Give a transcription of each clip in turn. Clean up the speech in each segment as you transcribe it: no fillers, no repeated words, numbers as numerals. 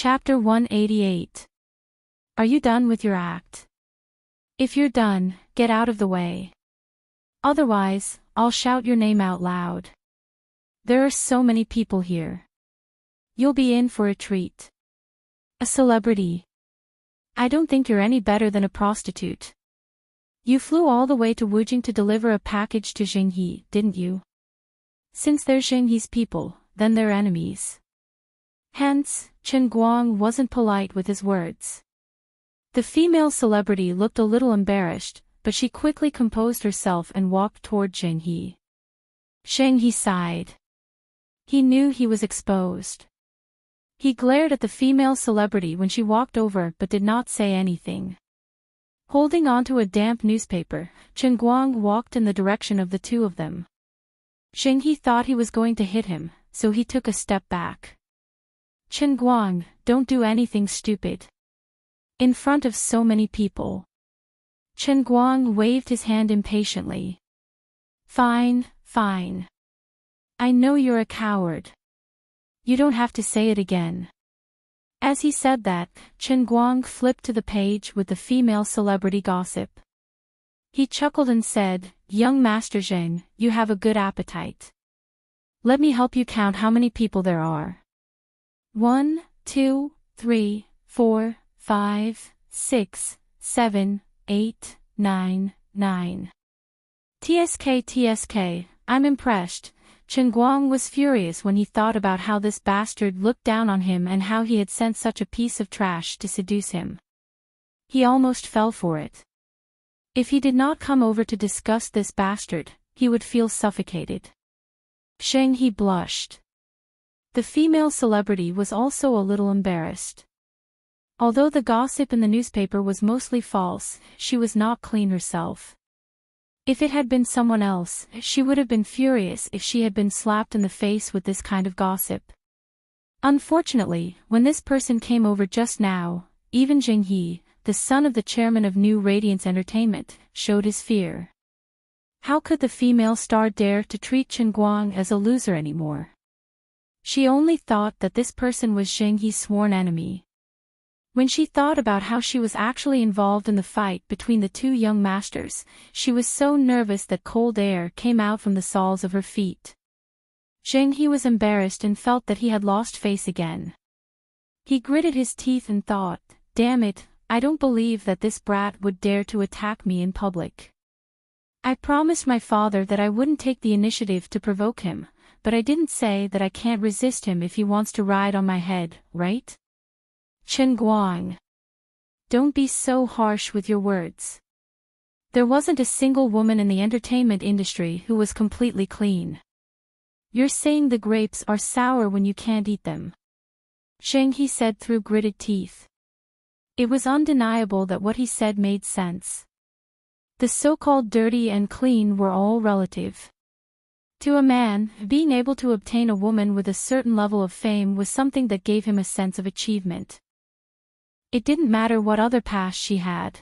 Chapter 188. Are you done with your act? If you're done, get out of the way. Otherwise, I'll shout your name out loud. There are so many people here. You'll be in for a treat. A celebrity. I don't think you're any better than a prostitute. You flew all the way to Wujing to deliver a package to Jinghe, didn't you? Since they're Jinghe's people, then they're enemies. Hence, Chen Guang wasn't polite with his words. The female celebrity looked a little embarrassed, but she quickly composed herself and walked toward Jinghe. Jinghe sighed. He knew he was exposed. He glared at the female celebrity when she walked over but did not say anything. Holding onto a damp newspaper, Chen Guang walked in the direction of the two of them. Jinghe thought he was going to hit him, so he took a step back. Chen Guang, don't do anything stupid. In front of so many people. Chen Guang waved his hand impatiently. Fine, fine. I know you're a coward. You don't have to say it again. As he said that, Chen Guang flipped to the page with the female celebrity gossip. He chuckled and said, Young Master Zheng, you have a good appetite. Let me help you count how many people there are. 1, 2, 3, 4, 5, 6, 7, 8, 9, 9. TSK, I'm impressed. Chen Guang was furious when he thought about how this bastard looked down on him and how he had sent such a piece of trash to seduce him. He almost fell for it. If he did not come over to discuss this bastard, he would feel suffocated. Jinghe blushed. The female celebrity was also a little embarrassed. Although the gossip in the newspaper was mostly false, she was not clean herself. If it had been someone else, she would have been furious if she had been slapped in the face with this kind of gossip. Unfortunately, when this person came over just now, even Jinghe, the son of the chairman of New Radiance Entertainment, showed his fear. How could the female star dare to treat Chen Guang as a loser anymore? She only thought that this person was Jinghe's sworn enemy. When she thought about how she was actually involved in the fight between the two young masters, she was so nervous that cold air came out from the soles of her feet. Jinghe was embarrassed and felt that he had lost face again. He gritted his teeth and thought, damn it, I don't believe that this brat would dare to attack me in public. I promised my father that I wouldn't take the initiative to provoke him, but I didn't say that I can't resist him if he wants to ride on my head, right? Chen Guang. Don't be so harsh with your words. There wasn't a single woman in the entertainment industry who was completely clean. You're saying the grapes are sour when you can't eat them. Jinghe said through gritted teeth. It was undeniable that what he said made sense. The so-called dirty and clean were all relative. To a man, being able to obtain a woman with a certain level of fame was something that gave him a sense of achievement. It didn't matter what other past she had.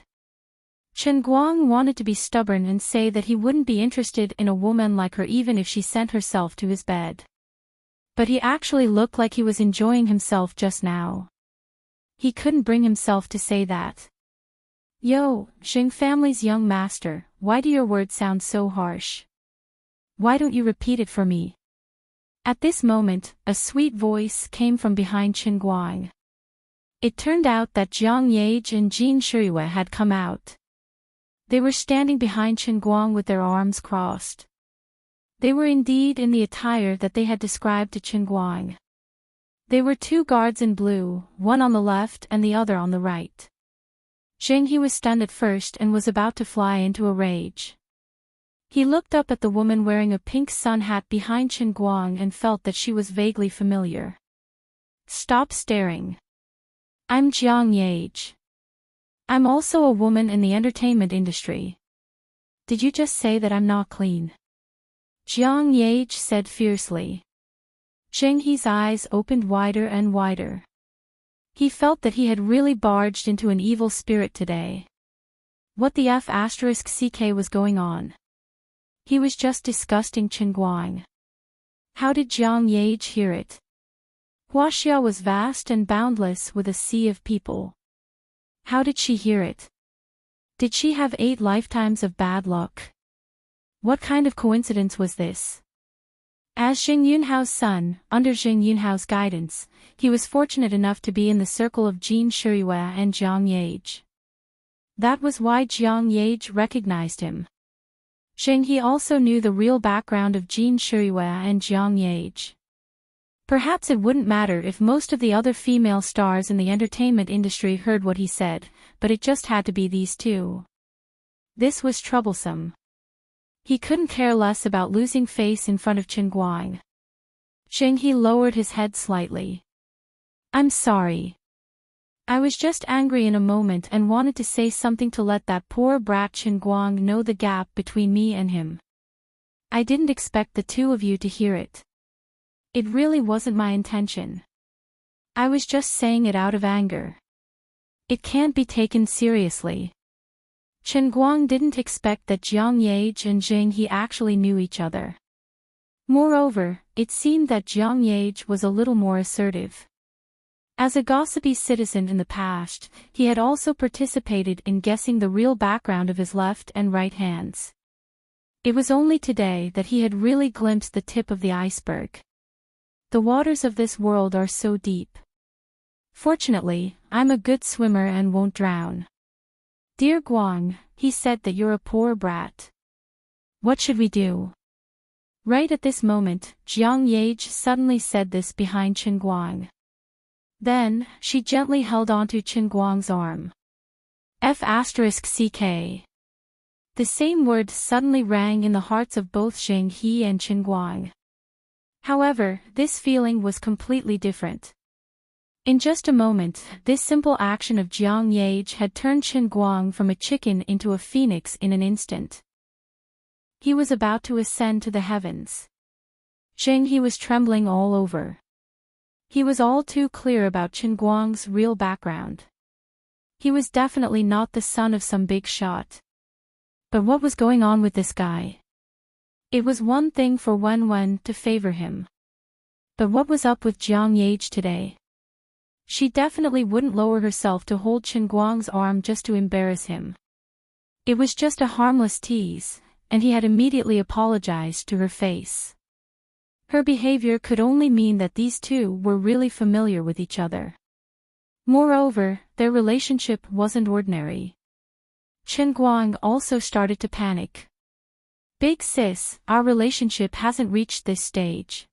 Chen Guang wanted to be stubborn and say that he wouldn't be interested in a woman like her even if she sent herself to his bed. But he actually looked like he was enjoying himself just now. He couldn't bring himself to say that. Yo, Jing family's young master, why do your words sound so harsh? Why don't you repeat it for me? At this moment, a sweet voice came from behind Chen Guang. It turned out that Jiang Yage and Jin Shiyue had come out. They were standing behind Chen Guang with their arms crossed. They were indeed in the attire that they had described to Chen Guang. They were two guards in blue, one on the left and the other on the right. Jinghe was stunned at first and was about to fly into a rage. He looked up at the woman wearing a pink sun hat behind Chen Guang and felt that she was vaguely familiar. Stop staring. I'm Jiang Yage. I'm also a woman in the entertainment industry. Did you just say that I'm not clean? Jiang Yage said fiercely. Jinghe's eyes opened wider and wider. He felt that he had really barged into an evil spirit today. What the F***ck was going on? He was just disgusting Chen Guang. How did Jiang Yage hear it? Huaxia was vast and boundless with a sea of people. How did she hear it? Did she have 8 lifetimes of bad luck? What kind of coincidence was this? As Xing Yunhao's son, under Xing Yunhao's guidance, he was fortunate enough to be in the circle of Jin Shiriyue and Jiang Yage. That was why Jiang Yage recognized him. Xing He also knew the real background of Jin Shiriyue and Jiang Yage. Perhaps it wouldn't matter if most of the other female stars in the entertainment industry heard what he said, but it just had to be these two. This was troublesome. He couldn't care less about losing face in front of Chen Guang. Xing He lowered his head slightly. I'm sorry. I was just angry in a moment and wanted to say something to let that poor brat Chen Guang know the gap between me and him. I didn't expect the two of you to hear it. It really wasn't my intention. I was just saying it out of anger. It can't be taken seriously. Chen Guang didn't expect that Jiang Yage and Xing He actually knew each other. Moreover, it seemed that Jiang Yage was a little more assertive. As a gossipy citizen in the past, he had also participated in guessing the real background of his left and right hands. It was only today that he had really glimpsed the tip of the iceberg. The waters of this world are so deep. Fortunately, I'm a good swimmer and won't drown. Dear Guang, he said that you're a poor brat. What should we do? Right at this moment, Jiang Yage suddenly said this behind Chen Guang. Then, she gently held onto Chen Guang's arm. F***CK. The same word suddenly rang in the hearts of both Xing He and Chen Guang. However, this feeling was completely different. In just a moment, this simple action of Jiang Yage had turned Chen Guang from a chicken into a phoenix in an instant. He was about to ascend to the heavens. Xing He was trembling all over. He was all too clear about Chen Guang's real background. He was definitely not the son of some big shot. But what was going on with this guy? It was one thing for Wen to favor him. But what was up with Jiang Yage today? She definitely wouldn't lower herself to hold Chen Guang's arm just to embarrass him. It was just a harmless tease, and he had immediately apologized to her face. Her behavior could only mean that these two were really familiar with each other. Moreover, their relationship wasn't ordinary. Chen Guang also started to panic. Big sis, our relationship hasn't reached this stage.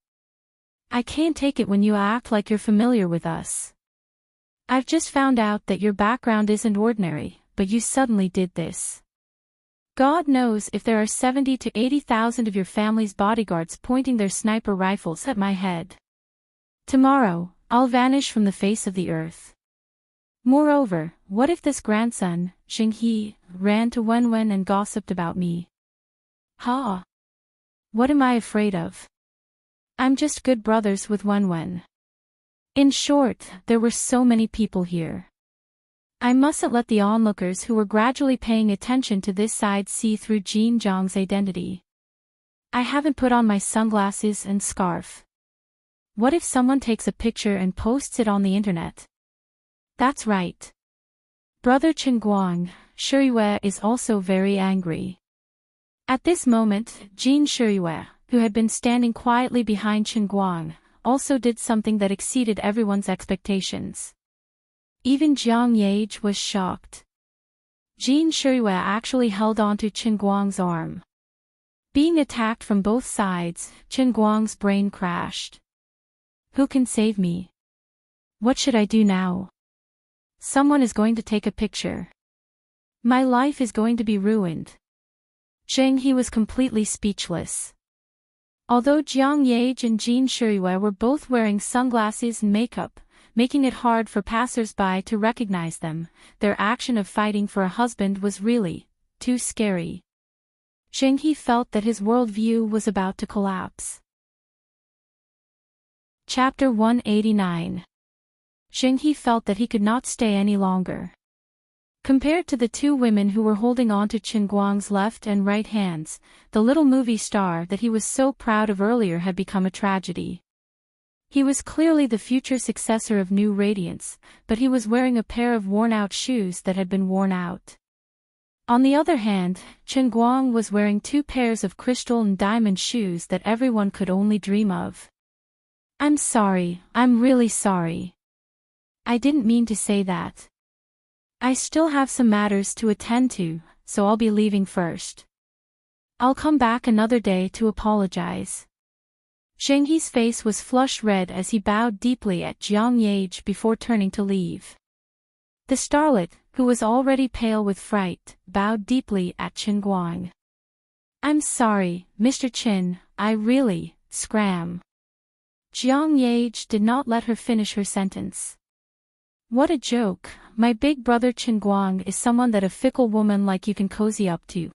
I can't take it when you act like you're familiar with us. I've just found out that your background isn't ordinary, but you suddenly did this. God knows if there are 70 to 80,000 of your family's bodyguards pointing their sniper rifles at my head. Tomorrow, I'll vanish from the face of the earth. Moreover, what if this grandson, Xing He, ran to Wen and gossiped about me? Ha! What am I afraid of? I'm just good brothers with Wen. In short, there were so many people here. I mustn't let the onlookers who were gradually paying attention to this side see through Jin Zhang's identity. I haven't put on my sunglasses and scarf. What if someone takes a picture and posts it on the internet? That's right. Brother Chen Guang, Shiriyue is also very angry. At this moment, Jin Shiriyue, who had been standing quietly behind Chen Guang, also did something that exceeded everyone's expectations. Even Jiang Yage was shocked. Jin Shiriyue actually held onto Chen Guang's arm. Being attacked from both sides, Chen Guang's brain crashed. Who can save me? What should I do now? Someone is going to take a picture. My life is going to be ruined. Xing He was completely speechless. Although Jiang Yage and Jin Shiriyue were both wearing sunglasses and makeup, making it hard for passers-by to recognize them, their action of fighting for a husband was really too scary. Xing He felt that his worldview was about to collapse. Chapter 189. Xing He felt that he could not stay any longer. Compared to the two women who were holding on to Chen Guang's left and right hands, the little movie star that he was so proud of earlier had become a tragedy. He was clearly the future successor of New Radiance, but he was wearing a pair of worn-out shoes that had been worn out. On the other hand, Chen Guang was wearing 2 pairs of crystal and diamond shoes that everyone could only dream of. "I'm sorry, I'm really sorry. I didn't mean to say that. I still have some matters to attend to, so I'll be leaving first. I'll come back another day to apologize." Zheng He's face was flushed red as he bowed deeply at Jiang Yage before turning to leave. The starlet, who was already pale with fright, bowed deeply at Chen Guang. "I'm sorry, Mr. Chen, I really, scram." Jiang Yage did not let her finish her sentence. "What a joke, my big brother Chen Guang is someone that a fickle woman like you can cozy up to."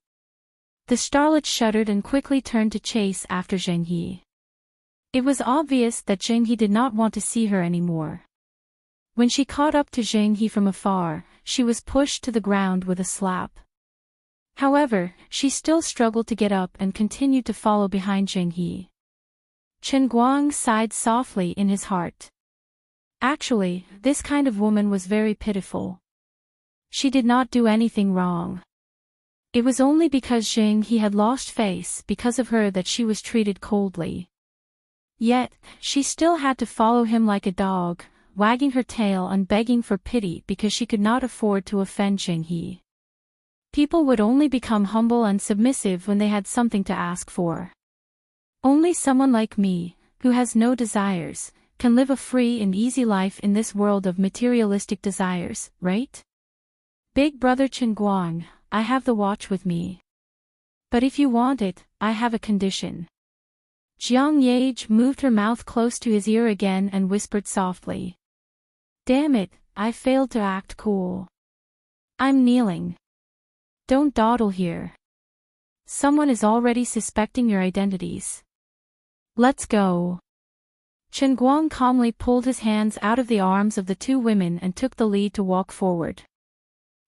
The starlet shuddered and quickly turned to chase after Zheng He. It was obvious that Zheng He did not want to see her anymore. When she caught up to Zheng He from afar, she was pushed to the ground with a slap. However, she still struggled to get up and continued to follow behind Zheng He. Chen Guang sighed softly in his heart. Actually, this kind of woman was very pitiful. She did not do anything wrong. It was only because Zheng He had lost face because of her that she was treated coldly. Yet, she still had to follow him like a dog, wagging her tail and begging for pity because she could not afford to offend Zheng He. People would only become humble and submissive when they had something to ask for. Only someone like me, who has no desires, can live a free and easy life in this world of materialistic desires, right? Big brother Chen Guang, I have the watch with me. But if you want it, I have a condition. Jiang Yage moved her mouth close to his ear again and whispered softly. Damn it, I failed to act cool. I'm kneeling. Don't dawdle here. Someone is already suspecting your identities. Let's go. Chen Guang calmly pulled his hands out of the arms of the 2 women and took the lead to walk forward.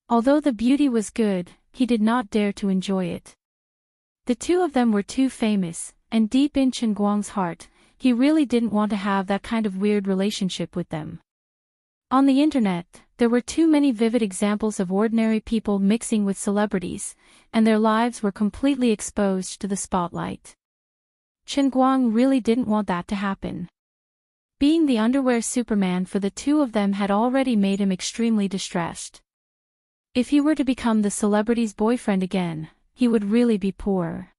Although the beauty was good, he did not dare to enjoy it. The 2 of them were too famous, and deep in Chen Guang's heart, he really didn't want to have that kind of weird relationship with them. On the internet, there were too many vivid examples of ordinary people mixing with celebrities, and their lives were completely exposed to the spotlight. Chen Guang really didn't want that to happen. Being the underwear Superman for the 2 of them had already made him extremely distressed. If he were to become the celebrity's boyfriend again, he would really be poor.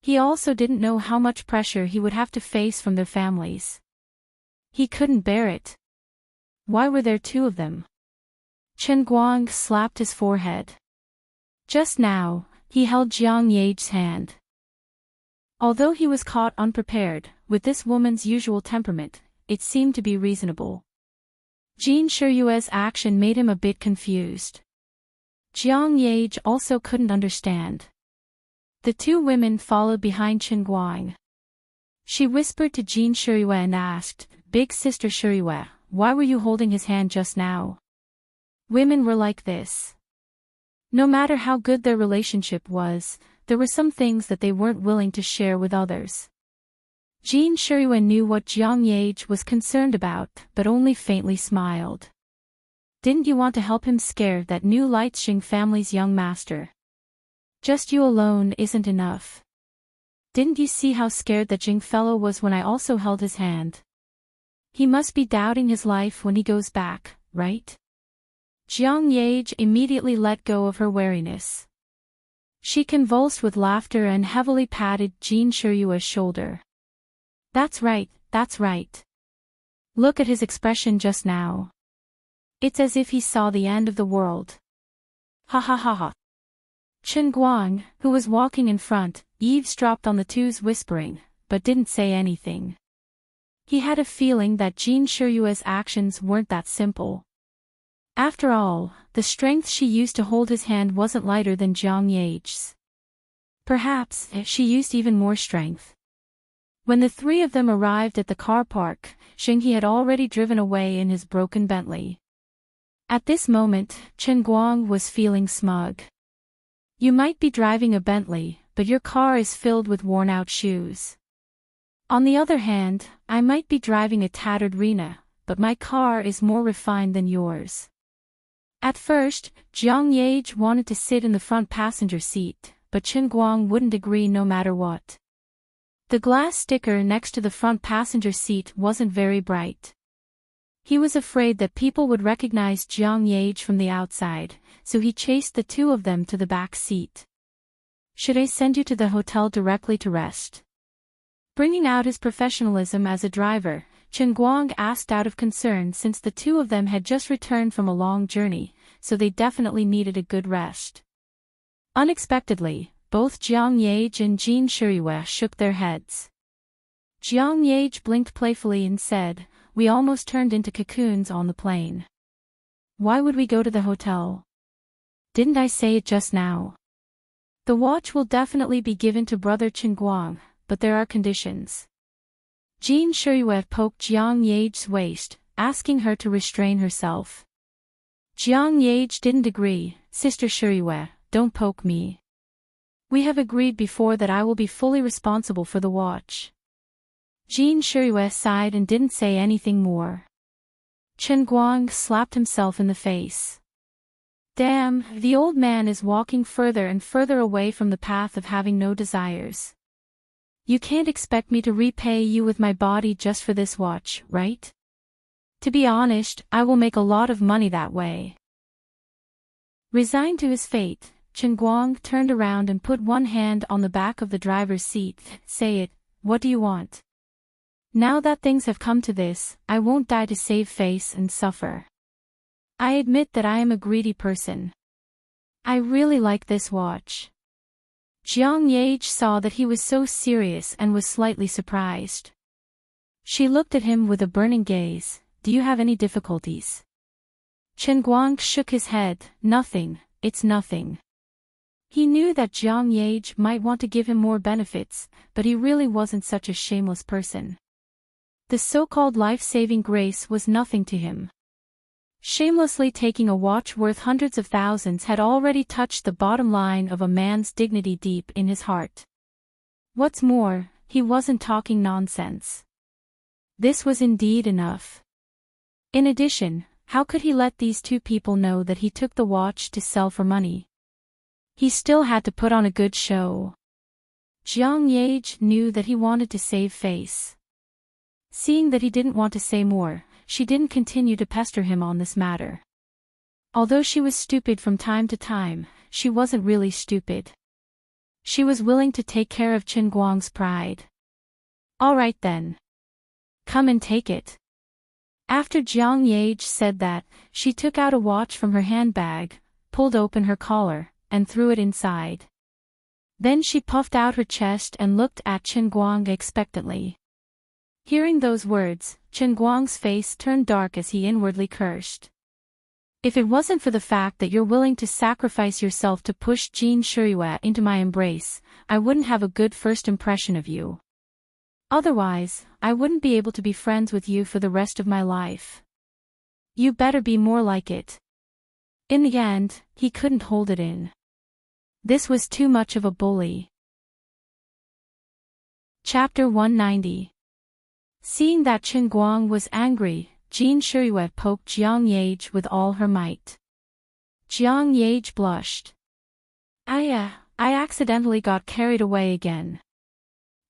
He also didn't know how much pressure he would have to face from their families. He couldn't bear it. Why were there 2 of them? Chen Guang slapped his forehead. Just now, he held Jiang Yage's hand. Although he was caught unprepared, with this woman's usual temperament, it seemed to be reasonable. Jin Shiyue's action made him a bit confused. Jiang Yage also couldn't understand. The 2 women followed behind Chen Guang. She whispered to Jin Shiyue and asked, Big Sister Shiyue, why were you holding his hand just now? Women were like this. No matter how good their relationship was, there were some things that they weren't willing to share with others. Jin Shiyue knew what Jiang Yage was concerned about, but only faintly smiled. Didn't you want to help him scare that new Lightxing family's young master? Just you alone isn't enough. Didn't you see how scared that Jing fellow was when I also held his hand? He must be doubting his life when he goes back, right? Jiang Yage immediately let go of her wariness. She convulsed with laughter and heavily patted Jin Shiyue's shoulder. That's right, that's right. Look at his expression just now. It's as if he saw the end of the world. Ha ha ha ha. Chen Guang, who was walking in front, eavesdropped on the 2's whispering, but didn't say anything. He had a feeling that Jin Shiyue's actions weren't that simple. After all, the strength she used to hold his hand wasn't lighter than Jiang Yage's. Perhaps, she used even more strength. When the 3 of them arrived at the car park, Zheng He had already driven away in his broken Bentley. At this moment, Chen Guang was feeling smug. You might be driving a Bentley, but your car is filled with worn-out shoes. On the other hand, I might be driving a tattered Rena, but my car is more refined than yours. At first, Jiang Yage wanted to sit in the front passenger seat, but Chen Guang wouldn't agree no matter what. The glass sticker next to the front passenger seat wasn't very bright. He was afraid that people would recognize Jiang Yage from the outside, so he chased the two of them to the back seat. Should I send you to the hotel directly to rest? Bringing out his professionalism as a driver, Chen Guang asked out of concern since the two of them had just returned from a long journey, so they definitely needed a good rest. Unexpectedly, both Jiang Yage and Jin Shiriyue shook their heads. Jiang Yage blinked playfully and said, "We almost turned into cocoons on the plane. Why would we go to the hotel? Didn't I say it just now? The watch will definitely be given to brother Chen Guang, but there are conditions." Jin Shiriyue poked Jiang Yage's waist, asking her to restrain herself. Jiang Yage didn't agree. "Sister Shiriyue, don't poke me. We have agreed before that I will be fully responsible for the watch." Jin Shiriyue sighed and didn't say anything more. Chen Guang slapped himself in the face. Damn, the old man is walking further and further away from the path of having no desires. You can't expect me to repay you with my body just for this watch, right? To be honest, I will make a lot of money that way. Resigned to his fate, Chen Guang turned around and put one hand on the back of the driver's seat. "Say it, what do you want? Now that things have come to this, I won't die to save face and suffer. I admit that I am a greedy person. I really like this watch." Jiang Yage saw that he was so serious and was slightly surprised. She looked at him with a burning gaze. "Do you have any difficulties?" Chen Guang shook his head. "Nothing, it's nothing." He knew that Jiang Yage might want to give him more benefits, but he really wasn't such a shameless person. The so-called life-saving grace was nothing to him. Shamelessly taking a watch worth hundreds of thousands had already touched the bottom line of a man's dignity deep in his heart. What's more, he wasn't talking nonsense. This was indeed enough. In addition, how could he let these two people know that he took the watch to sell for money? He still had to put on a good show. Jiang Yage knew that he wanted to save face. Seeing that he didn't want to say more, she didn't continue to pester him on this matter. Although she was stupid from time to time, she wasn't really stupid. She was willing to take care of Chen Guang's pride. "All right then. Come and take it." After Jiang Yage said that, she took out a watch from her handbag, pulled open her collar, and threw it inside. Then she puffed out her chest and looked at Chen Guang expectantly. Hearing those words, Chen Guang's face turned dark as he inwardly cursed. "If it wasn't for the fact that you're willing to sacrifice yourself to push Jin Shiriyue into my embrace, I wouldn't have a good first impression of you. Otherwise, I wouldn't be able to be friends with you for the rest of my life. You better be more like it." In the end, he couldn't hold it in. This was too much of a bully. Chapter 190. Seeing that Chen Guang was angry, Jin Shiriyue poked Jiang Yage with all her might. Jiang Yage blushed. I accidentally got carried away again."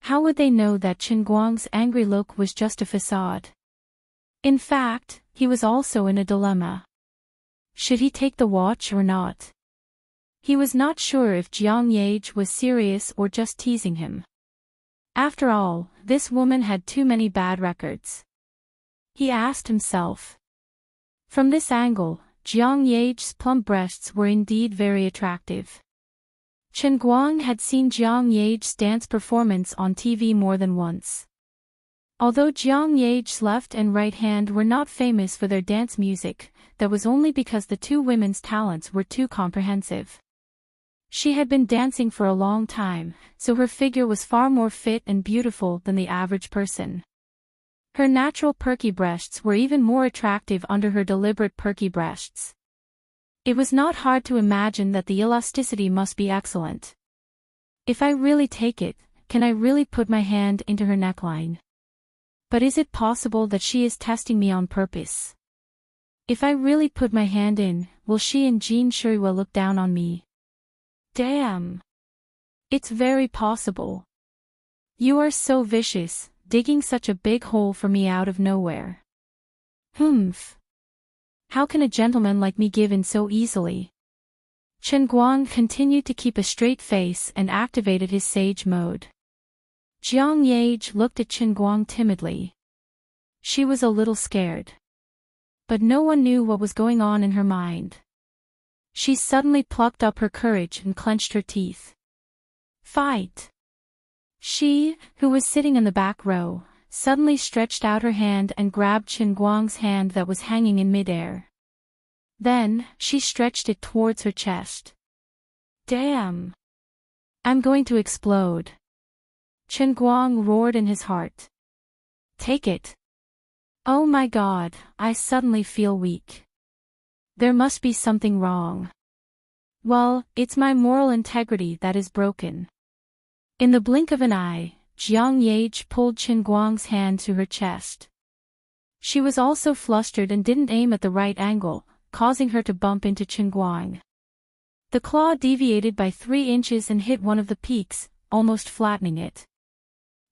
How would they know that Chen Guang's angry look was just a facade? In fact, he was also in a dilemma. Should he take the watch or not? He was not sure if Jiang Yage was serious or just teasing him. After all, this woman had too many bad records. He asked himself. From this angle, Jiang Yage's plump breasts were indeed very attractive. Chen Guang had seen Jiang Yage's dance performance on TV more than once. Although Jiang Yage's left and right hand were not famous for their dance music, that was only because the two women's talents were too comprehensive. She had been dancing for a long time, so her figure was far more fit and beautiful than the average person. Her natural perky breasts were even more attractive under her deliberate perky breasts. It was not hard to imagine that the elasticity must be excellent. If I really take it, can I really put my hand into her neckline? But is it possible that she is testing me on purpose? If I really put my hand in, will she and Jin Shuriwa look down on me? Damn. It's very possible. You are so vicious, digging such a big hole for me out of nowhere. Humph. How can a gentleman like me give in so easily? Chen Guang continued to keep a straight face and activated his sage mode. Jiang Yage looked at Chen Guang timidly. She was a little scared. But no one knew what was going on in her mind. She suddenly plucked up her courage and clenched her teeth. Fight! She, who was sitting in the back row, suddenly stretched out her hand and grabbed Chen Guang's hand that was hanging in midair. Then, she stretched it towards her chest. Damn! I'm going to explode. Chen Guang roared in his heart. Take it. Oh my God, I suddenly feel weak. There must be something wrong. Well, it's my moral integrity that is broken. In the blink of an eye, Jiang Yage pulled Chen Guang's hand to her chest. She was also flustered and didn't aim at the right angle, causing her to bump into Chen Guang. The claw deviated by 3 inches and hit one of the peaks, almost flattening it.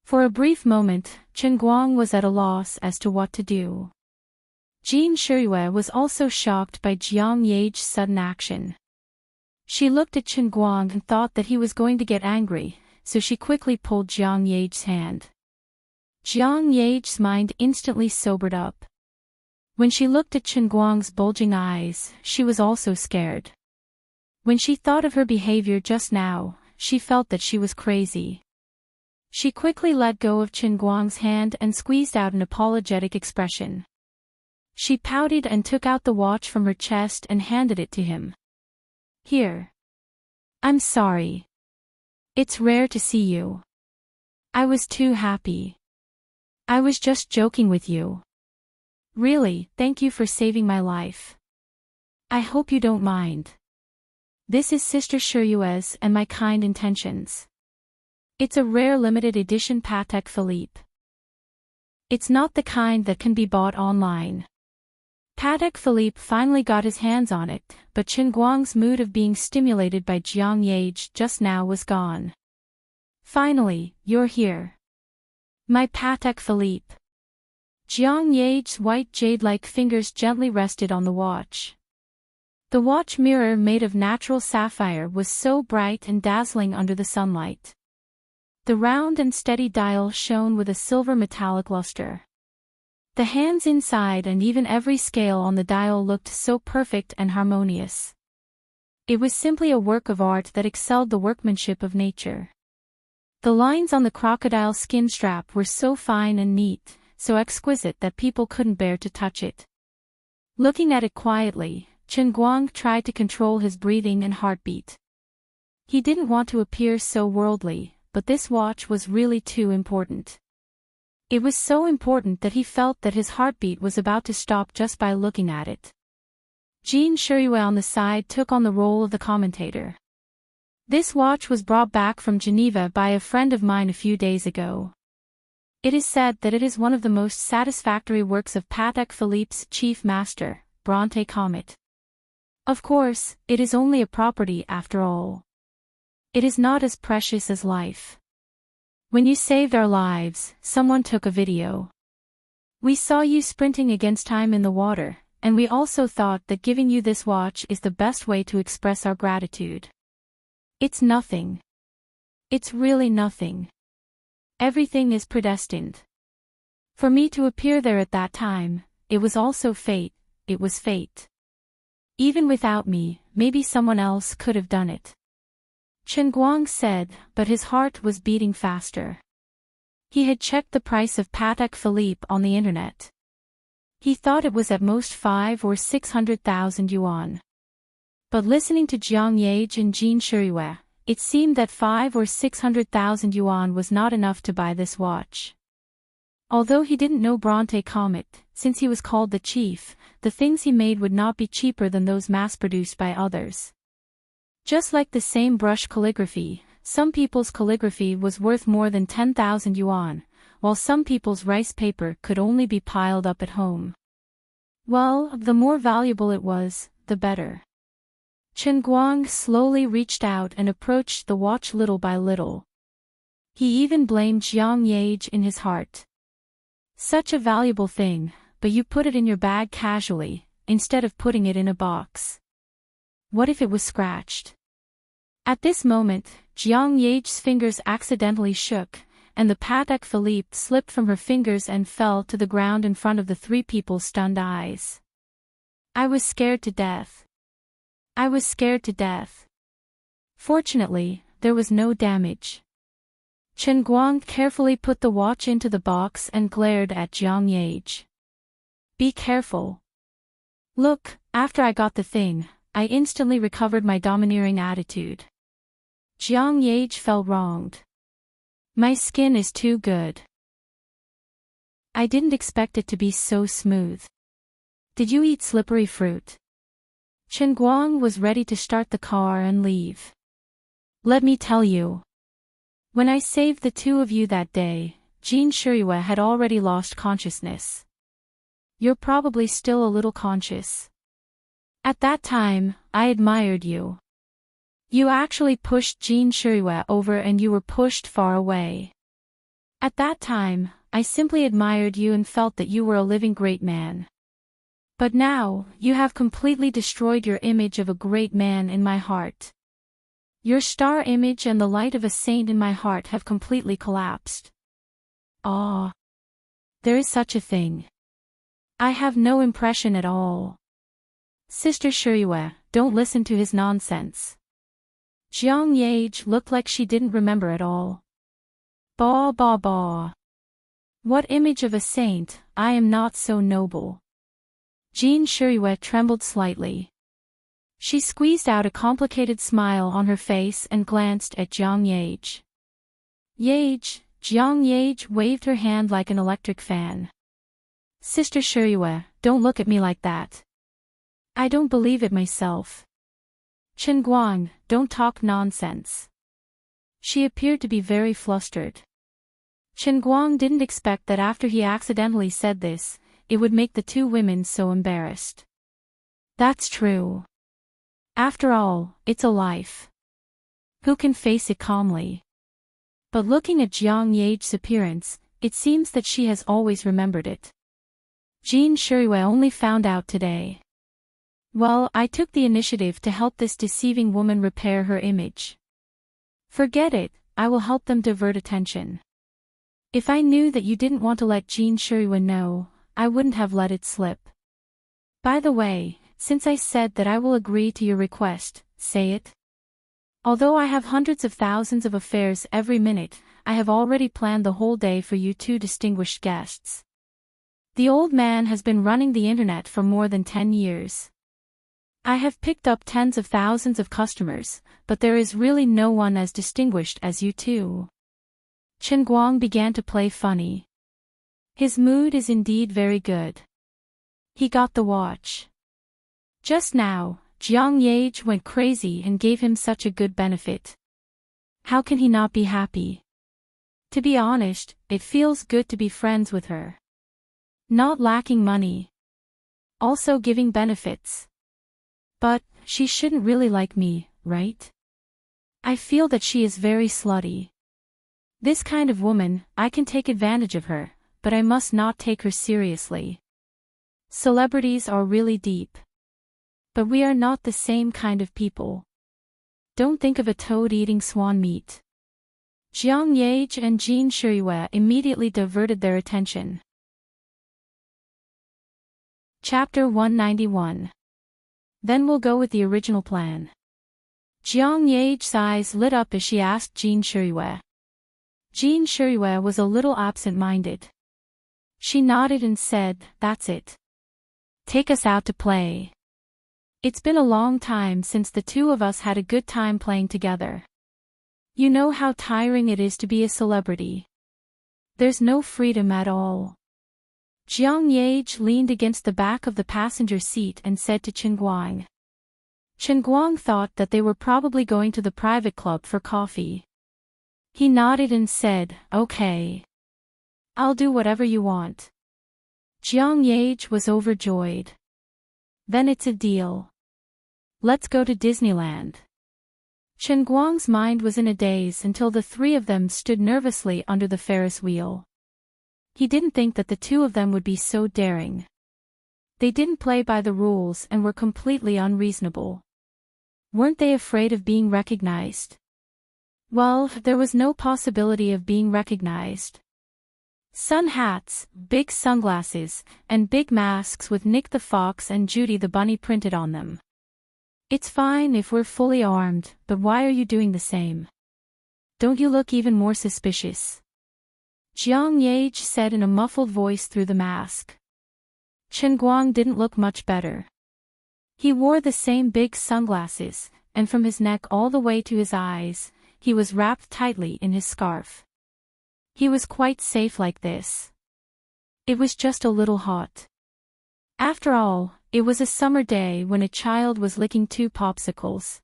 For a brief moment, Chen Guang was at a loss as to what to do. Jin Shuriwa was also shocked by Jiang Yage's sudden action. She looked at Chen Guang and thought that he was going to get angry, so she quickly pulled Jiang Yage's hand. Jiang Yage's mind instantly sobered up. When she looked at Chen Guang's bulging eyes, she was also scared. When she thought of her behavior just now, she felt that she was crazy. She quickly let go of Chen Guang's hand and squeezed out an apologetic expression. She pouted and took out the watch from her chest and handed it to him. Here. I'm sorry. It's rare to see you. I was too happy. I was just joking with you. Really, thank you for saving my life. I hope you don't mind. This is Sister Shuriwa's and my kind intentions. It's a rare limited edition Patek Philippe. It's not the kind that can be bought online. Patek Philippe finally got his hands on it, but Chen Guang's mood of being stimulated by Jiang Yage just now was gone. Finally, you're here. My Patek Philippe. Jiang Yage's white jade-like fingers gently rested on the watch. The watch mirror made of natural sapphire was so bright and dazzling under the sunlight. The round and steady dial shone with a silver metallic luster. The hands inside and even every scale on the dial looked so perfect and harmonious. It was simply a work of art that excelled the workmanship of nature. The lines on the crocodile skin strap were so fine and neat, so exquisite that people couldn't bear to touch it. Looking at it quietly, Chen Guang tried to control his breathing and heartbeat. He didn't want to appear so worldly, but this watch was really too important. It was so important that he felt that his heartbeat was about to stop just by looking at it. Jin Shuriwa on the side took on the role of the commentator. This watch was brought back from Geneva by a friend of mine a few days ago. It is said that it is one of the most satisfactory works of Patek Philippe's chief master, Bronte Comet. Of course, it is only a property after all. It is not as precious as life. When you saved our lives, someone took a video. We saw you sprinting against time in the water, and we also thought that giving you this watch is the best way to express our gratitude. It's nothing. It's really nothing. Everything is predestined. For me to appear there at that time, it was also fate, it was fate. Even without me, maybe someone else could have done it. Chen Guang said, but his heart was beating faster. He had checked the price of Patek Philippe on the internet. He thought it was at most 500,000 or 600,000 yuan. But listening to Jiang Yage and Jin Shuriwa, it seemed that 500,000 or 600,000 yuan was not enough to buy this watch. Although he didn't know Bronte Comet, since he was called the chief, the things he made would not be cheaper than those mass-produced by others. Just like the same brush calligraphy, Some people's calligraphy was worth more than 10,000 yuan, while some people's rice paper could only be piled up at home. Well, the more valuable it was, the better. Chen Guang slowly reached out and approached the watch little by little. He even blamed Jiang Yage in his heart. Such a valuable thing, but you put it in your bag casually, instead of putting it in a box. What if it was scratched? At this moment, Jiang Yage's fingers accidentally shook, and the Patek Philippe slipped from her fingers and fell to the ground in front of the three people's stunned eyes. I was scared to death. I was scared to death. Fortunately, there was no damage. Chen Guang carefully put the watch into the box and glared at Jiang Yage. Be careful. Look, after I got the thing, I instantly recovered my domineering attitude. Jiang Yage felt wronged. My skin is too good. I didn't expect it to be so smooth. Did you eat slippery fruit? Chen Guang was ready to start the car and leave. Let me tell you. When I saved the two of you that day, Jin Shiyue had already lost consciousness. You're probably still a little conscious. At that time, I admired you. You actually pushed Jin Shiyue over and you were pushed far away. At that time, I simply admired you and felt that you were a living great man. But now, you have completely destroyed your image of a great man in my heart. Your star image and the light of a saint in my heart have completely collapsed. Ah. There is such a thing. I have no impression at all. Sister Shiyue, don't listen to his nonsense. Jiang Yage looked like she didn't remember at all. Bah bah bah. What image of a saint? I am not so noble. Jin Shiyue trembled slightly. She squeezed out a complicated smile on her face and glanced at Jiang Yage. Yage, Jiang Yage waved her hand like an electric fan. Sister Shiyue, don't look at me like that. I don't believe it myself. Chen Guang, don't talk nonsense. She appeared to be very flustered. Chen Guang didn't expect that after he accidentally said this, it would make the two women so embarrassed. That's true. After all, it's a life. Who can face it calmly? But looking at Jiang Yage's appearance, it seems that she has always remembered it. Jin Shiyue only found out today. Well, I took the initiative to help this deceiving woman repair her image. Forget it, I will help them divert attention. If I knew that you didn't want to let Jin Shiyue know, I wouldn't have let it slip. By the way, since I said that I will agree to your request, say it. Although I have hundreds of thousands of affairs every minute, I have already planned the whole day for you two distinguished guests. The old man has been running the internet for more than 10 years. I have picked up tens of thousands of customers, but there is really no one as distinguished as you two. Chen Guang began to play funny. His mood is indeed very good. He got the watch. Just now, Jiang Yage went crazy and gave him such a good benefit. How can he not be happy? To be honest, it feels good to be friends with her. Not lacking money. Also giving benefits. But, she shouldn't really like me, right? I feel that she is very slutty. This kind of woman, I can take advantage of her, but I must not take her seriously. Celebrities are really deep. But we are not the same kind of people. Don't think of a toad eating swan meat. Jiang Yage and Jin Shiyue immediately diverted their attention. Chapter 191. Then we'll go with the original plan. Jiang Yage's eyes lit up as she asked Jin Shiyue. Jin Shiyue was a little absent-minded. She nodded and said, "That's it. Take us out to play. It's been a long time since the two of us had a good time playing together. You know how tiring it is to be a celebrity. There's no freedom at all." Jiang Yage leaned against the back of the passenger seat and said to Chen Guang. Chen Guang thought that they were probably going to the private club for coffee. He nodded and said, "Okay. I'll do whatever you want." Jiang Yage was overjoyed. "Then it's a deal. Let's go to Disneyland." Chen Guang's mind was in a daze until the three of them stood nervously under the Ferris wheel. He didn't think that the two of them would be so daring. They didn't play by the rules and were completely unreasonable. Weren't they afraid of being recognized? Well, there was no possibility of being recognized. Sun hats, big sunglasses, and big masks with Nick the Fox and Judy the Bunny printed on them. "It's fine if we're fully armed, but why are you doing the same? Don't you look even more suspicious?" Jiang Yage said in a muffled voice through the mask. Chen Guang didn't look much better. He wore the same big sunglasses, and from his neck all the way to his eyes, he was wrapped tightly in his scarf. He was quite safe like this. It was just a little hot. After all, it was a summer day when a child was licking two popsicles.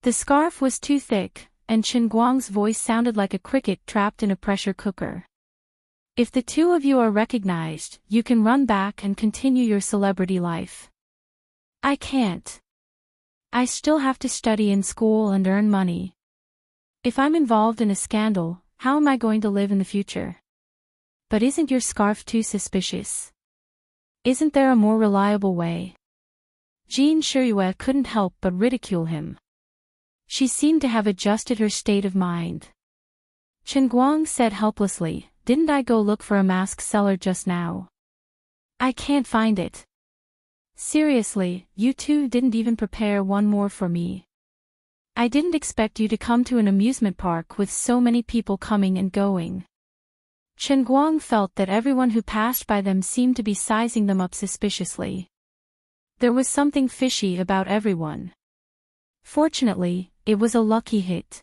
The scarf was too thick, and Chen Guang's voice sounded like a cricket trapped in a pressure cooker. "If the two of you are recognized, you can run back and continue your celebrity life. I can't. I still have to study in school and earn money. If I'm involved in a scandal, how am I going to live in the future? But isn't your scarf too suspicious? Isn't there a more reliable way?" Jean Shirue couldn't help but ridicule him. She seemed to have adjusted her state of mind. Chen Guang said helplessly, "Didn't I go look for a mask seller just now? I can't find it. Seriously, you two didn't even prepare one more for me. I didn't expect you to come to an amusement park with so many people coming and going." Chen Guang felt that everyone who passed by them seemed to be sizing them up suspiciously. There was something fishy about everyone. Fortunately, it was a lucky hit.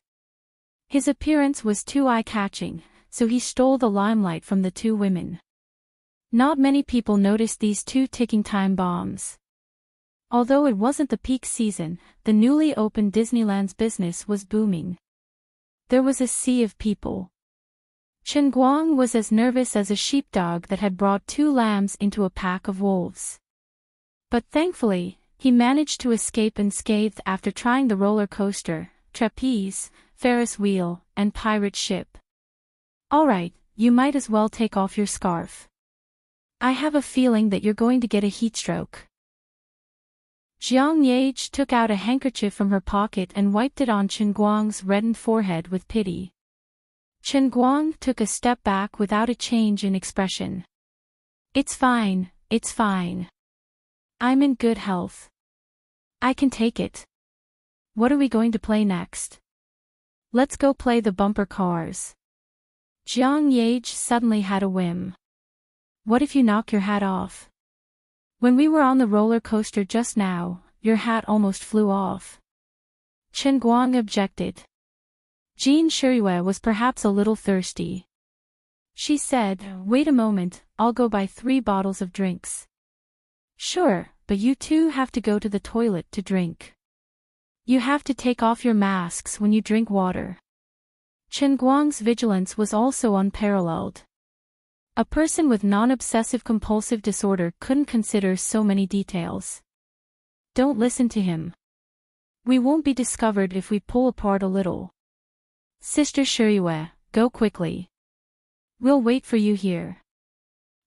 His appearance was too eye-catching, so he stole the limelight from the two women. Not many people noticed these two ticking time bombs. Although it wasn't the peak season, the newly opened Disneyland's business was booming. There was a sea of people. Chen Guang was as nervous as a sheepdog that had brought two lambs into a pack of wolves. But thankfully, he managed to escape unscathed after trying the roller coaster, trapeze, Ferris wheel, and pirate ship. "All right, you might as well take off your scarf. I have a feeling that you're going to get a heatstroke." Jiang Yage took out a handkerchief from her pocket and wiped it on Chen Guang's reddened forehead with pity. Chen Guang took a step back without a change in expression. It's fine. I'm in good health. I can take it. What are we going to play next? Let's go play the bumper cars." Jiang Yage suddenly had a whim. "What if you knock your hat off? When we were on the roller coaster just now, your hat almost flew off." Chen Guang objected. Jean Shirue was perhaps a little thirsty. She said, "Wait a moment, I'll go buy 3 bottles of drinks." "Sure, but you two have to go to the toilet to drink. You have to take off your masks when you drink water." Chen Guang's vigilance was also unparalleled. A person with non-obsessive compulsive disorder couldn't consider so many details. "Don't listen to him. We won't be discovered if we pull apart a little. Sister Shirue, go quickly. We'll wait for you here."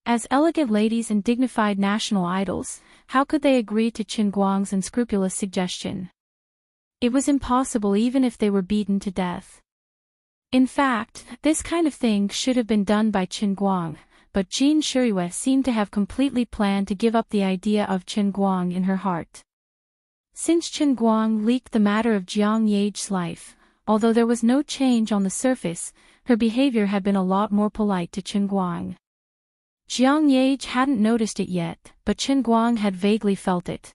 As elegant ladies and dignified national idols, how could they agree to Chen Guang's unscrupulous suggestion? It was impossible even if they were beaten to death. In fact, this kind of thing should have been done by Chen Guang, but Jean Shirue seemed to have completely planned to give up the idea of Chen Guang in her heart. Since Chen Guang leaked the matter of Jiang Yage's life, although there was no change on the surface, her behavior had been a lot more polite to Chen Guang. Jiang Yage hadn't noticed it yet, but Chen Guang had vaguely felt it.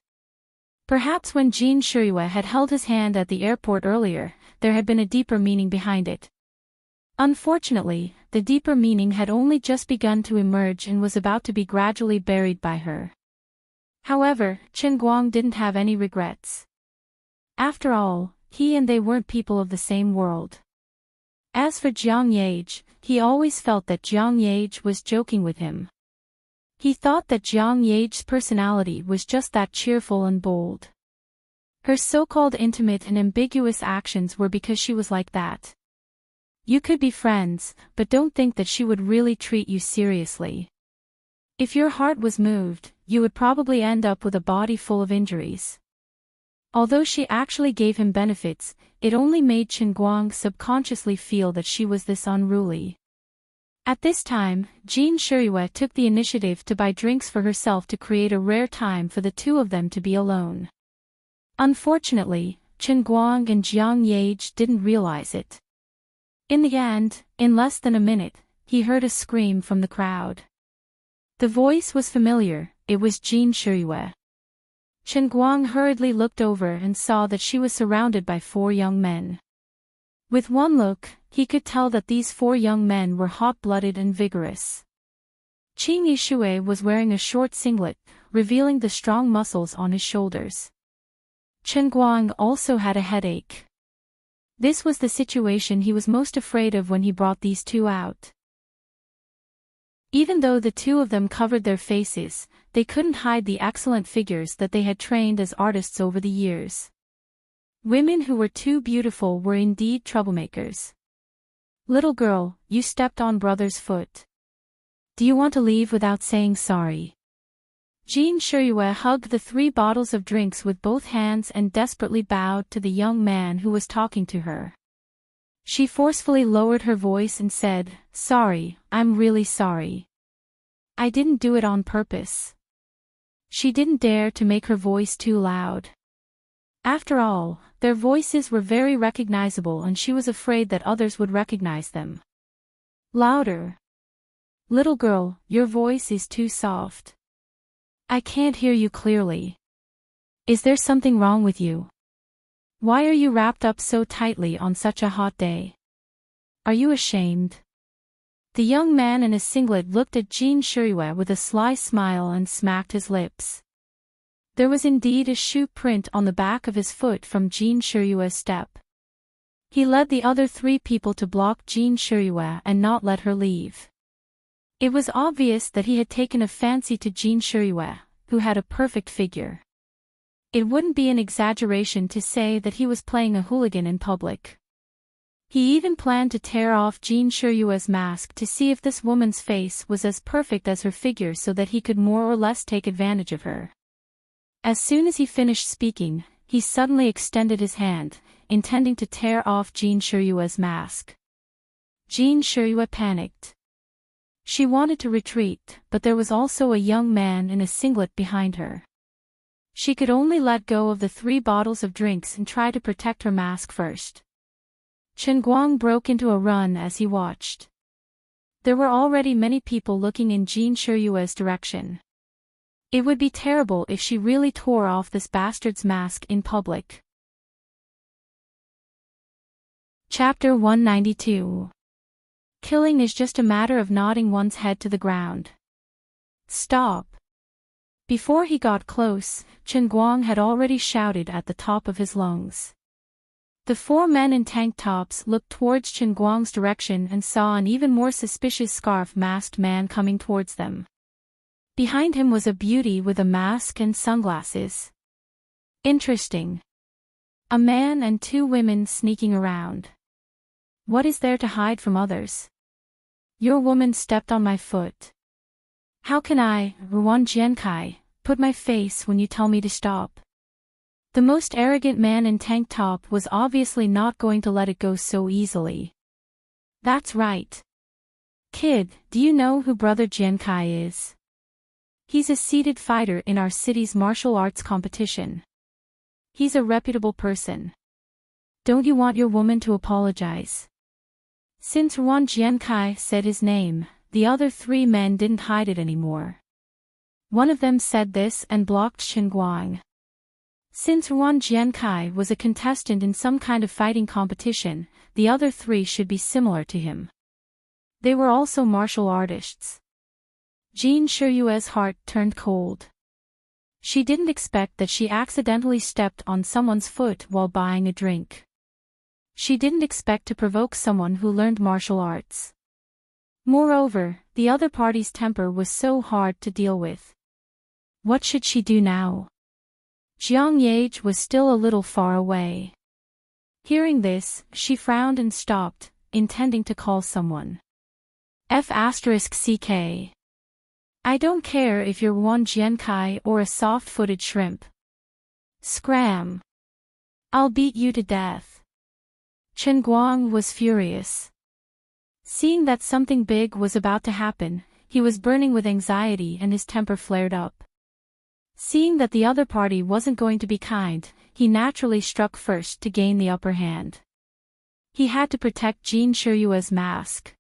Perhaps when Jean Shirue had held his hand at the airport earlier, there had been a deeper meaning behind it. Unfortunately, the deeper meaning had only just begun to emerge and was about to be gradually buried by her. However, Chen Guang didn't have any regrets. After all, he and they weren't people of the same world. As for Jiang Yage, he always felt that Jiang Yage was joking with him. He thought that Jiang Yage's personality was just that cheerful and bold. Her so-called intimate and ambiguous actions were because she was like that. You could be friends, but don't think that she would really treat you seriously. If your heart was moved, you would probably end up with a body full of injuries. Although she actually gave him benefits, it only made Chen Guang subconsciously feel that she was this unruly. At this time, Jean Shirue took the initiative to buy drinks for herself to create a rare time for the two of them to be alone. Unfortunately, Chen Guang and Jiang Yage didn't realize it. In the end, in less than a minute, he heard a scream from the crowd. The voice was familiar, it was Jean Shirue. Chen Guang hurriedly looked over and saw that she was surrounded by 4 young men. With one look, he could tell that these 4 young men were hot-blooded and vigorous. Qing Yishui was wearing a short singlet, revealing the strong muscles on his shoulders. Chen Guang also had a headache. This was the situation he was most afraid of when he brought these 2 out. Even though the 2 of them covered their faces, they couldn't hide the excellent figures that they had trained as artists over the years. Women who were too beautiful were indeed troublemakers. Little girl, you stepped on brother's foot. Do you want to leave without saying sorry? Jean Shirue hugged the 3 bottles of drinks with both hands and desperately bowed to the young man who was talking to her. She forcefully lowered her voice and said, "Sorry, I'm really sorry. I didn't do it on purpose." She didn't dare to make her voice too loud. After all, their voices were very recognizable and she was afraid that others would recognize them. Louder. Little girl, your voice is too soft. I can't hear you clearly. Is there something wrong with you? Why are you wrapped up so tightly on such a hot day? Are you ashamed? The young man in a singlet looked at Jean Shirue with a sly smile and smacked his lips. There was indeed a shoe print on the back of his foot from Jean Shirue's step. He led the other 3 people to block Jean Shirue and not let her leave. It was obvious that he had taken a fancy to Jean Shirue, who had a perfect figure. It wouldn't be an exaggeration to say that he was playing a hooligan in public. He even planned to tear off Jean Shirue's mask to see if this woman's face was as perfect as her figure so that he could more or less take advantage of her. As soon as he finished speaking, he suddenly extended his hand, intending to tear off Jean Shirue's mask. Jean Shirue panicked. She wanted to retreat, but there was also a young man in a singlet behind her. She could only let go of the 3 bottles of drinks and try to protect her mask first. Chen Guang broke into a run as he watched. There were already many people looking in Jean Shirue's direction. It would be terrible if she really tore off this bastard's mask in public. Chapter 192. Killing is just a matter of nodding one's head to the ground. Stop. Before he got close, Chen Guang had already shouted at the top of his lungs. The 4 men in tank tops looked towards Chen Guang's direction and saw an even more suspicious scarf-masked man coming towards them. Behind him was a beauty with a mask and sunglasses. Interesting. A man and 2 women sneaking around. What is there to hide from others? Your woman stepped on my foot. How can I, Ruan Jiankai, put my face when you tell me to stop? The most arrogant man in tank top was obviously not going to let it go so easily. That's right. Kid, do you know who Brother Jiankai is? He's a seated fighter in our city's martial arts competition. He's a reputable person. Don't you want your woman to apologize? Since Ruan Jiankai said his name, the other 3 men didn't hide it anymore. One of them said this and blocked Chen Guang. Since Ruan Jiankai was a contestant in some kind of fighting competition, the other 3 should be similar to him. They were also martial artists. Jean Shirue's heart turned cold. She didn't expect that she accidentally stepped on someone's foot while buying a drink. She didn't expect to provoke someone who learned martial arts. Moreover, the other party's temper was so hard to deal with. What should she do now? Jiang Yage was still a little far away. Hearing this, she frowned and stopped, intending to call someone. F***ck. I don't care if you're Wan Jiankai or a soft-footed shrimp. Scram. I'll beat you to death. Chen Guang was furious. Seeing that something big was about to happen, he was burning with anxiety and his temper flared up. Seeing that the other party wasn't going to be kind, he naturally struck first to gain the upper hand. He had to protect Jin Shiyue's mask.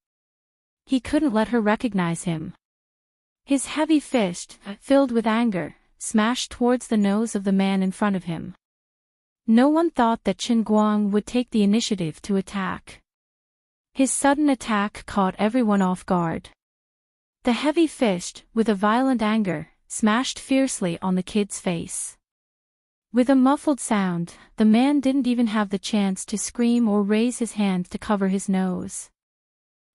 He couldn't let her recognize him. His heavy fist, filled with anger, smashed towards the nose of the man in front of him. No one thought that Chen Guang would take the initiative to attack. His sudden attack caught everyone off guard. The heavy fist, with a violent anger, smashed fiercely on the kid's face. With a muffled sound, the man didn't even have the chance to scream or raise his hand to cover his nose.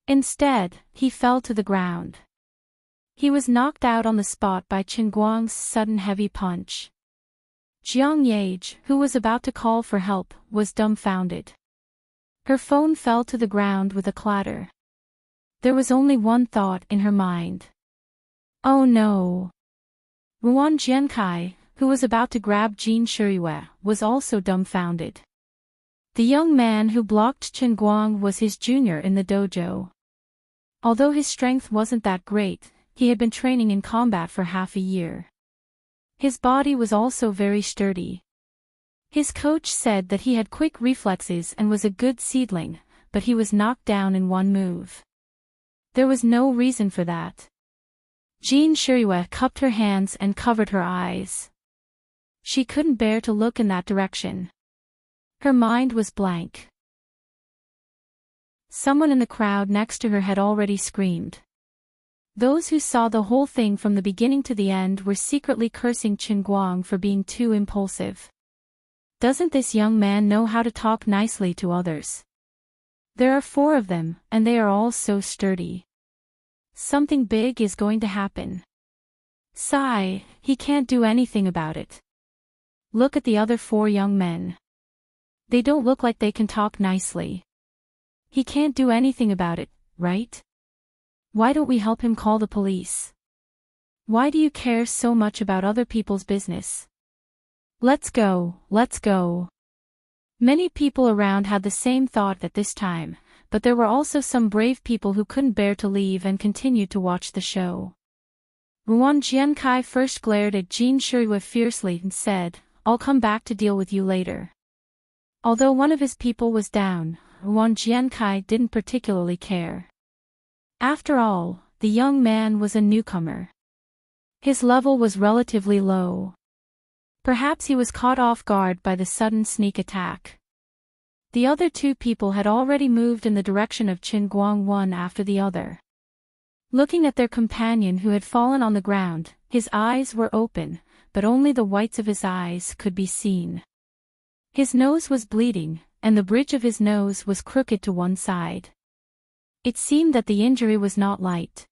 Instead, he fell to the ground. He was knocked out on the spot by Chen Guang's sudden heavy punch. Jiang Yage, who was about to call for help, was dumbfounded. Her phone fell to the ground with a clatter. There was only one thought in her mind. Oh no! Ruan Jiankai, who was about to grab Jin Shiyue, was also dumbfounded. The young man who blocked Chen Guang was his junior in the dojo. Although his strength wasn't that great, he had been training in combat for half a year. His body was also very sturdy. His coach said that he had quick reflexes and was a good seedling, but he was knocked down in one move. There was no reason for that. Jin Shiyue cupped her hands and covered her eyes. She couldn't bear to look in that direction. Her mind was blank. Someone in the crowd next to her had already screamed. Those who saw the whole thing from the beginning to the end were secretly cursing Chen Guang for being too impulsive. Doesn't this young man know how to talk nicely to others? There are 4 of them, and they are all so sturdy. Something big is going to happen. Sigh, he can't do anything about it. Look at the other 4 young men. They don't look like they can talk nicely. He can't do anything about it, right? Why don't we help him call the police? Why do you care so much about other people's business? Let's go, let's go. Many people around had the same thought at this time, but there were also some brave people who couldn't bear to leave and continued to watch the show. Ruan Jiankai first glared at Jin Shiyue fiercely and said, "I'll come back to deal with you later." Although one of his people was down, Ruan Jiankai didn't particularly care. After all, the young man was a newcomer. His level was relatively low. Perhaps he was caught off guard by the sudden sneak attack. The other 2 people had already moved in the direction of Chen Guang one after the other. Looking at their companion who had fallen on the ground, his eyes were open, but only the whites of his eyes could be seen. His nose was bleeding, and the bridge of his nose was crooked to one side. It seemed that the injury was not light.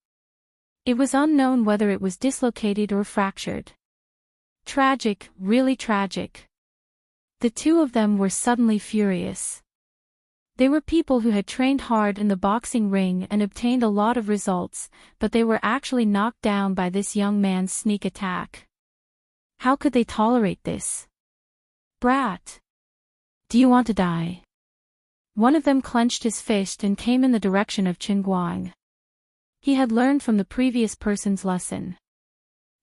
It was unknown whether it was dislocated or fractured. Tragic, really tragic. The 2 of them were suddenly furious. They were people who had trained hard in the boxing ring and obtained a lot of results, but they were actually knocked down by this young man's sneak attack. How could they tolerate this? Brat! Do you want to die? One of them clenched his fist and came in the direction of Chen Guang. He had learned from the previous person's lesson.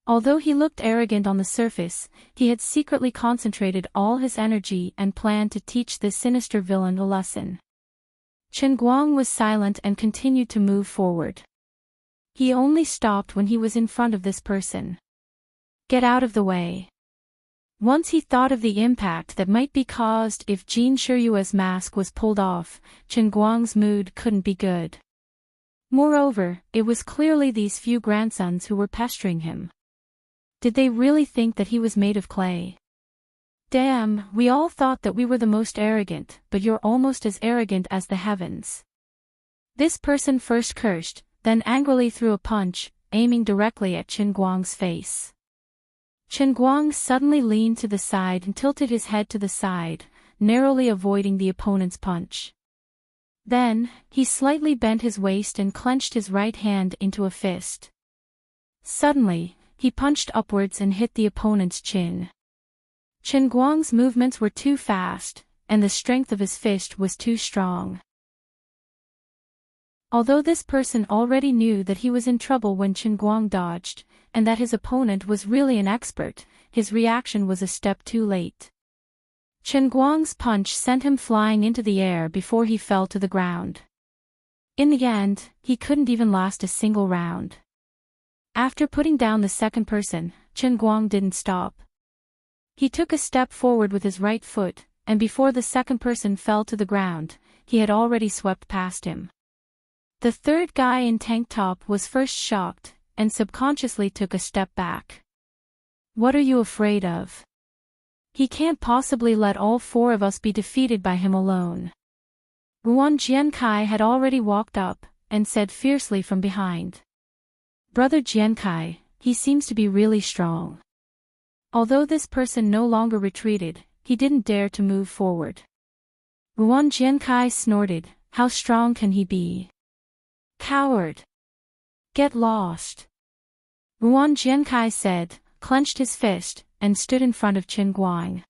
Although he looked arrogant on the surface, he had secretly concentrated all his energy and planned to teach this sinister villain a lesson. Chen Guang was silent and continued to move forward. He only stopped when he was in front of this person. Get out of the way. Once he thought of the impact that might be caused if Jin Shiyue's mask was pulled off, Chen Guang's mood couldn't be good. Moreover, it was clearly these few grandsons who were pestering him. Did they really think that he was made of clay? Damn, we all thought that we were the most arrogant, but you're almost as arrogant as the heavens. This person first cursed, then angrily threw a punch, aiming directly at Chen Guang's face. Chen Guang suddenly leaned to the side and tilted his head to the side, narrowly avoiding the opponent's punch. Then, he slightly bent his waist and clenched his right hand into a fist. Suddenly, he punched upwards and hit the opponent's chin. Chen Guang's movements were too fast, and the strength of his fist was too strong. Although this person already knew that he was in trouble when Chen Guang dodged, and that his opponent was really an expert, his reaction was a step too late. Chen Guang's punch sent him flying into the air before he fell to the ground. In the end, he couldn't even last a single round. After putting down the second person, Chen Guang didn't stop. He took a step forward with his right foot, and before the second person fell to the ground, he had already swept past him. The third guy in tank top was first shocked, and subconsciously took a step back. What are you afraid of? He can't possibly let all four of us be defeated by him alone. Ruan Jiankai had already walked up, and said fiercely from behind. Brother Jiankai, he seems to be really strong. Although this person no longer retreated, he didn't dare to move forward. Ruan Jiankai snorted, how strong can he be? Coward! Get lost! Ruan Jiankai said, clenched his fist, and stood in front of Chen Guang.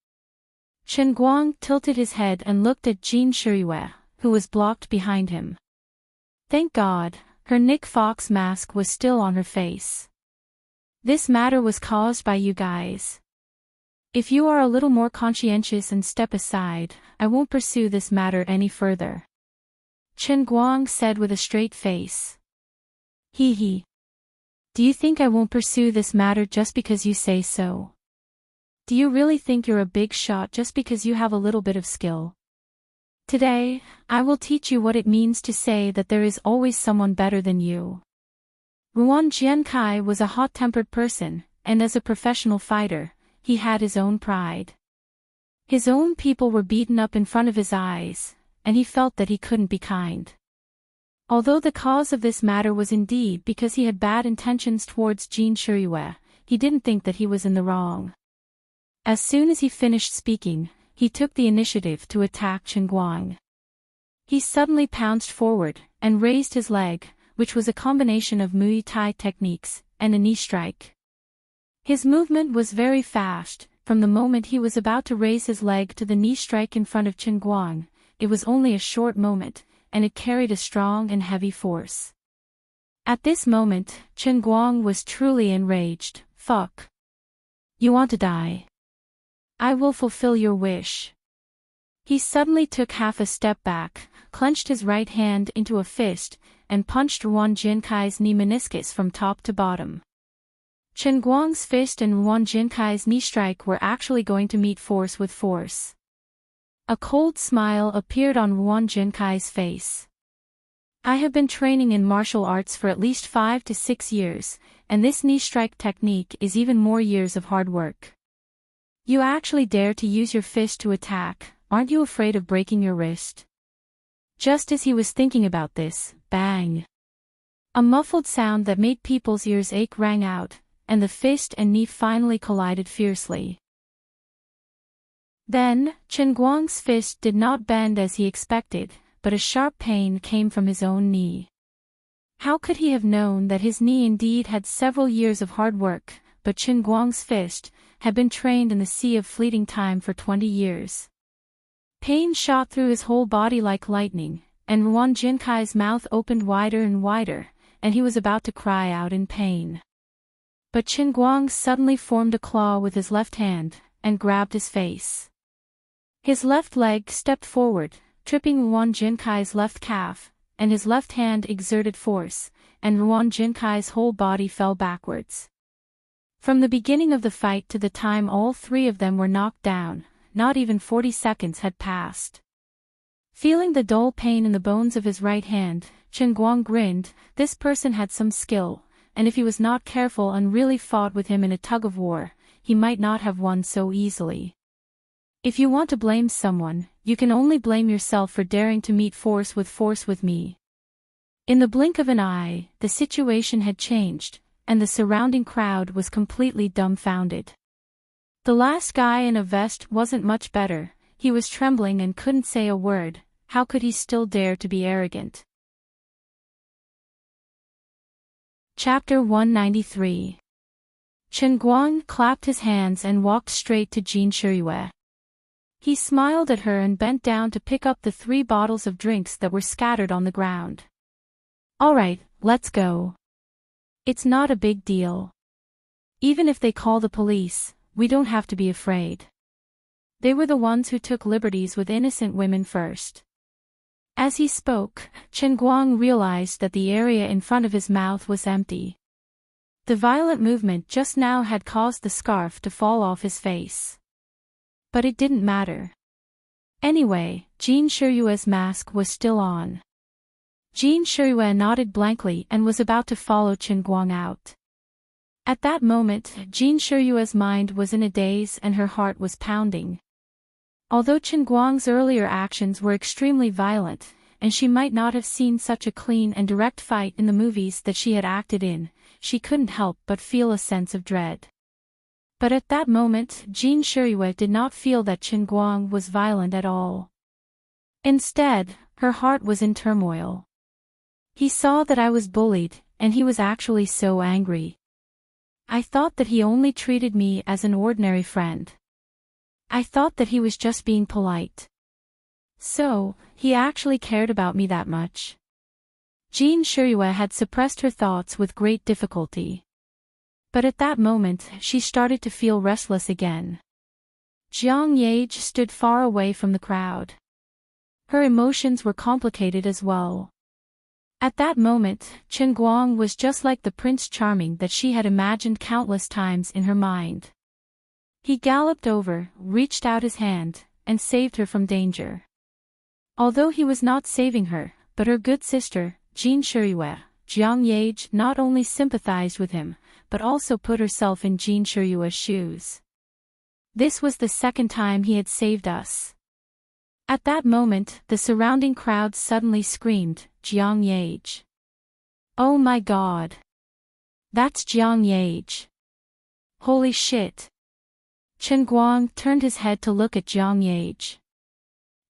Chen Guang tilted his head and looked at Jin Shiyue, who was blocked behind him. Thank God, her Nick Fox mask was still on her face. This matter was caused by you guys. If you are a little more conscientious and step aside, I won't pursue this matter any further. Chen Guang said with a straight face. Hee hee. Do you think I won't pursue this matter just because you say so? Do you really think you're a big shot just because you have a little bit of skill? Today, I will teach you what it means to say that there is always someone better than you. Ruan Jiankai was a hot-tempered person, and as a professional fighter, he had his own pride. His own people were beaten up in front of his eyes, and he felt that he couldn't be kind. Although the cause of this matter was indeed because he had bad intentions towards Jin Shiyue, he didn't think that he was in the wrong. As soon as he finished speaking, he took the initiative to attack Chen Guang. He suddenly pounced forward, and raised his leg, which was a combination of Muay Thai techniques, and a knee strike. His movement was very fast. From the moment he was about to raise his leg to the knee strike in front of Chen Guang, it was only a short moment, and it carried a strong and heavy force. At this moment, Chen Guang was truly enraged. Fuck. You want to die? I will fulfill your wish. He suddenly took half a step back, clenched his right hand into a fist, and punched Ruan Jiankai's knee meniscus from top to bottom. Chen Guang's fist and Ruan Jiankai's knee strike were actually going to meet force with force. A cold smile appeared on Ruan Jiankai's face. I have been training in martial arts for at least 5 to 6 years, and this knee strike technique is even more years of hard work. You actually dare to use your fist to attack, aren't you afraid of breaking your wrist? Just as he was thinking about this, bang! A muffled sound that made people's ears ache rang out, and the fist and knee finally collided fiercely. Then, Chen Guang's fist did not bend as he expected, but a sharp pain came from his own knee. How could he have known that his knee indeed had several years of hard work, but Chen Guang's fist had been trained in the sea of fleeting time for 20 years. Pain shot through his whole body like lightning, and Ruan Jiankai's mouth opened wider and wider, and he was about to cry out in pain. But Chen Guang suddenly formed a claw with his left hand, and grabbed his face. His left leg stepped forward, tripping Ruan Jiankai's left calf, and his left hand exerted force, and Ruan Jiankai's whole body fell backwards. From the beginning of the fight to the time all three of them were knocked down, not even 40 seconds had passed. Feeling the dull pain in the bones of his right hand, Chen Guang grinned. This person had some skill, and if he was not careful and really fought with him in a tug-of-war, he might not have won so easily. If you want to blame someone, you can only blame yourself for daring to meet force with me. In the blink of an eye, the situation had changed, and the surrounding crowd was completely dumbfounded. The last guy in a vest wasn't much better. He was trembling and couldn't say a word. How could he still dare to be arrogant? Chapter 193. Chen Guang clapped his hands and walked straight to Jin Shiyue. He smiled at her and bent down to pick up the 3 bottles of drinks that were scattered on the ground. All right, let's go. It's not a big deal. Even if they call the police, we don't have to be afraid. They were the ones who took liberties with innocent women first. As he spoke, Chen Guang realized that the area in front of his mouth was empty. The violent movement just now had caused the scarf to fall off his face. But it didn't matter. Anyway, Jin Shiyue's mask was still on. Jin Shiyue nodded blankly and was about to follow Chen Guang out. At that moment, Jin Shiyue's mind was in a daze and her heart was pounding. Although Chen Guang's earlier actions were extremely violent, and she might not have seen such a clean and direct fight in the movies that she had acted in, she couldn't help but feel a sense of dread. But at that moment, Jin Shiyue did not feel that Chen Guang was violent at all. Instead, her heart was in turmoil. He saw that I was bullied, and he was actually so angry. I thought that he only treated me as an ordinary friend. I thought that he was just being polite. So, he actually cared about me that much. Jin Shiyue had suppressed her thoughts with great difficulty. But at that moment, she started to feel restless again. Jiang Yage stood far away from the crowd. Her emotions were complicated as well. At that moment, Chen Guang was just like the Prince Charming that she had imagined countless times in her mind. He galloped over, reached out his hand, and saved her from danger. Although he was not saving her, but her good sister, Jin Shiyue, Jiang Yage not only sympathized with him, but also put herself in Jin Shiyue's shoes. This was the second time he had saved us. At that moment, the surrounding crowd suddenly screamed, Jiang Yage. Oh my god. That's Jiang Yage. Holy shit. Chen Guang turned his head to look at Jiang Yage.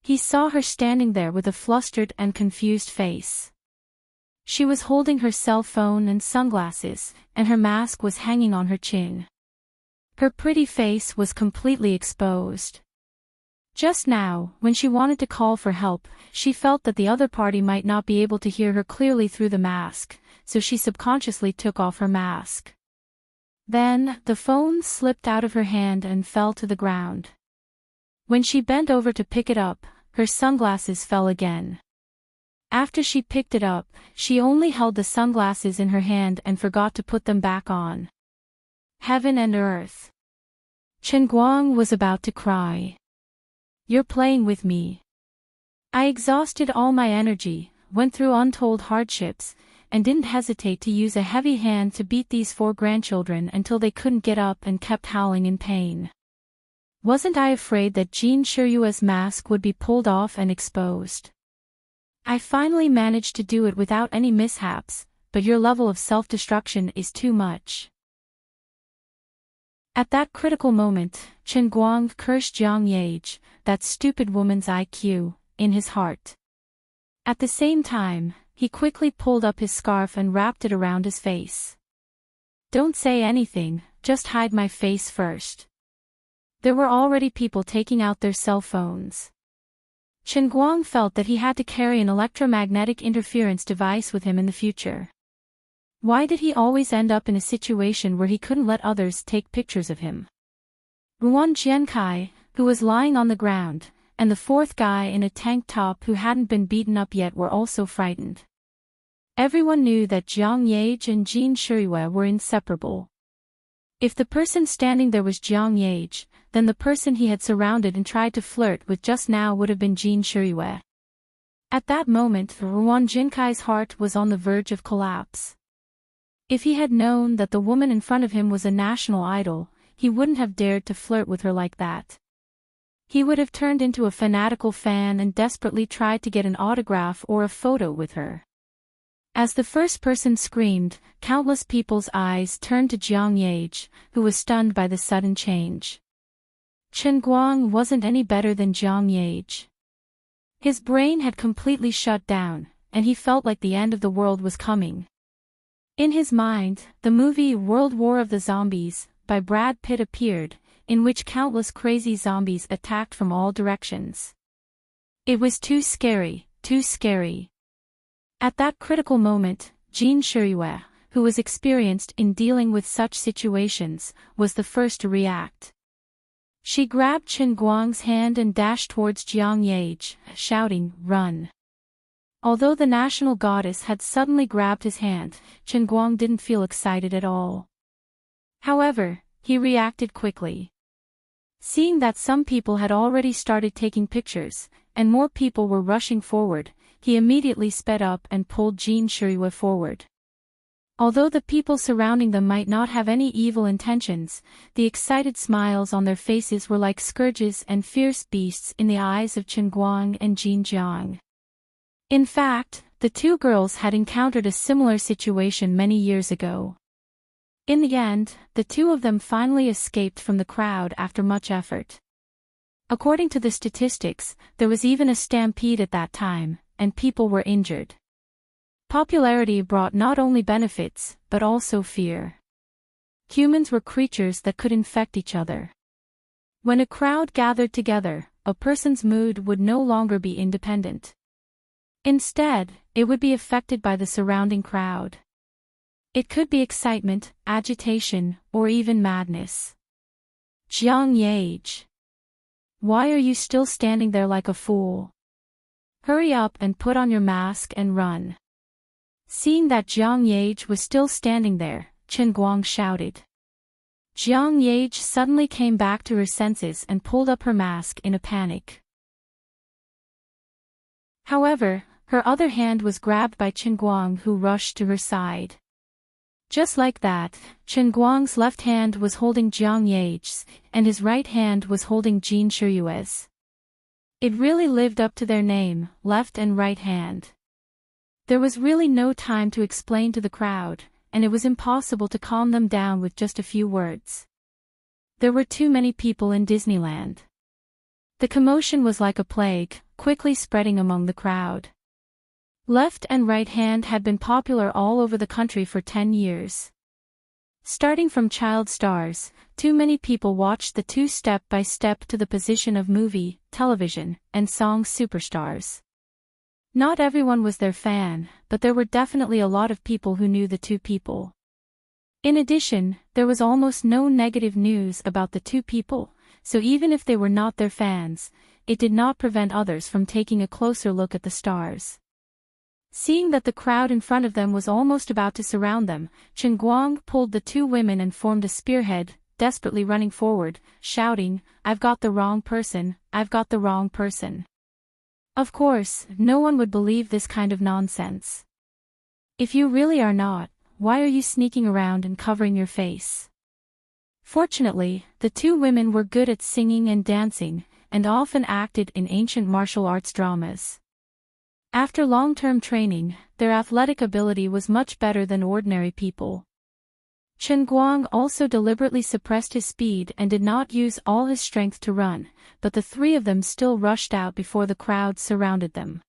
He saw her standing there with a flustered and confused face. She was holding her cell phone and sunglasses, and her mask was hanging on her chin. Her pretty face was completely exposed. Just now, when she wanted to call for help, she felt that the other party might not be able to hear her clearly through the mask, so she subconsciously took off her mask. Then, the phone slipped out of her hand and fell to the ground. When she bent over to pick it up, her sunglasses fell again. After she picked it up, she only held the sunglasses in her hand and forgot to put them back on. Heaven and earth. Chen Guang was about to cry. You're playing with me. I exhausted all my energy, went through untold hardships, and didn't hesitate to use a heavy hand to beat these 4 grandchildren until they couldn't get up and kept howling in pain. Wasn't I afraid that Jin Shiyue's mask would be pulled off and exposed? I finally managed to do it without any mishaps, but your level of self-destruction is too much. At that critical moment, Chen Guang cursed Jiang Yage, that stupid woman's IQ, in his heart. At the same time, he quickly pulled up his scarf and wrapped it around his face. Don't say anything, just hide my face first. There were already people taking out their cell phones. Chen Guang felt that he had to carry an electromagnetic interference device with him in the future. Why did he always end up in a situation where he couldn't let others take pictures of him? Ruan Jiankai, who was lying on the ground, and the 4th guy in a tank top who hadn't been beaten up yet were also frightened. Everyone knew that Jiang Yage and Jin Shiyue were inseparable. If the person standing there was Jiang Yage, then the person he had surrounded and tried to flirt with just now would have been Jin Shiyue. At that moment, Ruan Jinkai's heart was on the verge of collapse. If he had known that the woman in front of him was a national idol, he wouldn't have dared to flirt with her like that. He would have turned into a fanatical fan and desperately tried to get an autograph or a photo with her. As the first person screamed, countless people's eyes turned to Jiang Yage, who was stunned by the sudden change. Chen Guang wasn't any better than Jiang Yage. His brain had completely shut down, and he felt like the end of the world was coming. In his mind, the movie World War of the Zombies, by Brad Pitt appeared, in which countless crazy zombies attacked from all directions. It was too scary, too scary. At that critical moment, Jin Shirue, who was experienced in dealing with such situations, was the first to react. She grabbed Chen Guang's hand and dashed towards Jiang Yage, shouting, "Run!" Although the national goddess had suddenly grabbed his hand, Chen Guang didn't feel excited at all. However, he reacted quickly. Seeing that some people had already started taking pictures, and more people were rushing forward, he immediately sped up and pulled Jin Shirue forward. Although the people surrounding them might not have any evil intentions, the excited smiles on their faces were like scourges and fierce beasts in the eyes of Chen Guang and Jin Jiang. In fact, the two girls had encountered a similar situation many years ago. In the end, the two of them finally escaped from the crowd after much effort. According to the statistics, there was even a stampede at that time, and people were injured. Popularity brought not only benefits, but also fear. Humans were creatures that could infect each other. When a crowd gathered together, a person's mood would no longer be independent. Instead, it would be affected by the surrounding crowd. It could be excitement, agitation, or even madness. Jiang Yage. Why are you still standing there like a fool? Hurry up and put on your mask and run. Seeing that Jiang Yage was still standing there, Chen Guang shouted. Jiang Yage suddenly came back to her senses and pulled up her mask in a panic. However, her other hand was grabbed by Chen Guang, who rushed to her side. Just like that, Chen Guang's left hand was holding Jiang Yage's, and his right hand was holding Jin Shirue's. It really lived up to their name, left and right hand. There was really no time to explain to the crowd, and it was impossible to calm them down with just a few words. There were too many people in Disneyland. The commotion was like a plague, quickly spreading among the crowd. Left and right hand had been popular all over the country for 10 years. Starting from child stars, too many people watched the two step-by-step to the position of movie, television, and song superstars. Not everyone was their fan, but there were definitely a lot of people who knew the two people. In addition, there was almost no negative news about the two people, so even if they were not their fans, it did not prevent others from taking a closer look at the stars. Seeing that the crowd in front of them was almost about to surround them, Chen Guang pulled the two women and formed a spearhead, desperately running forward, shouting, "I've got the wrong person, I've got the wrong person." Of course, no one would believe this kind of nonsense. If you really are not, why are you sneaking around and covering your face? Fortunately, the two women were good at singing and dancing, and often acted in ancient martial arts dramas. After long-term training, their athletic ability was much better than ordinary people. Chen Guang also deliberately suppressed his speed and did not use all his strength to run, but the three of them still rushed out before the crowd surrounded them.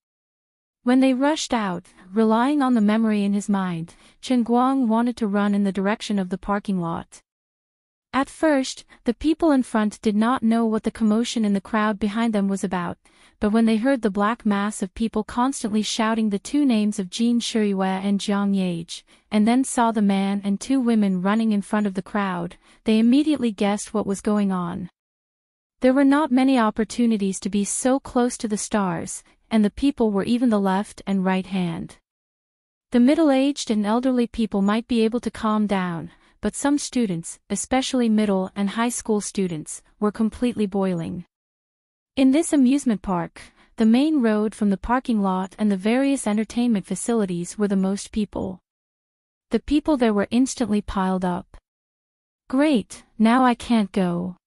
When they rushed out, relying on the memory in his mind, Chen Guang wanted to run in the direction of the parking lot. At first, the people in front did not know what the commotion in the crowd behind them was about, but when they heard the black mass of people constantly shouting the two names of Jin Shirue and Jiang Yage, and then saw the man and two women running in front of the crowd, they immediately guessed what was going on. There were not many opportunities to be so close to the stars, and the people were even the left and right hand. The middle-aged and elderly people might be able to calm down, but some students, especially middle and high school students, were completely boiling. In this amusement park, the main road from the parking lot and the various entertainment facilities were the most people. The people there were instantly piled up. Great, now I can't go.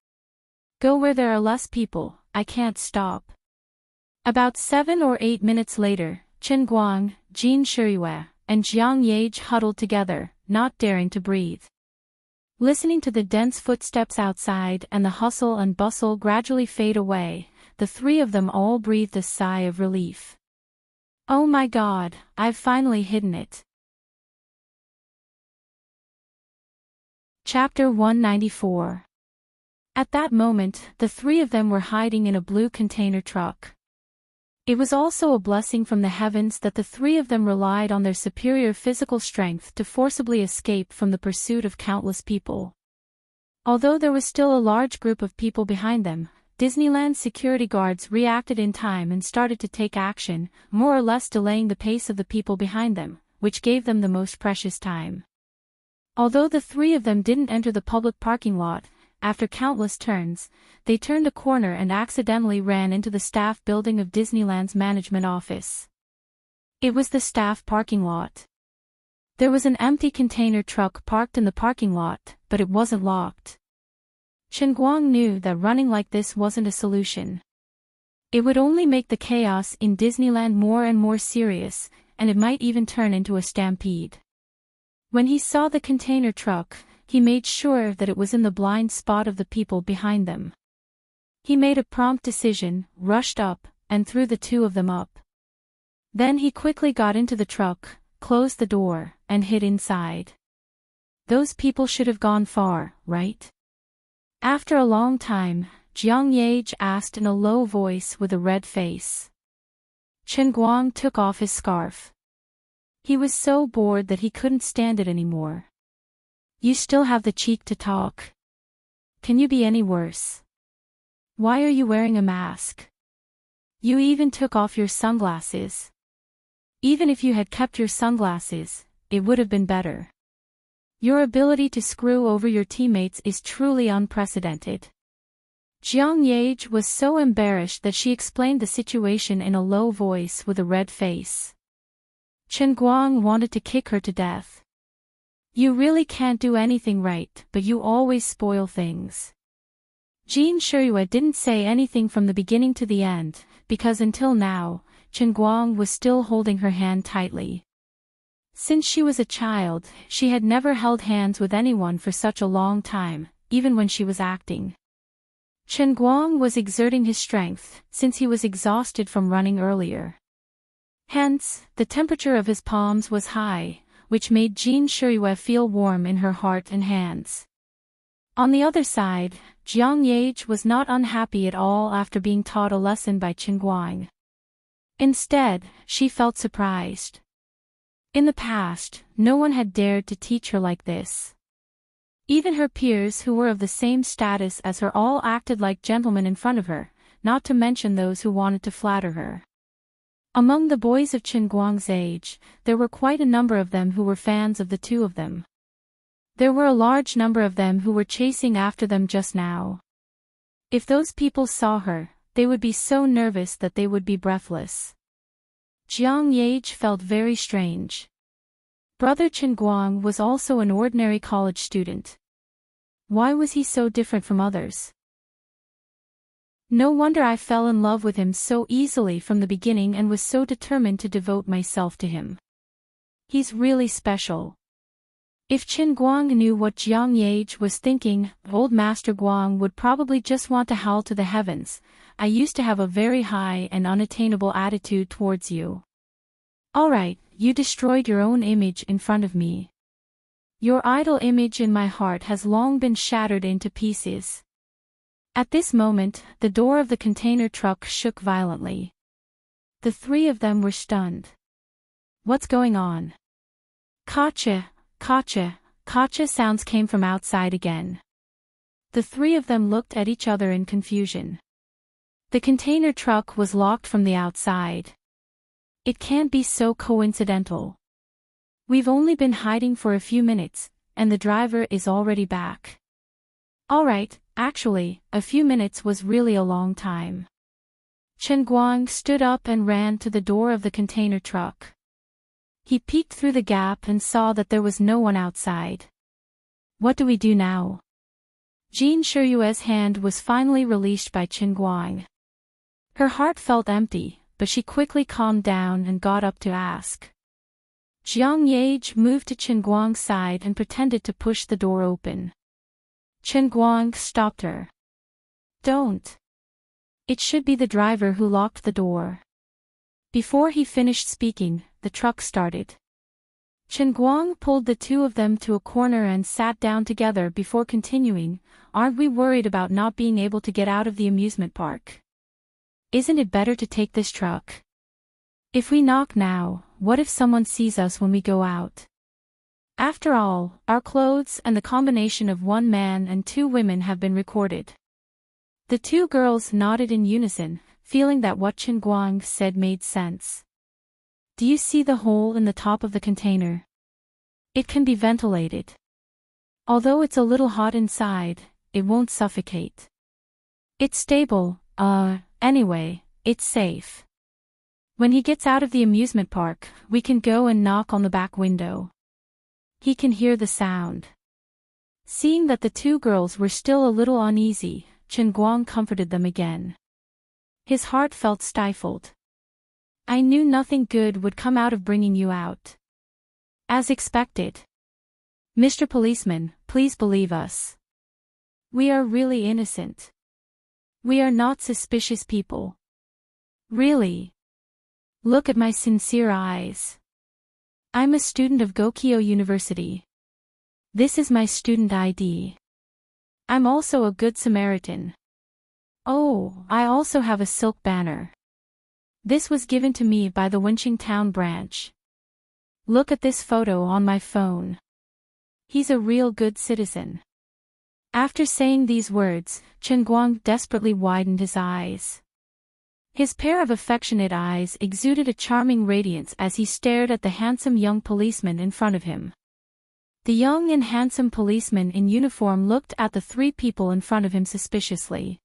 Go where there are less people, I can't stop. About 7 or 8 minutes later, Chen Guang, Jin Shiyue, and Jiang Yage huddled together, not daring to breathe. Listening to the dense footsteps outside and the hustle and bustle gradually fade away, the three of them all breathed a sigh of relief. Oh my God, I've finally hidden it. Chapter 194. At that moment, the three of them were hiding in a blue container truck. It was also a blessing from the heavens that the three of them relied on their superior physical strength to forcibly escape from the pursuit of countless people. Although there was still a large group of people behind them, Disneyland's security guards reacted in time and started to take action, more or less delaying the pace of the people behind them, which gave them the most precious time. Although the three of them didn't enter the public parking lot, after countless turns, they turned a corner and accidentally ran into the staff building of Disneyland's management office. It was the staff parking lot. There was an empty container truck parked in the parking lot, but it wasn't locked. Chen Guang knew that running like this wasn't a solution. It would only make the chaos in Disneyland more and more serious, and it might even turn into a stampede. When he saw the container truck, he made sure that it was in the blind spot of the people behind them. He made a prompt decision, rushed up, and threw the two of them up. Then he quickly got into the truck, closed the door, and hid inside. Those people should have gone far, right? After a long time, Jiang Yage asked in a low voice with a red face. Chen Guang took off his scarf. He was so bored that he couldn't stand it anymore. You still have the cheek to talk. Can you be any worse? Why are you wearing a mask? You even took off your sunglasses. Even if you had kept your sunglasses, it would have been better. Your ability to screw over your teammates is truly unprecedented. Jiang Yage was so embarrassed that she explained the situation in a low voice with a red face. Chen Guang wanted to kick her to death. You really can't do anything right, but you always spoil things. Jin Shiyue didn't say anything from the beginning to the end, because until now, Chen Guang was still holding her hand tightly. Since she was a child, she had never held hands with anyone for such a long time, even when she was acting. Chen Guang was exerting his strength, since he was exhausted from running earlier. Hence, the temperature of his palms was high, which made Jin Shiyue feel warm in her heart and hands. On the other side, Jiang Yage was not unhappy at all after being taught a lesson by Chen Guang. Instead, she felt surprised. In the past, no one had dared to teach her like this. Even her peers who were of the same status as her all acted like gentlemen in front of her, not to mention those who wanted to flatter her. Among the boys of Chen Guang's age, there were quite a number of them who were fans of the two of them. There were a large number of them who were chasing after them just now. If those people saw her, they would be so nervous that they would be breathless. Jiang Yage felt very strange. Brother Chen Guang was also an ordinary college student. Why was he so different from others? No wonder I fell in love with him so easily from the beginning and was so determined to devote myself to him. He's really special. If Chen Guang knew what Jiang Yage was thinking, old Master Guang would probably just want to howl to the heavens. I used to have a very high and unattainable attitude towards you. Alright, you destroyed your own image in front of me. Your idol image in my heart has long been shattered into pieces. At this moment, the door of the container truck shook violently. The three of them were stunned. What's going on? Gotcha, gotcha, gotcha sounds came from outside again. The three of them looked at each other in confusion. The container truck was locked from the outside. It can't be so coincidental. We've only been hiding for a few minutes, and the driver is already back. Alright, actually, a few minutes was really a long time. Chen Guang stood up and ran to the door of the container truck. He peeked through the gap and saw that there was no one outside. What do we do now? Jin Shiyue's hand was finally released by Chen Guang. Her heart felt empty, but she quickly calmed down and got up to ask. Jiang Yage moved to Chen Guang's side and pretended to push the door open. Chen Guang stopped her. Don't. It should be the driver who locked the door. Before he finished speaking, the truck started. Chen Guang pulled the two of them to a corner and sat down together before continuing, "Aren't we worried about not being able to get out of the amusement park? Isn't it better to take this truck? If we knock now, what if someone sees us when we go out? After all, our clothes and the combination of one man and two women have been recorded." The two girls nodded in unison, feeling that what Chen Guang said made sense. Do you see the hole in the top of the container? It can be ventilated. Although it's a little hot inside, it won't suffocate. It's stable, anyway, it's safe. When he gets out of the amusement park, we can go and knock on the back window. He can hear the sound. Seeing that the two girls were still a little uneasy, Chen Guang comforted them again. His heart felt stifled. I knew nothing good would come out of bringing you out. As expected. Mr. Policeman, please believe us. We are really innocent. We are not suspicious people. Really. Look at my sincere eyes. I'm a student of Gokyo University. This is my student ID. I'm also a good Samaritan. Oh, I also have a silk banner. This was given to me by the Wenqing Town branch. Look at this photo on my phone. He's a real good citizen. After saying these words, Chen Guang desperately widened his eyes. His pair of affectionate eyes exuded a charming radiance as he stared at the handsome young policeman in front of him. The young and handsome policeman in uniform looked at the three people in front of him suspiciously.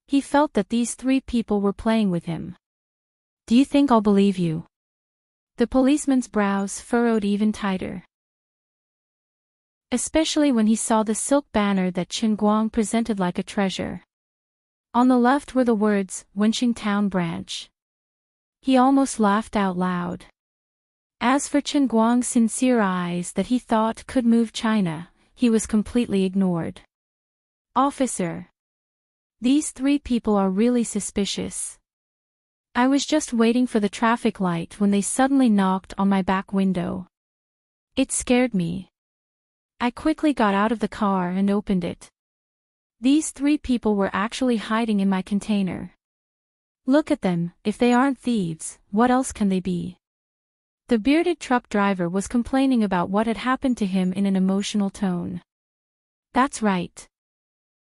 He felt that these three people were playing with him. Do you think I'll believe you? The policeman's brows furrowed even tighter. Especially when he saw the silk banner that Chen Guang presented like a treasure. On the left were the words, Wenqing Town Branch. He almost laughed out loud. As for Chen Guang's sincere eyes that he thought could move China, he was completely ignored. Officer. These three people are really suspicious. I was just waiting for the traffic light when they suddenly knocked on my back window. It scared me. I quickly got out of the car and opened it. These three people were actually hiding in my container. Look at them, if they aren't thieves, what else can they be? The bearded truck driver was complaining about what had happened to him in an emotional tone. That's right.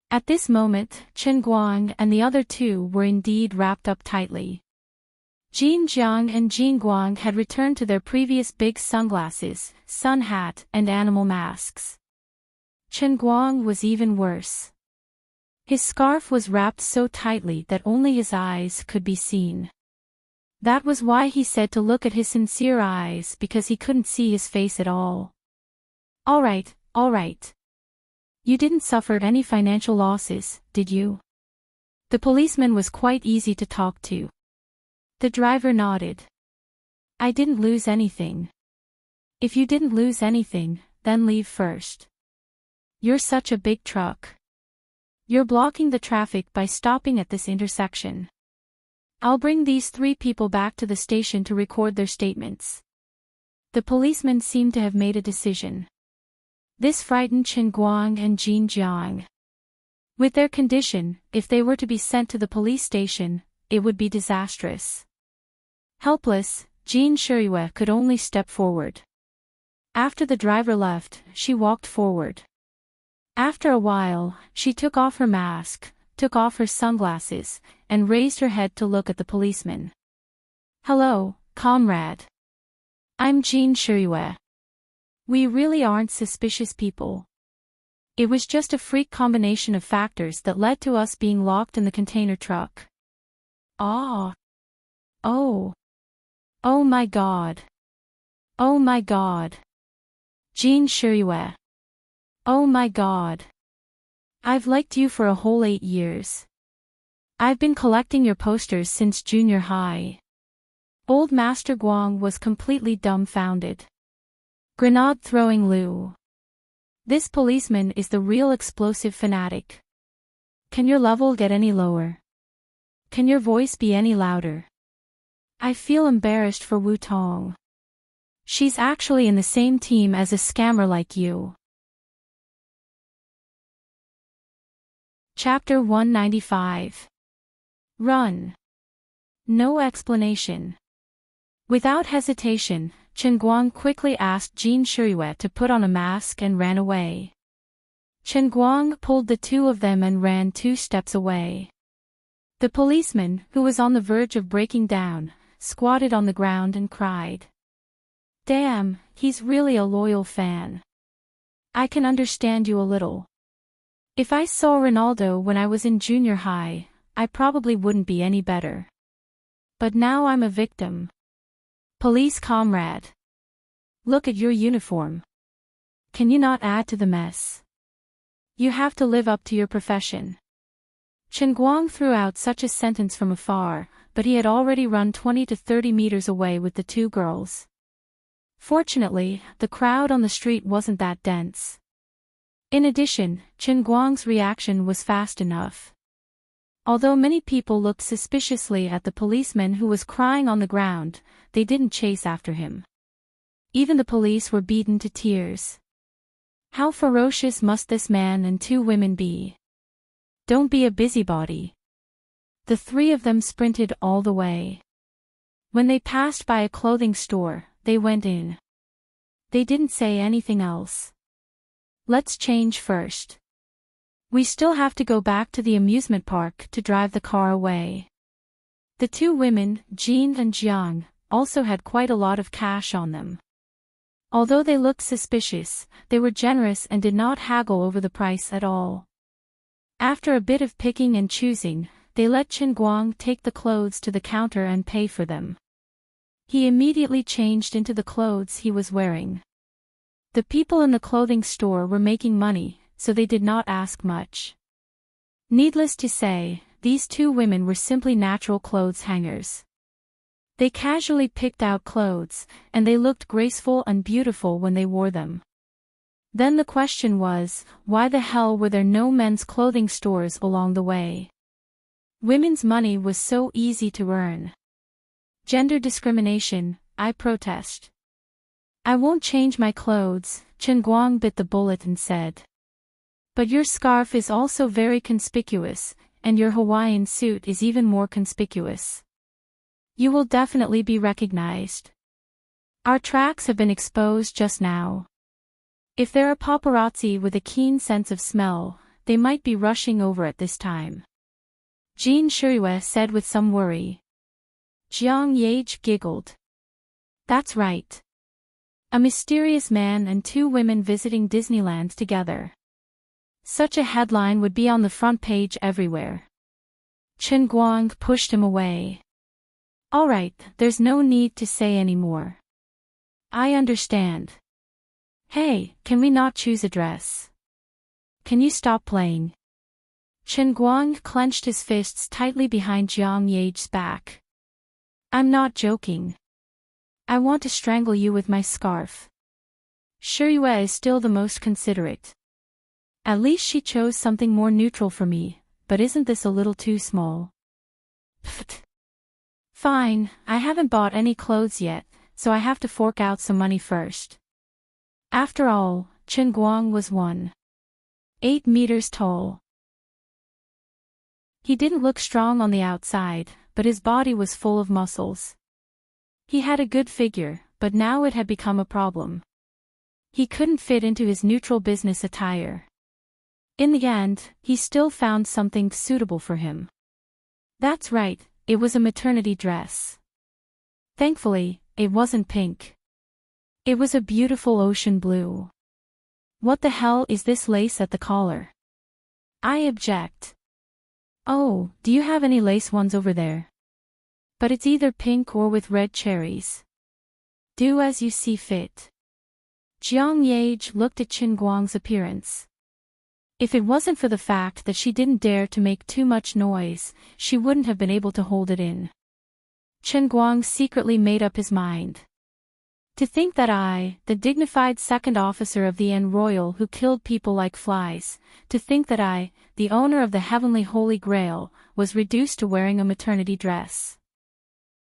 At this moment, Chen Guang and the other two were indeed wrapped up tightly. Jin Jiang and Jin Guang had returned to their previous big sunglasses, sun hat, and animal masks. Chen Guang was even worse. His scarf was wrapped so tightly that only his eyes could be seen. That was why he said to look at his sincere eyes, because he couldn't see his face at all. All right. You didn't suffer any financial losses, did you? The policeman was quite easy to talk to. The driver nodded. I didn't lose anything. If you didn't lose anything, then leave first. You're such a big truck. You're blocking the traffic by stopping at this intersection. I'll bring these three people back to the station to record their statements. The policeman seemed to have made a decision. This frightened Chen Guang and Jin Jiang. With their condition, if they were to be sent to the police station, it would be disastrous. Helpless, Jin Shuyue could only step forward. After the driver left, she walked forward. After a while, she took off her mask, took off her sunglasses, and raised her head to look at the policeman. Hello, comrade. I'm Jin Shuyue. We really aren't suspicious people. It was just a freak combination of factors that led to us being locked in the container truck. Ah. Oh. Oh my God. Oh my God. Jin Shuyue. Oh my God. I've liked you for a whole 8 years. I've been collecting your posters since junior high. Old Master Guang was completely dumbfounded. Grenade-throwing Liu. This policeman is the real explosive fanatic. Can your level get any lower? Can your voice be any louder? I feel embarrassed for Wu Tong. She's actually in the same team as a scammer like you. Chapter 195. Run. No explanation. Without hesitation, Chen Guang quickly asked Jean Shirue to put on a mask and ran away. Chen Guang pulled the two of them and ran 2 steps away. The policeman, who was on the verge of breaking down, squatted on the ground and cried. Damn, he's really a loyal fan. I can understand you a little. If I saw Ronaldo when I was in junior high, I probably wouldn't be any better. But now I'm a victim. Police comrade. Look at your uniform. Can you not add to the mess? You have to live up to your profession. Chen Guang threw out such a sentence from afar, but he had already run 20 to 30 meters away with the 2 girls. Fortunately, the crowd on the street wasn't that dense. In addition, Chen Guang's reaction was fast enough. Although many people looked suspiciously at the policeman who was crying on the ground, they didn't chase after him. Even the police were beaten to tears. How ferocious must this man and 2 women be? Don't be a busybody. The 3 of them sprinted all the way. When they passed by a clothing store, they went in. They didn't say anything else. Let's change first. We still have to go back to the amusement park to drive the car away. The 2 women, Jean and Jiang, also had quite a lot of cash on them. Although they looked suspicious, they were generous and did not haggle over the price at all. After a bit of picking and choosing, they let Chen Guang take the clothes to the counter and pay for them. He immediately changed into the clothes he was wearing. The people in the clothing store were making money, so they did not ask much. Needless to say, these 2 women were simply natural clothes hangers. They casually picked out clothes, and they looked graceful and beautiful when they wore them. Then the question was, why the hell were there no men's clothing stores along the way? Women's money was so easy to earn. Gender discrimination, I protest. I won't change my clothes, Chen Guang bit the bullet and said. But your scarf is also very conspicuous, and your Hawaiian suit is even more conspicuous. You will definitely be recognized. Our tracks have been exposed just now. If there are paparazzi with a keen sense of smell, they might be rushing over at this time. Jean Shirue said with some worry. Jiang Yage giggled. That's right. A mysterious man and 2 women visiting Disneyland together. Such a headline would be on the front page everywhere. Chen Guang pushed him away. All right, there's no need to say any more. I understand. Hey, can we not choose a dress? Can you stop playing? Chen Guang clenched his fists tightly behind Jiang Yage's back. I'm not joking. I want to strangle you with my scarf. Shirue is still the most considerate. At least she chose something more neutral for me, but isn't this a little too small? Pfft. Fine, I haven't bought any clothes yet, so I have to fork out some money first. After all, Chen Guang was 1.8 meters tall. He didn't look strong on the outside, but his body was full of muscles. He had a good figure, but now it had become a problem. He couldn't fit into his neutral business attire. In the end, he still found something suitable for him. That's right, it was a maternity dress. Thankfully, it wasn't pink. It was a beautiful ocean blue. What the hell is this lace at the collar? I object. Oh, do you have any lace ones over there? But it's either pink or with red cherries. Do as you see fit. Jiang Yage looked at Chen Guang's appearance. If it wasn't for the fact that she didn't dare to make too much noise, she wouldn't have been able to hold it in. Chen Guang secretly made up his mind. To think that I, the dignified second officer of the En Royal who killed people like flies, to think that I, the owner of the heavenly Holy Grail, was reduced to wearing a maternity dress.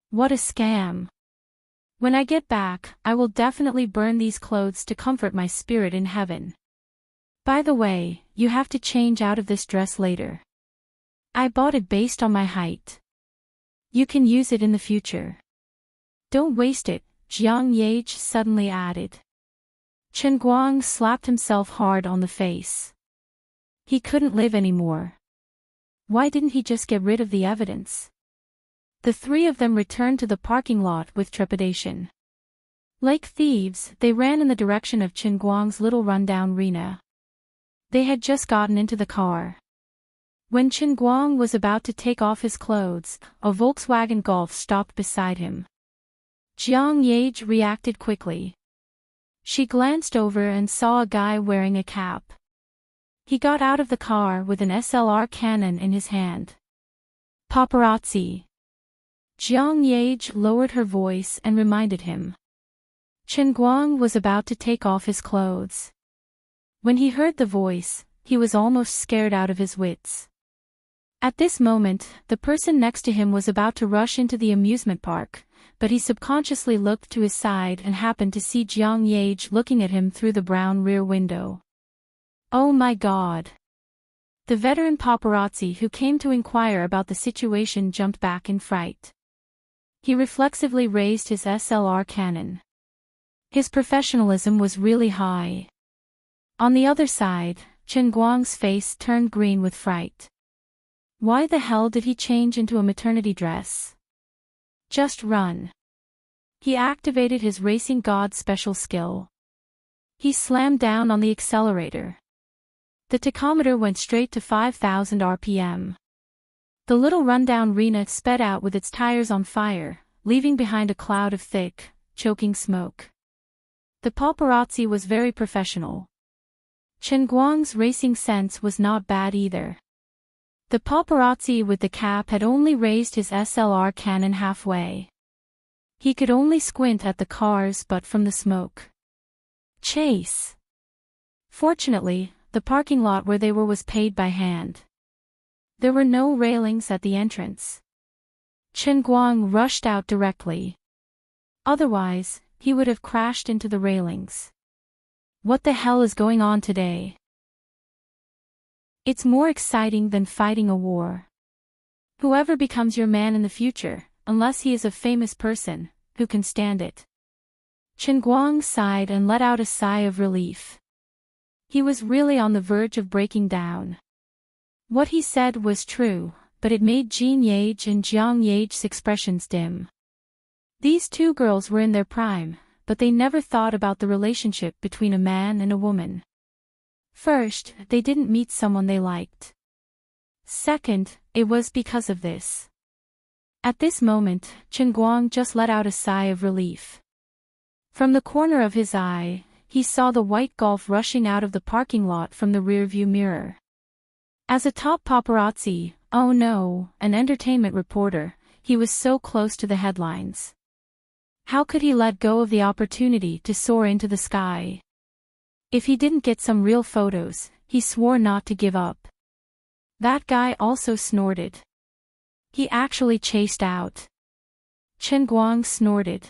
What a scam. When I get back, I will definitely burn these clothes to comfort my spirit in heaven. By the way, you have to change out of this dress later. I bought it based on my height. You can use it in the future. Don't waste it, Jiang Yage suddenly added. Chen Guang slapped himself hard on the face. He couldn't live anymore. Why didn't he just get rid of the evidence? The three of them returned to the parking lot with trepidation. Like thieves, they ran in the direction of Chen Guang's little rundown arena. They had just gotten into the car. When Chen Guang was about to take off his clothes, a Volkswagen Golf stopped beside him. Jiang Yage reacted quickly. She glanced over and saw a guy wearing a cap. He got out of the car with an SLR cannon in his hand. Paparazzi. Jiang Yage lowered her voice and reminded him. Chen Guang was about to take off his clothes. When he heard the voice, he was almost scared out of his wits. At this moment, the person next to him was about to rush into the amusement park, but he subconsciously looked to his side and happened to see Jiang Yage looking at him through the brown rear window. Oh my God! The veteran paparazzi who came to inquire about the situation jumped back in fright. He reflexively raised his SLR cannon. His professionalism was really high. On the other side, Chen Guang's face turned green with fright. Why the hell did he change into a maternity dress? Just run. He activated his racing god special skill. He slammed down on the accelerator. The tachometer went straight to 5,000 RPM. The little rundown Rena sped out with its tires on fire, leaving behind a cloud of thick, choking smoke. The paparazzi was very professional. Chen Guang's racing sense was not bad either. The paparazzi with the cap had only raised his SLR cannon halfway. He could only squint at the cars but from the smoke. Chase! Fortunately, the parking lot where they were was paid by hand. There were no railings at the entrance. Chen Guang rushed out directly. Otherwise, he would have crashed into the railings. What the hell is going on today? It's more exciting than fighting a war. Whoever becomes your man in the future, unless he is a famous person, who can stand it? Chen Guang sighed and let out a sigh of relief. He was really on the verge of breaking down. What he said was true, but it made Jean Yage and Jiang Yage's expressions dim. These two girls were in their prime, but they never thought about the relationship between a man and a woman. First, they didn't meet someone they liked. Second, it was because of this. At this moment, Chen Guang just let out a sigh of relief. From the corner of his eye, he saw the white Golf rushing out of the parking lot from the rearview mirror. As a top paparazzi, oh no, an entertainment reporter, he was so close to the headlines. How could he let go of the opportunity to soar into the sky? If he didn't get some real photos, he swore not to give up. That guy also snorted. He actually chased out. Chen Guang snorted.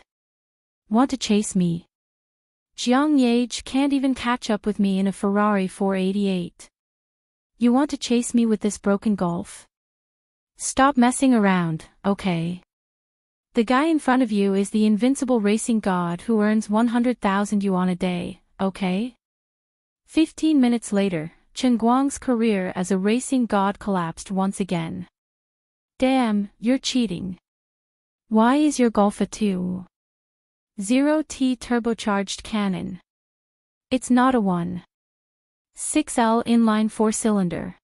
Want to chase me? Jiang Yage can't even catch up with me in a Ferrari 488. You want to chase me with this broken Golf? Stop messing around, okay? The guy in front of you is the invincible racing god who earns 100,000 yuan a day, okay? 15 minutes later, Chen Guang's career as a racing god collapsed once again. Damn, you're cheating. Why is your Golf a 2.0T turbocharged cannon? It's not a 1.6L inline 4-cylinder.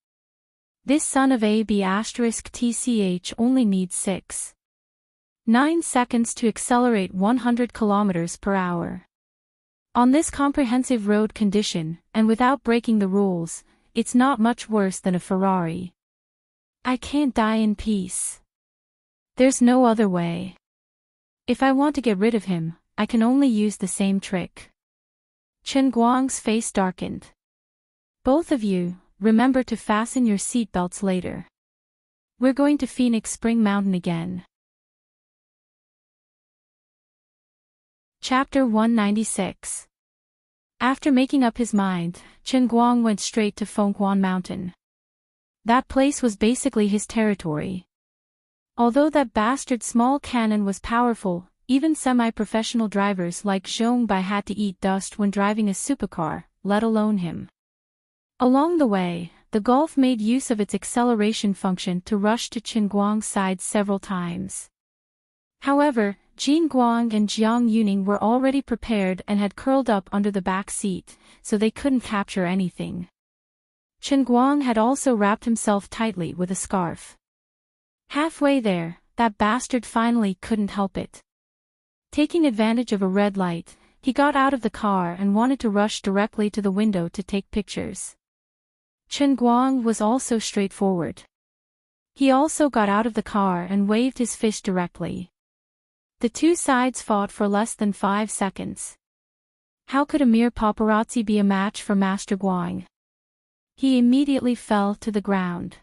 This son of a B*TCH only needs 6.9 seconds to accelerate 100 km per hour. On this comprehensive road condition, and without breaking the rules, it's not much worse than a Ferrari. I can't die in peace. There's no other way. If I want to get rid of him, I can only use the same trick. Chen Guang's face darkened. Both of you, remember to fasten your seatbelts later. We're going to Phoenix Spring Mountain again. Chapter 196. After making up his mind, Chen Guang went straight to Fenghuan Mountain. That place was basically his territory. Although that bastard small cannon was powerful, even semi-professional drivers like Zhong Bai had to eat dust when driving a supercar, let alone him. Along the way, the Golf made use of its acceleration function to rush to Chen Guang's side several times. However, Jin Guang and Jiang Yuning were already prepared and had curled up under the back seat, so they couldn't capture anything. Chen Guang had also wrapped himself tightly with a scarf. Halfway there, that bastard finally couldn't help it. Taking advantage of a red light, he got out of the car and wanted to rush directly to the window to take pictures. Chen Guang was also straightforward. He also got out of the car and waved his fist directly. The two sides fought for less than 5 seconds. How could a mere paparazzi be a match for Master Guang? He immediately fell to the ground.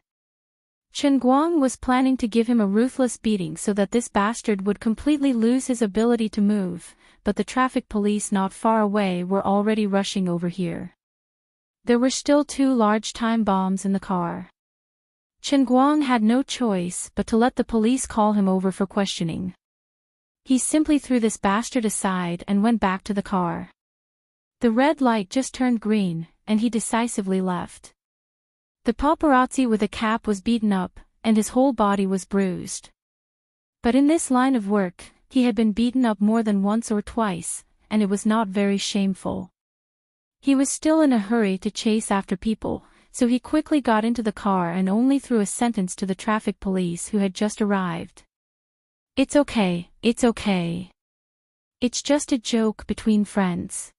Chen Guang was planning to give him a ruthless beating so that this bastard would completely lose his ability to move, but the traffic police not far away were already rushing over here. There were still 2 large time bombs in the car. Chen Guang had no choice but to let the police call him over for questioning. He simply threw this bastard aside and went back to the car. The red light just turned green, and he decisively left. The paparazzi with a cap was beaten up, and his whole body was bruised. But in this line of work, he had been beaten up more than once or twice, and it was not very shameful. He was still in a hurry to chase after people, so he quickly got into the car and only threw a sentence to the traffic police who had just arrived. It's okay, it's okay. It's just a joke between friends.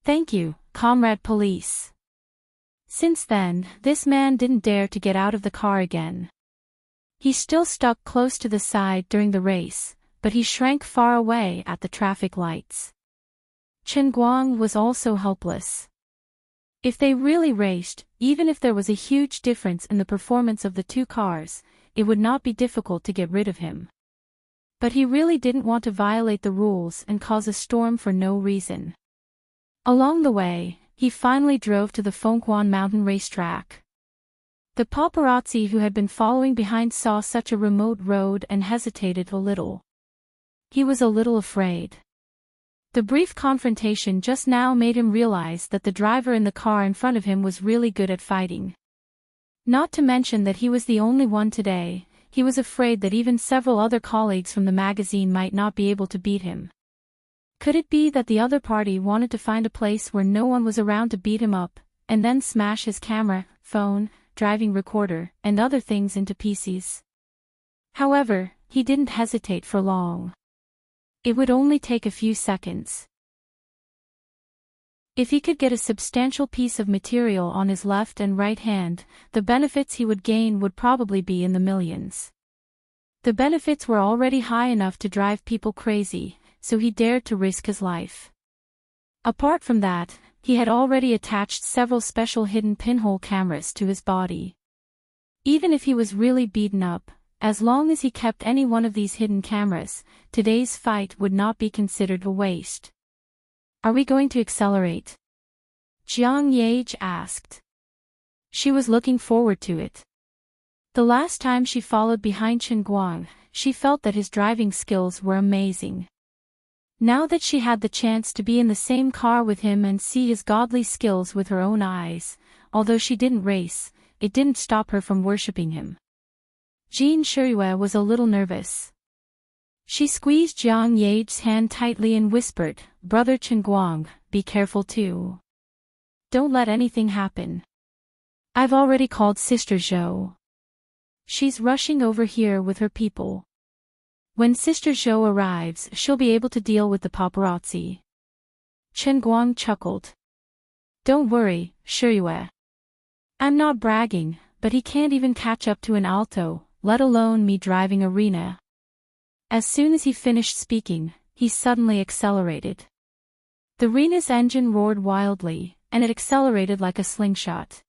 Thank you, comrade police. Since then, this man didn't dare to get out of the car again. He still stuck close to the side during the race, but he shrank far away at the traffic lights. Chen Guang was also helpless. If they really raced, even if there was a huge difference in the performance of the 2 cars, it would not be difficult to get rid of him. But he really didn't want to violate the rules and cause a storm for no reason. Along the way, he finally drove to the Fenghuan Mountain racetrack. The paparazzi who had been following behind saw such a remote road and hesitated a little. He was a little afraid. The brief confrontation just now made him realize that the driver in the car in front of him was really good at fighting. Not to mention that he was the only one today, he was afraid that even several other colleagues from the magazine might not be able to beat him. Could it be that the other party wanted to find a place where no one was around to beat him up, and then smash his camera, phone, driving recorder, and other things into pieces? However, he didn't hesitate for long. It would only take a few seconds. If he could get a substantial piece of material on his left and right hand, the benefits he would gain would probably be in the millions. The benefits were already high enough to drive people crazy, so he dared to risk his life. Apart from that, he had already attached several special hidden pinhole cameras to his body. Even if he was really beaten up, as long as he kept any one of these hidden cameras, today's fight would not be considered a waste. Are we going to accelerate? Jiang Yage asked. She was looking forward to it. The last time she followed behind Chen Guang, she felt that his driving skills were amazing. Now that she had the chance to be in the same car with him and see his godly skills with her own eyes, although she didn't race, it didn't stop her from worshipping him. Jean Shiyue was a little nervous. She squeezed Jiang Yage's hand tightly and whispered, "Brother Chen Guang, be careful too. Don't let anything happen. I've already called Sister Zhou. She's rushing over here with her people. When Sister Zhou arrives, she'll be able to deal with the paparazzi." Chen Guang chuckled. "Don't worry, Shiyue. I'm not bragging, but he can't even catch up to an Alto, let alone me driving a Rena. As soon as he finished speaking, he suddenly accelerated. The Rena's engine roared wildly, and it accelerated like a slingshot.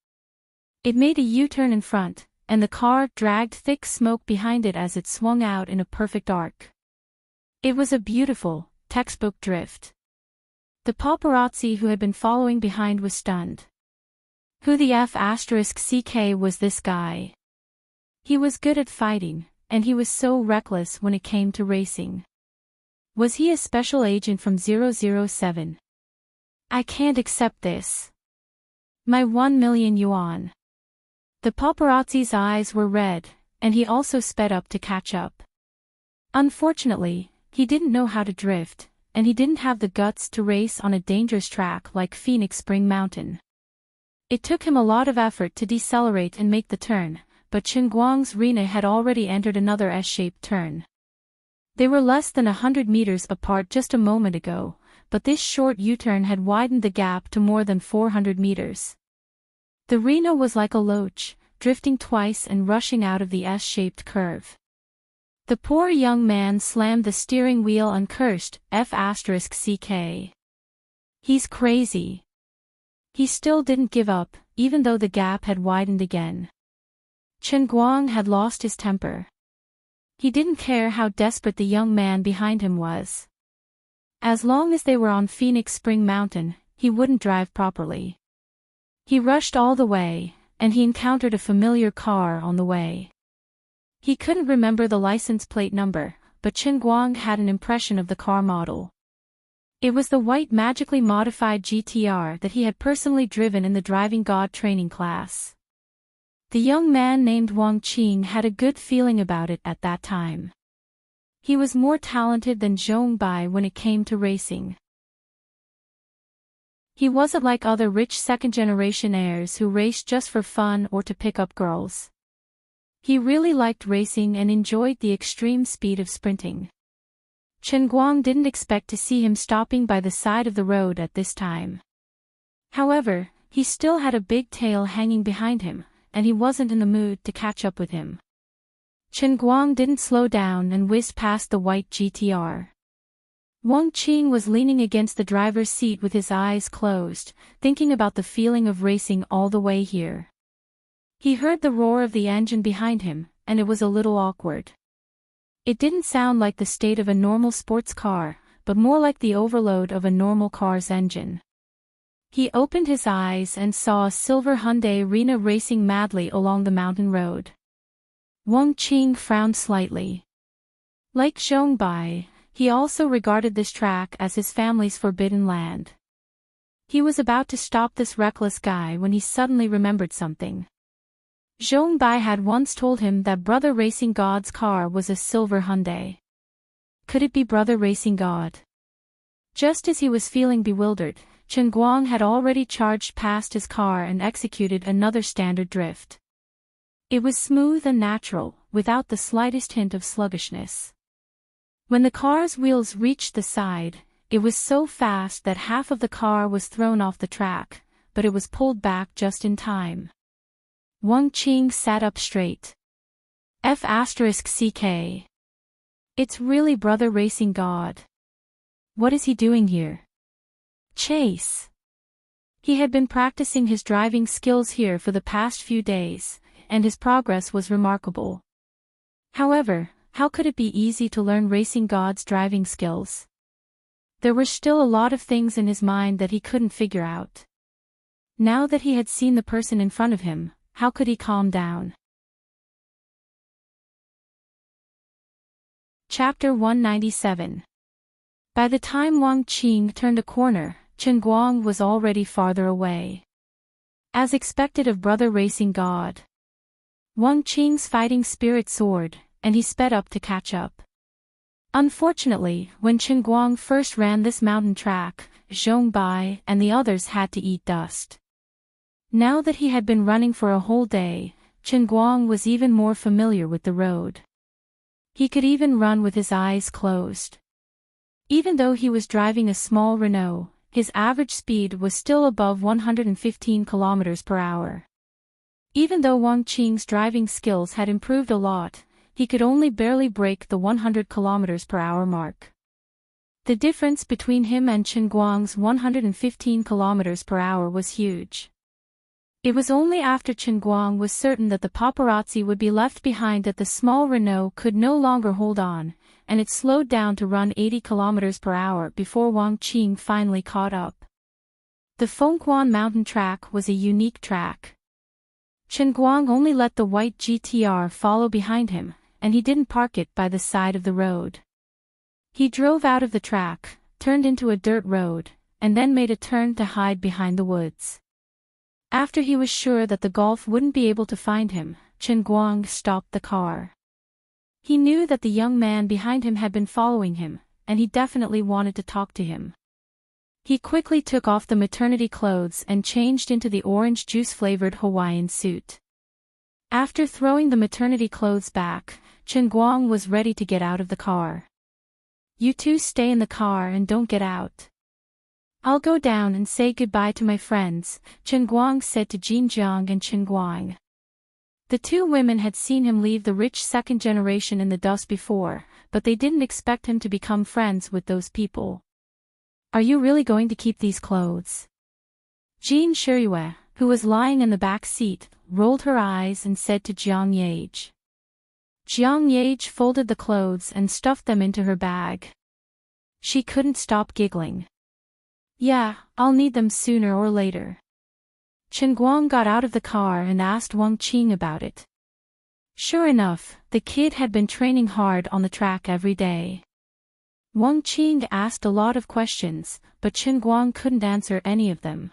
It made a U-turn in front, and the car dragged thick smoke behind it as it swung out in a perfect arc. It was a beautiful, textbook drift. The paparazzi who had been following behind was stunned. Who the F***ck was this guy? He was good at fighting, and he was so reckless when it came to racing. Was he a special agent from 007? I can't accept this. My 1 million yuan. The paparazzi's eyes were red, and he also sped up to catch up. Unfortunately, he didn't know how to drift, and he didn't have the guts to race on a dangerous track like Phoenix Spring Mountain. It took him a lot of effort to decelerate and make the turn, but Chen Guang's Rena had already entered another S-shaped turn. They were less than 100 meters apart just a moment ago, but this short U-turn had widened the gap to more than 400 meters. The Rena was like a loach, drifting twice and rushing out of the S-shaped curve. The poor young man slammed the steering wheel and cursed, F***ck. He's crazy. He still didn't give up, even though the gap had widened again. Chen Guang had lost his temper. He didn't care how desperate the young man behind him was. As long as they were on Phoenix Spring Mountain, he wouldn't drive properly. He rushed all the way, and he encountered a familiar car on the way. He couldn't remember the license plate number, but Chen Guang had an impression of the car model. It was the white magically modified GTR that he had personally driven in the driving god training class. The young man named Wang Qing had a good feeling about it at that time. He was more talented than Zhong Bai when it came to racing. He wasn't like other rich second-generation heirs who raced just for fun or to pick up girls. He really liked racing and enjoyed the extreme speed of sprinting. Chen Guang didn't expect to see him stopping by the side of the road at this time. However, he still had a big tail hanging behind him, and he wasn't in the mood to catch up with him. Chen Guang didn't slow down and whizzed past the white GTR. Wang Qing was leaning against the driver's seat with his eyes closed, thinking about the feeling of racing all the way here. He heard the roar of the engine behind him, and it was a little awkward. It didn't sound like the state of a normal sports car, but more like the overload of a normal car's engine. He opened his eyes and saw a silver Hyundai Rena racing madly along the mountain road. Wang Qing frowned slightly. Like Zhong Bai, he also regarded this track as his family's forbidden land. He was about to stop this reckless guy when he suddenly remembered something. Zhong Bai had once told him that Brother Racing God's car was a silver Hyundai. Could it be Brother Racing God? Just as he was feeling bewildered, Chen Guang had already charged past his car and executed another standard drift. It was smooth and natural, without the slightest hint of sluggishness. When the car's wheels reached the side, it was so fast that half of the car was thrown off the track, but it was pulled back just in time. Wang Qing sat up straight. F***ck. It's really Brother Racing God. What is he doing here? Chase. He had been practicing his driving skills here for the past few days, and his progress was remarkable. However, how could it be easy to learn Racing God's driving skills? There were still a lot of things in his mind that he couldn't figure out. Now that he had seen the person in front of him, how could he calm down? Chapter 197. By the time Wang Qing turned a corner, Chen Guang was already farther away. As expected of Brother Racing God, Wang Qing's fighting spirit soared, and he sped up to catch up. Unfortunately, when Chen Guang first ran this mountain track, Zhong Bai and the others had to eat dust. Now that he had been running for a whole day, Chen Guang was even more familiar with the road. He could even run with his eyes closed. Even though he was driving a small Renault, his average speed was still above 115 km/h. Even though Wang Qing's driving skills had improved a lot, he could only barely break the 100 km/h mark. The difference between him and Chen Guang's 115 km/h was huge. It was only after Chen Guang was certain that the paparazzi would be left behind that the small Renault could no longer hold on, and it slowed down to run 80 km/h before Wang Qing finally caught up. The Fengquan mountain track was a unique track. Chen Guang only let the white GTR follow behind him, and he didn't park it by the side of the road. He drove out of the track, turned into a dirt road, and then made a turn to hide behind the woods. After he was sure that the Golf wouldn't be able to find him, Chen Guang stopped the car. He knew that the young man behind him had been following him, and he definitely wanted to talk to him. He quickly took off the maternity clothes and changed into the orange juice-flavored Hawaiian suit. After throwing the maternity clothes back, Chen Guang was ready to get out of the car. "You two stay in the car and don't get out. I'll go down and say goodbye to my friends," Chen Guang said to Jin Jiang and Chen Guang. The two women had seen him leave the rich second generation in the dust before, but they didn't expect him to become friends with those people. "Are you really going to keep these clothes?" Jean Shirue, who was lying in the back seat, rolled her eyes and said to Jiang Yage. Jiang Yage folded the clothes and stuffed them into her bag. She couldn't stop giggling. "Yeah, I'll need them sooner or later." Chen Guang got out of the car and asked Wang Qing about it. Sure enough, the kid had been training hard on the track every day. Wang Qing asked a lot of questions, but Chen Guang couldn't answer any of them.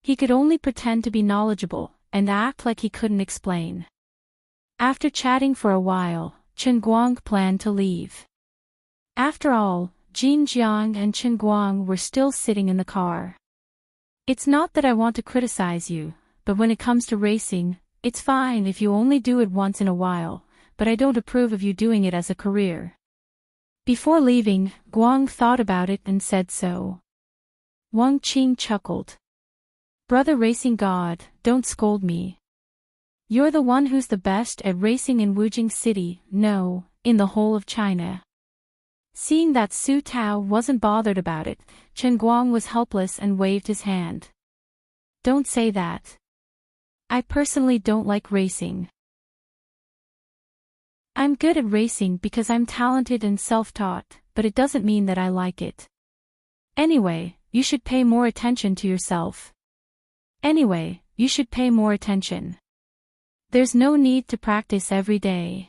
He could only pretend to be knowledgeable, and act like he couldn't explain. After chatting for a while, Chen Guang planned to leave. After all, Jin Jiang and Chen Guang were still sitting in the car. "It's not that I want to criticize you, but when it comes to racing, it's fine if you only do it once in a while, but I don't approve of you doing it as a career." Before leaving, Guang thought about it and said so. Wang Qing chuckled. "Brother racing god, don't scold me. You're the one who's the best at racing in Wujing City, no, in the whole of China." Seeing that Su Tao wasn't bothered about it, Chen Guang was helpless and waved his hand. "Don't say that. I personally don't like racing. I'm good at racing because I'm talented and self-taught, but it doesn't mean that I like it. Anyway, you should pay more attention to yourself. There's no need to practice every day."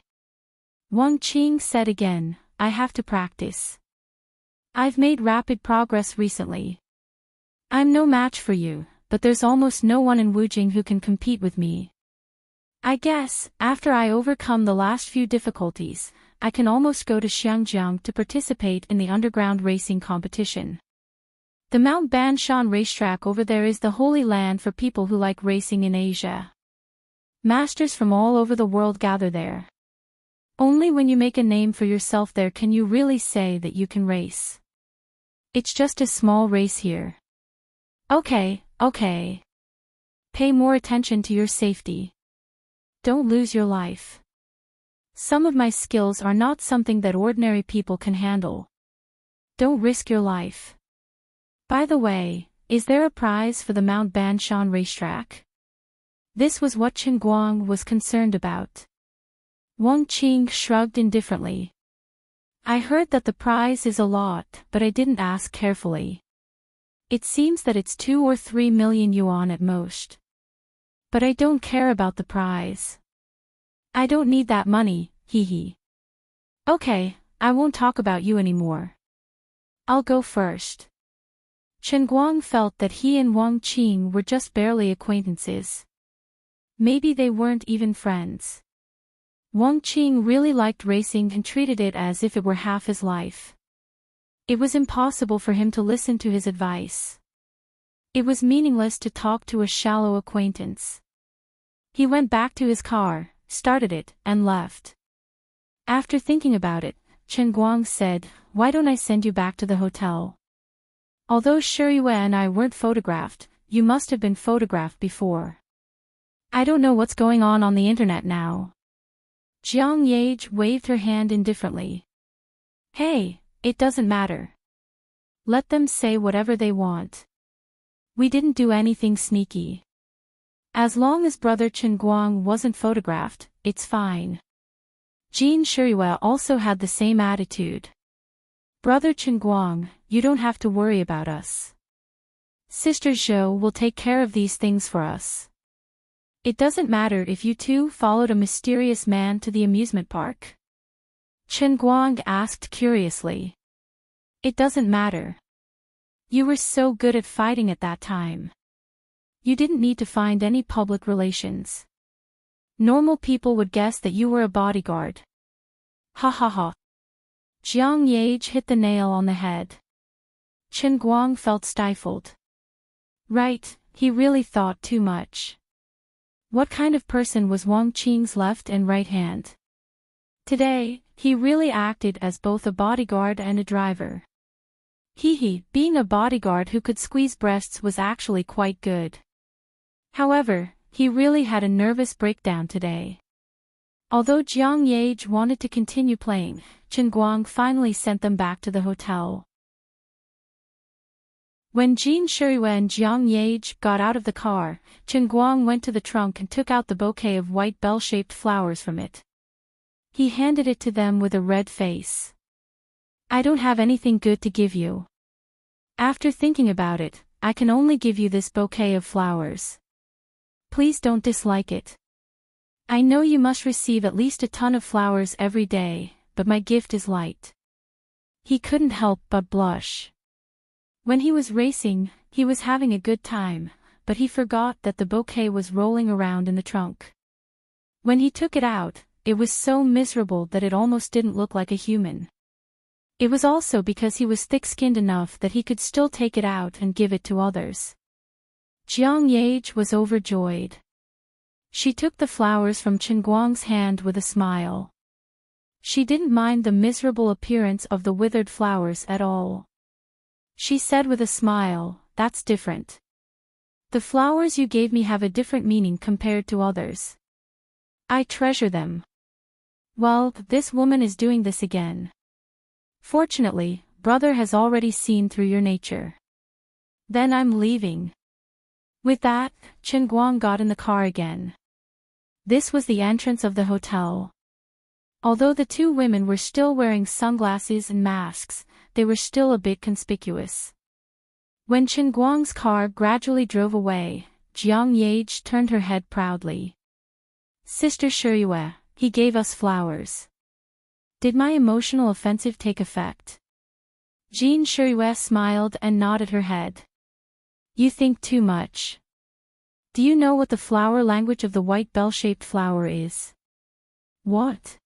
Wang Qing said again, "I have to practice. I've made rapid progress recently. I'm no match for you, but there's almost no one in Wujing who can compete with me. I guess, after I overcome the last few difficulties, I can almost go to Xiangjiang to participate in the underground racing competition. The Mount Banshan racetrack over there is the holy land for people who like racing in Asia. Masters from all over the world gather there. Only when you make a name for yourself there can you really say that you can race. It's just a small race here. Okay. Pay more attention to your safety. Don't lose your life. Some of my skills are not something that ordinary people can handle. Don't risk your life. By the way, is there a prize for the Mount Banshan racetrack?" This was what Chen Guang was concerned about. Wang Qing shrugged indifferently. "I heard that the prize is a lot, but I didn't ask carefully. It seems that it's 2 or 3 million yuan at most. But I don't care about the prize. I don't need that money, hee. Okay, I won't talk about you anymore. I'll go first." Chen Guang felt that he and Wang Qing were just barely acquaintances. Maybe they weren't even friends. Wang Qing really liked racing and treated it as if it were half his life. It was impossible for him to listen to his advice. It was meaningless to talk to a shallow acquaintance. He went back to his car, started it, and left. After thinking about it, Chen Guang said, "Why don't I send you back to the hotel? Although Shirue and I weren't photographed, you must have been photographed before. I don't know what's going on the internet now. Jiang Yage waved her hand indifferently. Hey, it doesn't matter. Let them say whatever they want. We didn't do anything sneaky. As long as Brother Chen Guang wasn't photographed, it's fine. Jean Shirihua also had the same attitude. Brother Chen Guang, you don't have to worry about us. Sister Zhou will take care of these things for us. It doesn't matter if you two followed a mysterious man to the amusement park. Chen Guang asked curiously. It doesn't matter. You were so good at fighting at that time. You didn't need to find any public relations. Normal people would guess that you were a bodyguard. Ha ha ha. Jiang Yage hit the nail on the head. Chen Guang felt stifled. Right, he really thought too much. What kind of person was Wang Qing's left and right hand? Today, he really acted as both a bodyguard and a driver. Being a bodyguard who could squeeze breasts was actually quite good. However, he really had a nervous breakdown today. Although Jiang Yage wanted to continue playing, Chen Guang finally sent them back to the hotel. When Jean Shirihua and Jiang Yage got out of the car, Chen Guang went to the trunk and took out the bouquet of white bell-shaped flowers from it. He handed it to them with a red face. I don't have anything good to give you. After thinking about it, I can only give you this bouquet of flowers. Please don't dislike it. I know you must receive at least a ton of flowers every day, but my gift is light. He couldn't help but blush. When he was racing, he was having a good time, but he forgot that the bouquet was rolling around in the trunk. When he took it out, it was so miserable that it almost didn't look like a human. It was also because he was thick-skinned enough that he could still take it out and give it to others. Jiang Yage was overjoyed. She took the flowers from Chen Guang's hand with a smile. She didn't mind the miserable appearance of the withered flowers at all. She said with a smile, that's different. The flowers you gave me have a different meaning compared to others. I treasure them. Well, this woman is doing this again. Fortunately, brother has already seen through your nature. Then I'm leaving. With that, Chen Guang got in the car again. This was the entrance of the hotel. Although the two women were still wearing sunglasses and masks, they were still a bit conspicuous. When Chen Guang's car gradually drove away, Jiang Yage turned her head proudly. Sister Shirihua, he gave us flowers. Did my emotional offensive take effect? Jean Shirihua smiled and nodded her head. You think too much. Do you know what the flower language of the white bell-shaped flower is? What?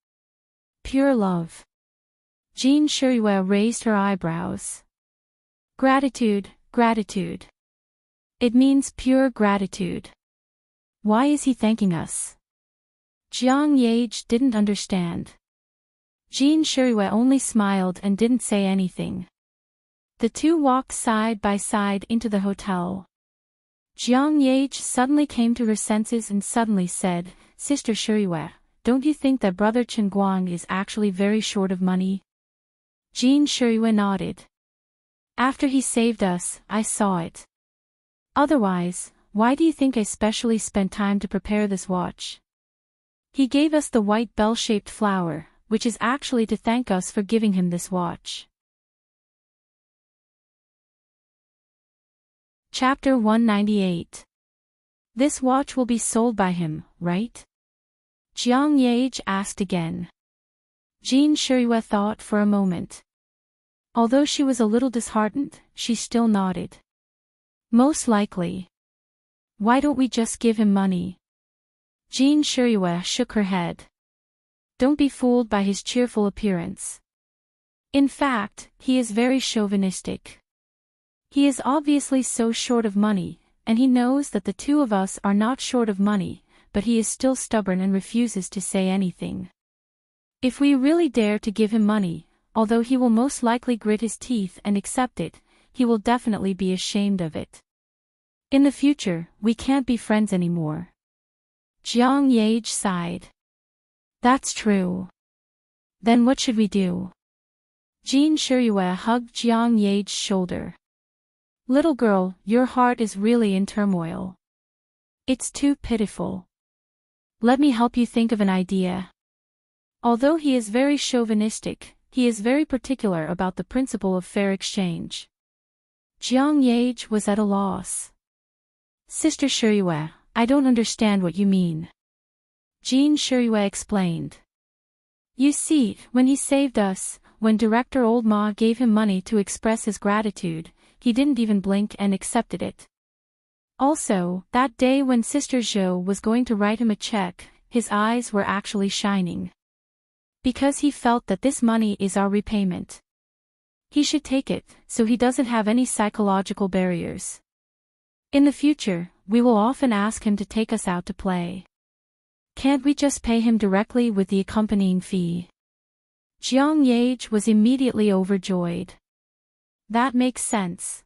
Pure love. Jean Shirihua raised her eyebrows. Gratitude, gratitude. It means pure gratitude. Why is he thanking us? Jiang Yage didn't understand. Jean Shirihua only smiled and didn't say anything. The two walked side by side into the hotel. Jiang Yage suddenly came to her senses and suddenly said, Sister Shirihua, don't you think that Brother Chen Guang is actually very short of money? Jean Shirihua nodded. After he saved us, I saw it. Otherwise, why do you think I specially spent time to prepare this watch? He gave us the white bell-shaped flower, which is actually to thank us for giving him this watch. Chapter 198. This watch will be sold by him, right? Jiang Yage asked again. Jean Shirihua thought for a moment. Although she was a little disheartened, she still nodded. Most likely. Why don't we just give him money? Jean Shirihua shook her head. Don't be fooled by his cheerful appearance. In fact, he is very chauvinistic. He is obviously so short of money, and he knows that the two of us are not short of money, but he is still stubborn and refuses to say anything. If we really dare to give him money, although he will most likely grit his teeth and accept it, he will definitely be ashamed of it. In the future, we can't be friends anymore. Jiang Yage sighed. That's true. Then what should we do? Jin Shiyue hugged Jiang Yage's shoulder. Little girl, your heart is really in turmoil. It's too pitiful. Let me help you think of an idea. Although he is very chauvinistic, he is very particular about the principle of fair exchange. Jiang Yage was at a loss. Sister Shiyue, I don't understand what you mean. Jin Shiyue explained. You see, when he saved us, when Director Old Ma gave him money to express his gratitude, he didn't even blink and accepted it. Also, that day when Sister Zhou was going to write him a check, his eyes were actually shining. Because he felt that this money is our repayment. He should take it, so he doesn't have any psychological barriers. In the future, we will often ask him to take us out to play. Can't we just pay him directly with the accompanying fee? Jiang Yage was immediately overjoyed. That makes sense.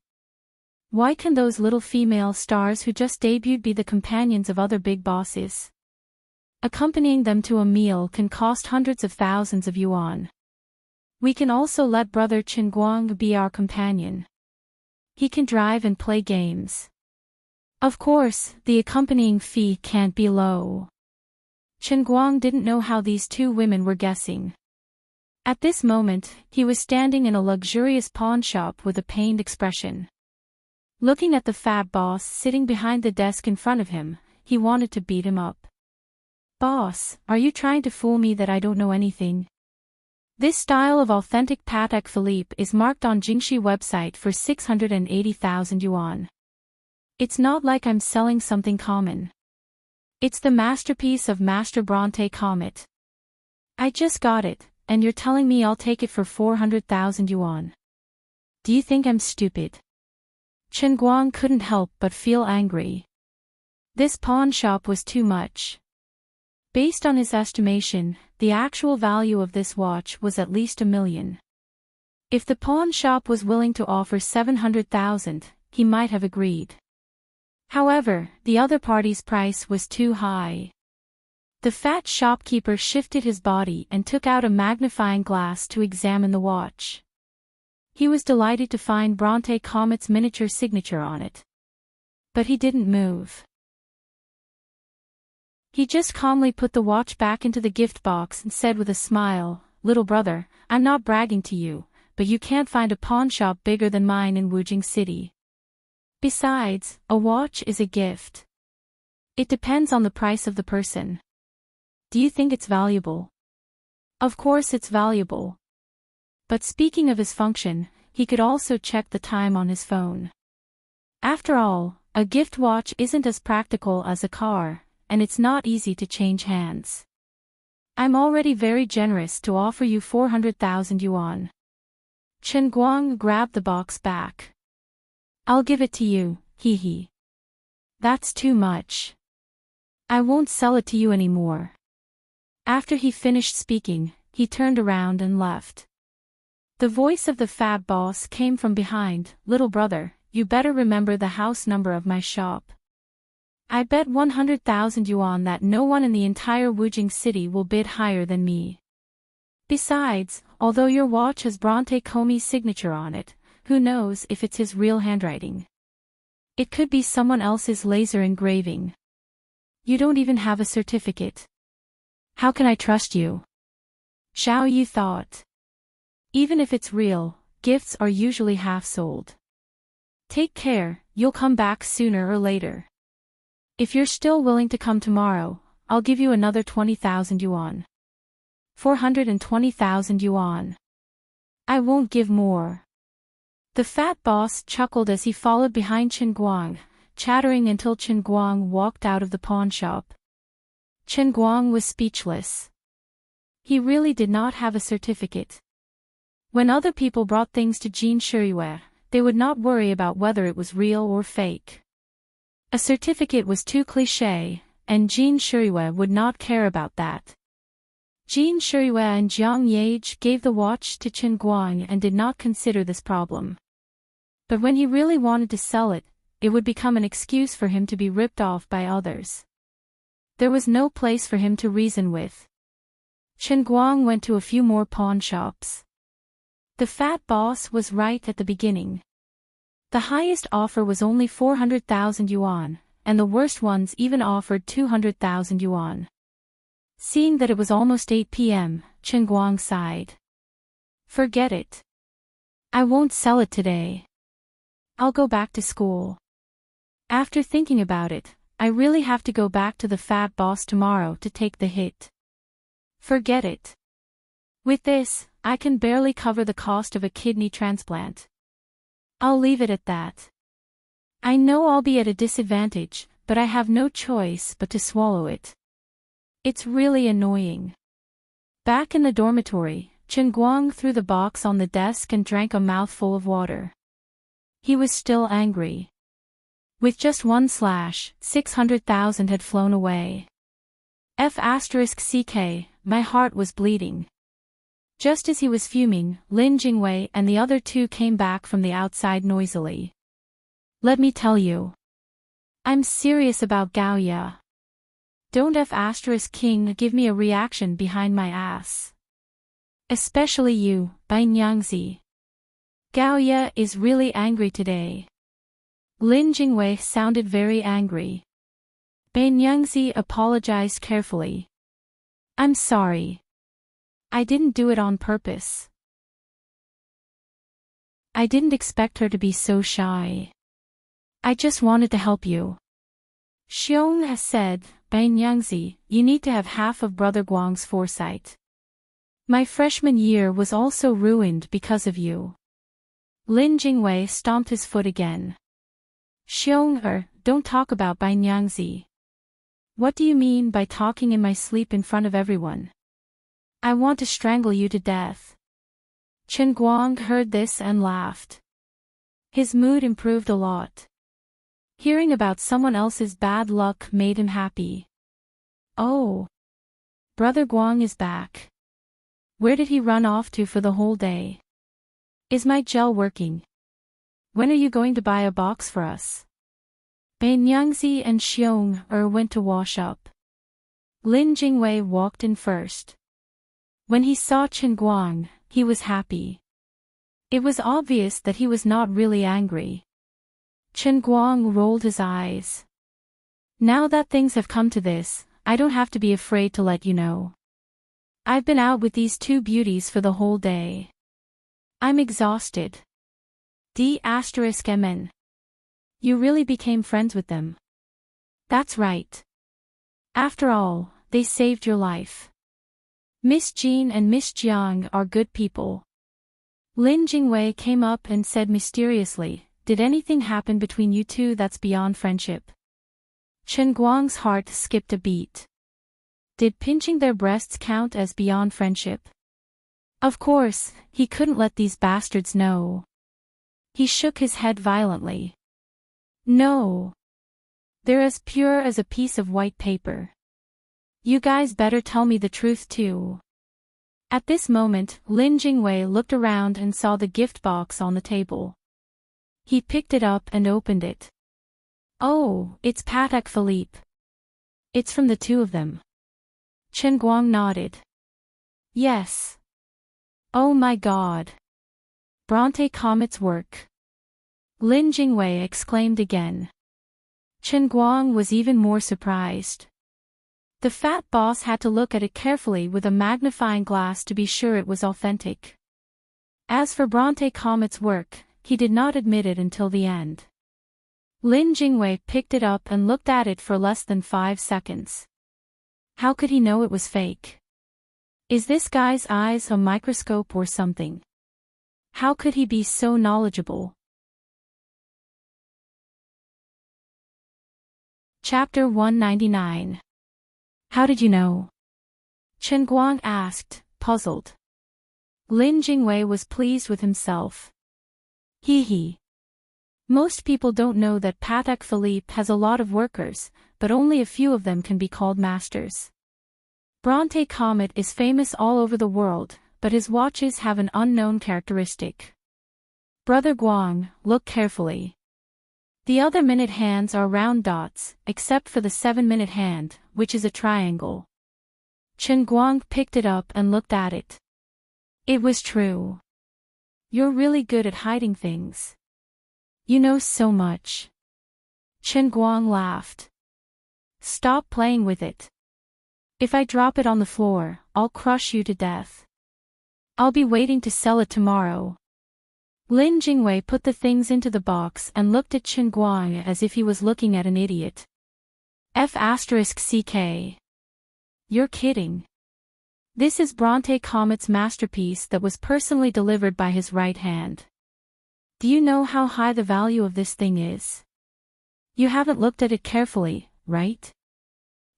Why can those little female stars who just debuted be the companions of other big bosses? Accompanying them to a meal can cost hundreds of thousands of yuan. We can also let brother Qinguang be our companion. He can drive and play games. Of course, the accompanying fee can't be low. Qinguang didn't know how these two women were guessing. At this moment, he was standing in a luxurious pawn shop with a pained expression. Looking at the fat boss sitting behind the desk in front of him, he wanted to beat him up. Boss, are you trying to fool me that I don't know anything? This style of authentic Patek Philippe is marked on Jingxi website for 680,000 yuan. It's not like I'm selling something common. It's the masterpiece of Master Bronte Comet. I just got it, and you're telling me I'll take it for 400,000 yuan. Do you think I'm stupid? Qinguang couldn't help but feel angry. This pawn shop was too much. Based on his estimation, the actual value of this watch was at least 1 million. If the pawn shop was willing to offer 700,000, he might have agreed. However, the other party's price was too high. The fat shopkeeper shifted his body and took out a magnifying glass to examine the watch. He was delighted to find Bronte Comet's miniature signature on it. But he didn't move. He just calmly put the watch back into the gift box and said with a smile, "Little brother, I'm not bragging to you, but you can't find a pawn shop bigger than mine in Wujing City. Besides, a watch is a gift. It depends on the price of the person. Do you think it's valuable?" Of course it's valuable. But speaking of his function, he could also check the time on his phone. After all, a gift watch isn't as practical as a car, and it's not easy to change hands. I'm already very generous to offer you 400,000 yuan. Qinguang grabbed the box back. I'll give it to you, hee hee. That's too much. I won't sell it to you anymore. After he finished speaking, he turned around and left. The voice of the fat boss came from behind. "Little brother, you better remember the house number of my shop. I bet 100,000 yuan that no one in the entire Wujing City will bid higher than me. Besides, although your watch has Bronte Comet's signature on it, who knows if it's his real handwriting? It could be someone else's laser engraving. You don't even have a certificate. How can I trust you?" Xiao Yu thought. Even if it's real, gifts are usually half sold. Take care, you'll come back sooner or later. If you're still willing to come tomorrow, I'll give you another 20,000 yuan. 420,000 yuan. I won't give more. The fat boss chuckled as he followed behind Qinguang, chattering until Qinguang walked out of the pawn shop. Qinguang was speechless. He really did not have a certificate. When other people brought things to Jin Shiyue, they would not worry about whether it was real or fake. A certificate was too cliché, and Jin Shiyue would not care about that. Jin Shiyue and Jiang Yage gave the watch to Qinguang and did not consider this problem. But when he really wanted to sell it, it would become an excuse for him to be ripped off by others. There was no place for him to reason with. Chen Guang went to a few more pawn shops. The fat boss was right at the beginning. The highest offer was only 400,000 yuan, and the worst ones even offered 200,000 yuan. Seeing that it was almost 8 p.m., Chen Guang sighed. Forget it. I won't sell it today. I'll go back to school. After thinking about it, I really have to go back to the fat boss tomorrow to take the hit. Forget it. With this, I can barely cover the cost of a kidney transplant. I'll leave it at that. I know I'll be at a disadvantage, but I have no choice but to swallow it. It's really annoying. Back in the dormitory, Chen Guang threw the box on the desk and drank a mouthful of water. He was still angry. With just one slash, 600,000 had flown away. F***ck, my heart was bleeding. Just as he was fuming, Lin Jingwei and the other two came back from the outside noisily. Let me tell you. I'm serious about Gao Ya. Don't F***king give me a reaction behind my ass. Especially you, Bai Nyangzi. Gao Ya is really angry today. Lin Jingwei sounded very angry. Bai Nyangzi apologized carefully. I'm sorry. I didn't do it on purpose. I didn't expect her to be so shy. I just wanted to help you. Xiong has said, Bai Nyangzi, you need to have half of Brother Guang's foresight. My freshman year was also ruined because of you. Lin Jingwei stomped his foot again. Xiong don't talk about Bai Nyangzi. What do you mean by talking in my sleep in front of everyone? I want to strangle you to death. Chen Guang heard this and laughed. His mood improved a lot. Hearing about someone else's bad luck made him happy. Oh. Brother Guang is back. Where did he run off to for the whole day? Is my gel working? When are you going to buy a box for us? Bai Nyangzi and Xiong went to wash up. Lin Jingwei walked in first. When he saw Chen Guang, he was happy. It was obvious that he was not really angry. Chen Guang rolled his eyes. Now that things have come to this, I don't have to be afraid to let you know. I've been out with these two beauties for the whole day. I'm exhausted. D***mn. You really became friends with them. That's right. After all, they saved your life. Miss Jean and Miss Jiang are good people. Lin Jingwei came up and said mysteriously, did anything happen between you two that's beyond friendship? Chen Guang's heart skipped a beat. Did pinching their breasts count as beyond friendship? Of course, he couldn't let these bastards know. He shook his head violently. No. They're as pure as a piece of white paper. You guys better tell me the truth too. At this moment, Lin Jingwei looked around and saw the gift box on the table. He picked it up and opened it. Oh, it's Patek Philippe. It's from the two of them. Chen Guang nodded. Yes. Oh my God. Bronte Comet's work. Lin Jingwei exclaimed again. Chen Guang was even more surprised. The fat boss had to look at it carefully with a magnifying glass to be sure it was authentic. As for Bronte Comet's work, he did not admit it until the end. Lin Jingwei picked it up and looked at it for less than 5 seconds. How could he know it was fake? Is this guy's eyes a microscope or something? How could he be so knowledgeable? Chapter 199. How did you know? Chen Guang asked, puzzled. Lin Jingwei was pleased with himself. Hee. Most people don't know that Patek Philippe has a lot of workers, but only a few of them can be called masters. Bronte Comet is famous all over the world, but his watches have an unknown characteristic. Brother Guang, look carefully. The other minute hands are round dots, except for the 7-minute hand, which is a triangle. Chen Guang picked it up and looked at it. It was true. You're really good at hiding things. You know so much. Chen Guang laughed. Stop playing with it. If I drop it on the floor, I'll crush you to death. I'll be waiting to sell it tomorrow. Lin Jingwei put the things into the box and looked at Chen Guang as if he was looking at an idiot. F***CK. You're kidding. This is Bronte Comet's masterpiece that was personally delivered by his right hand. Do you know how high the value of this thing is? You haven't looked at it carefully, right?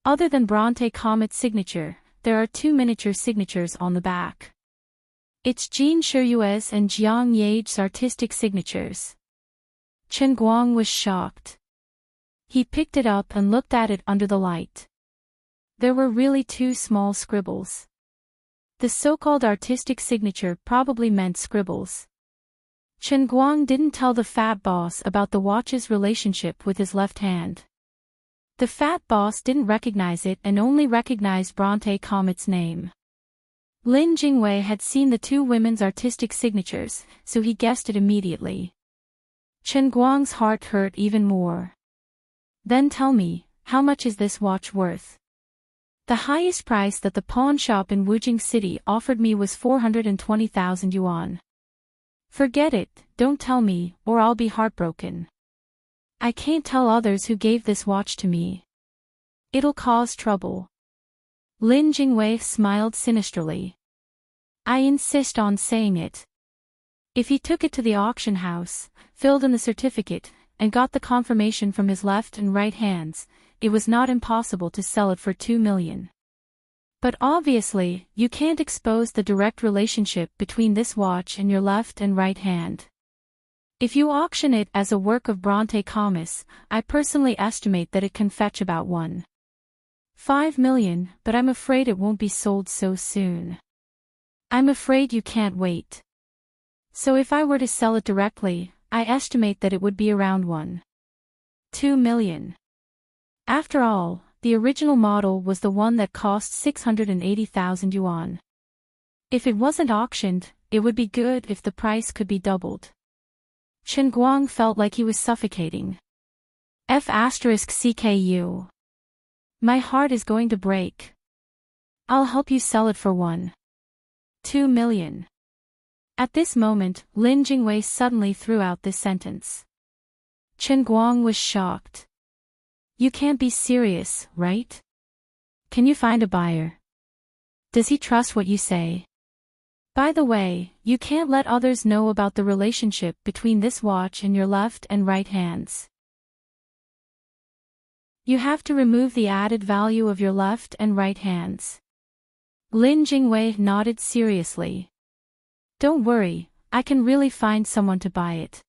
Other than Bronte Comet's signature, there are 2 miniature signatures on the back. It's Jean Shiyue's and Jiang Yage's artistic signatures. Chen Guang was shocked. He picked it up and looked at it under the light. There were really 2 small scribbles. The so-called artistic signature probably meant scribbles. Chen Guang didn't tell the fat boss about the watch's relationship with his left hand. The fat boss didn't recognize it and only recognized Bronte Comet's name. Lin Jingwei had seen the 2 women's artistic signatures, so he guessed it immediately. Chen Guang's heart hurt even more. Then tell me, how much is this watch worth? The highest price that the pawn shop in Wujing City offered me was 420,000 yuan. Forget it, don't tell me, or I'll be heartbroken. I can't tell others who gave this watch to me. It'll cause trouble. Lin Jingwei smiled sinisterly. I insist on saying it. If he took it to the auction house, filled in the certificate, and got the confirmation from his left and right hands, it was not impossible to sell it for 2 million. But obviously, you can't expose the direct relationship between this watch and your left and right hand. If you auction it as a work of Bronte Comet, I personally estimate that it can fetch about 1.5 million, but I'm afraid it won't be sold so soon. I'm afraid you can't wait. So if I were to sell it directly, I estimate that it would be around 1.2 million. After all, the original model was the one that cost 680,000 yuan. If it wasn't auctioned, it would be good if the price could be doubled. Chen Guang felt like he was suffocating. F***CKU. My heart is going to break. I'll help you sell it for 1.2 million. At this moment, Lin Jingwei suddenly threw out this sentence. Chen Guang was shocked. You can't be serious, right? Can you find a buyer? Does he trust what you say? By the way, you can't let others know about the relationship between this watch and your left and right hands. You have to remove the added value of your left and right hands. Lin Jingwei nodded seriously. Don't worry, I can really find someone to buy it.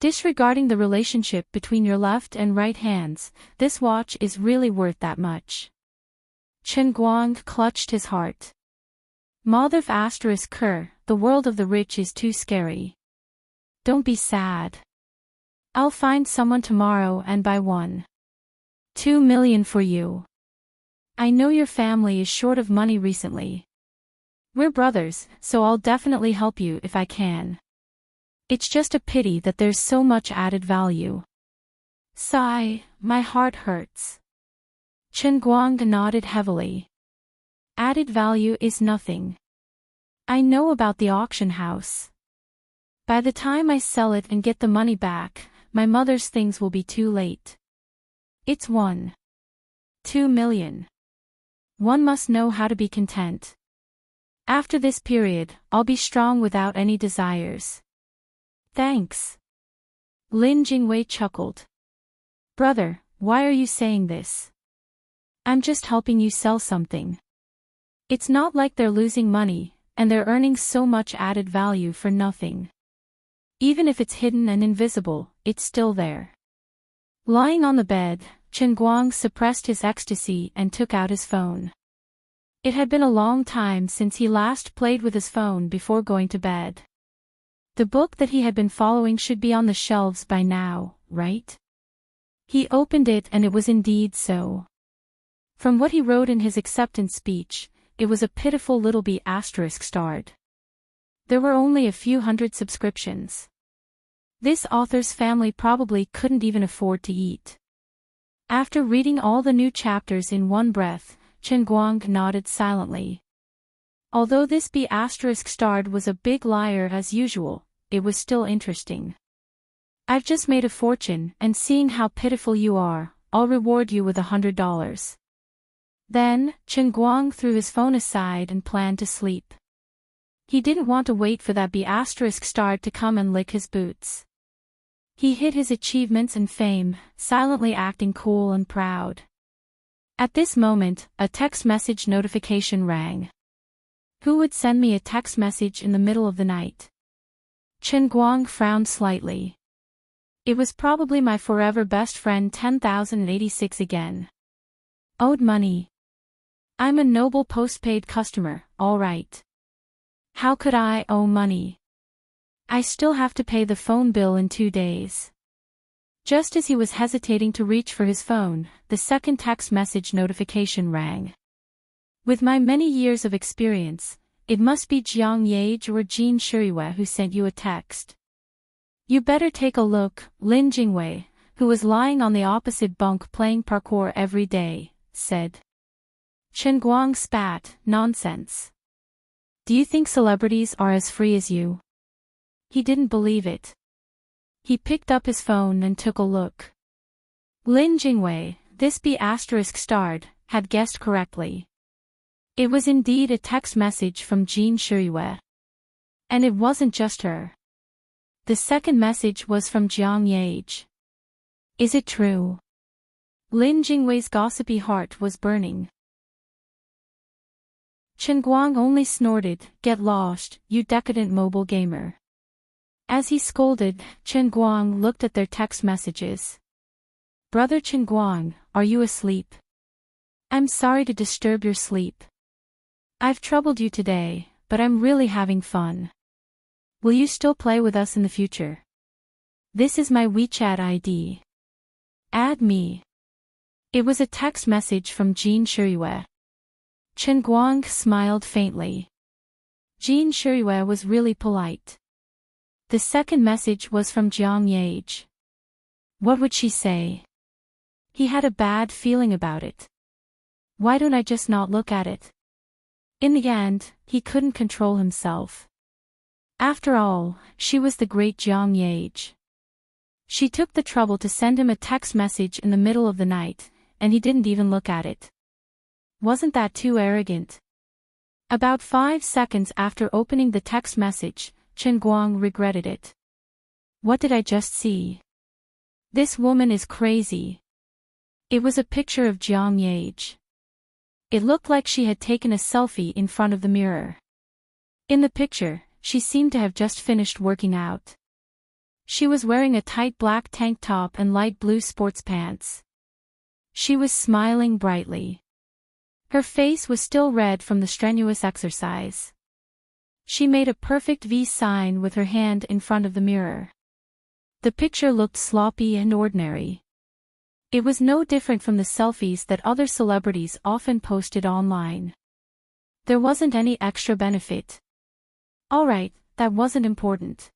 Disregarding the relationship between your left and right hands, this watch is really worth that much. Chen Guang clutched his heart. Madhav **Ker, the world of the rich is too scary. Don't be sad. I'll find someone tomorrow and buy 1.2 million for you. I know your family is short of money recently. We're brothers, so I'll definitely help you if I can. It's just a pity that there's so much added value. Sigh, my heart hurts. Chen Guang nodded heavily. Added value is nothing. I know about the auction house. By the time I sell it and get the money back, my mother's things will be too late. It's 1.2 million. One must know how to be content. After this period, I'll be strong without any desires. Thanks. Lin Jingwei chuckled. Brother, why are you saying this? I'm just helping you sell something. It's not like they're losing money, and they're earning so much added value for nothing. Even if it's hidden and invisible, it's still there. Lying on the bed, Chen Guang suppressed his ecstasy and took out his phone. It had been a long time since he last played with his phone before going to bed. The book that he had been following should be on the shelves by now, right? He opened it and it was indeed so. From what he wrote in his acceptance speech, it was a pitiful little B** starred. There were only a few hundred subscriptions. This author's family probably couldn't even afford to eat. After reading all the new chapters in one breath, Chen Guang nodded silently. Although this B** starred was a big liar as usual, it was still interesting. I've just made a fortune, and seeing how pitiful you are, I'll reward you with $100. Then, Chen Guang threw his phone aside and planned to sleep. He didn't want to wait for that B** starred to come and lick his boots. He hid his achievements and fame, silently acting cool and proud. At this moment, a text message notification rang. Who would send me a text message in the middle of the night? Chen Guang frowned slightly. It was probably my forever best friend 10,086 again. Owed money. I'm a noble postpaid customer, all right. How could I owe money? I still have to pay the phone bill in 2 days. Just as he was hesitating to reach for his phone, the second text message notification rang. With my many years of experience, it must be Jiang Yage or Jin Shuriwei who sent you a text. You better take a look, Lin Jingwei, who was lying on the opposite bunk playing parkour every day, said. Chen Guang spat, nonsense. Do you think celebrities are as free as you? He didn't believe it. He picked up his phone and took a look. Lin Jingwei, this B** starred, had guessed correctly. It was indeed a text message from Jin Shuriwei. And it wasn't just her. The second message was from Jiang Yage. Is it true? Lin Jingwei's gossipy heart was burning. Chen Guang only snorted, "Get lost, you decadent mobile gamer." As he scolded, Chen Guang looked at their text messages. Brother Chen Guang, are you asleep? I'm sorry to disturb your sleep. I've troubled you today, but I'm really having fun. Will you still play with us in the future? This is my WeChat ID. Add me. It was a text message from Jin Shuriwei. Chen Guang smiled faintly. Jin Shuriwei was really polite. The second message was from Jiang Yage. What would she say? He had a bad feeling about it. Why don't I just not look at it? In the end, he couldn't control himself. After all, she was the great Jiang Yage. She took the trouble to send him a text message in the middle of the night, and he didn't even look at it. Wasn't that too arrogant? About 5 seconds after opening the text message, Chen Guang regretted it. What did I just see? This woman is crazy. It was a picture of Jiang Yage. It looked like she had taken a selfie in front of the mirror. In the picture, she seemed to have just finished working out. She was wearing a tight black tank top and light blue sports pants. She was smiling brightly. Her face was still red from the strenuous exercise. She made a perfect V sign with her hand in front of the mirror. The picture looked sloppy and ordinary. It was no different from the selfies that other celebrities often posted online. There wasn't any extra benefit. Alright, that wasn't important.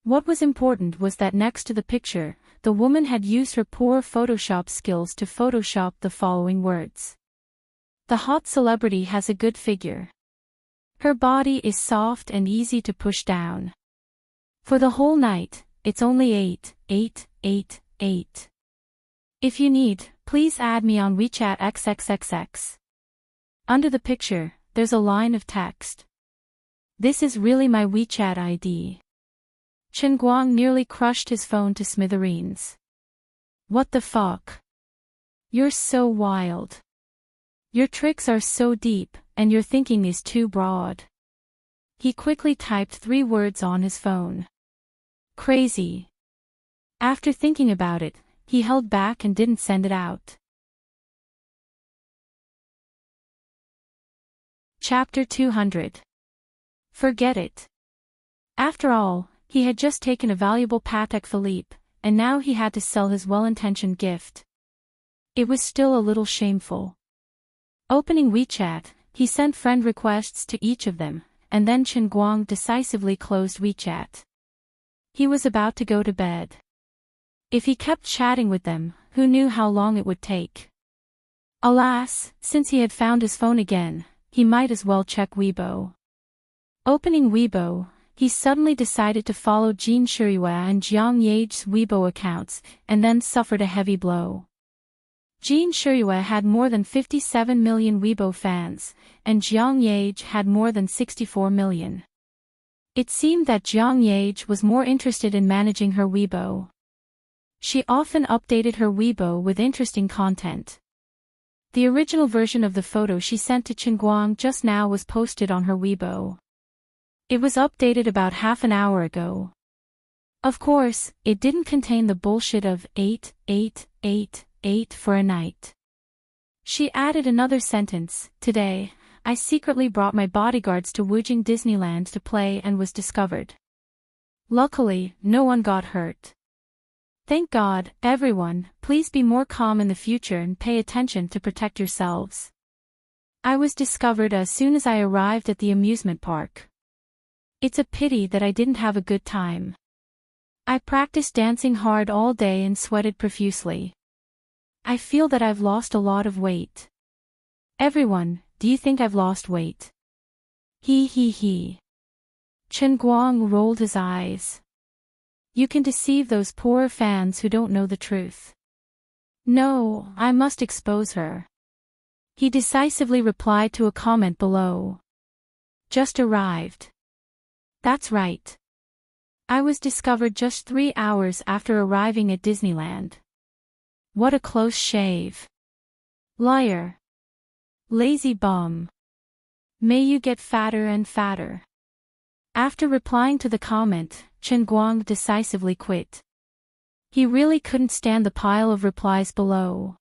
What was important was that next to the picture, the woman had used her poor Photoshop skills to Photoshop the following words. The hot celebrity has a good figure. Her body is soft and easy to push down. For the whole night, it's only 8. If you need, please add me on WeChat XXXX. Under the picture, there's a line of text. This is really my WeChat ID. Chen Guang nearly crushed his phone to smithereens. What the fuck? You're so wild. Your tricks are so deep, and your thinking is too broad. He quickly typed 3 words on his phone. Crazy. After thinking about it, he held back and didn't send it out. Chapter 200. Forget it. After all, he had just taken a valuable Patek Philippe, and now he had to sell his well-intentioned gift. It was still a little shameful. Opening WeChat, he sent friend requests to each of them, and then Chen Guang decisively closed WeChat. He was about to go to bed. If he kept chatting with them, who knew how long it would take? Alas, since he had found his phone again, he might as well check Weibo. Opening Weibo, he suddenly decided to follow Jin Shiyue and Jiang Yage's Weibo accounts, and then suffered a heavy blow. Jin Shiyue had more than 57 million Weibo fans, and Jiang Yage had more than 64 million. It seemed that Jiang Yage was more interested in managing her Weibo. She often updated her Weibo with interesting content. The original version of the photo she sent to Chen Guang just now was posted on her Weibo. It was updated about half an hour ago. Of course, it didn't contain the bullshit of 8 for a night. She added another sentence: "Today, I secretly brought my bodyguards to Wujing Disneyland to play and was discovered. Luckily, no one got hurt. Thank God. Everyone, please be more calm in the future and pay attention to protect yourselves. I was discovered as soon as I arrived at the amusement park. It's a pity that I didn't have a good time. I practiced dancing hard all day and sweated profusely. I feel that I've lost a lot of weight. Everyone, do you think I've lost weight?" He. Chen Guang rolled his eyes. "You can deceive those poor fans who don't know the truth." "No, I must expose her." He decisively replied to a comment below. "Just arrived. That's right. I was discovered just 3 hours after arriving at Disneyland. What a close shave. Liar. Lazy bum. May you get fatter and fatter." After replying to the comment, Chen Guang decisively quit. He really couldn't stand the pile of replies below.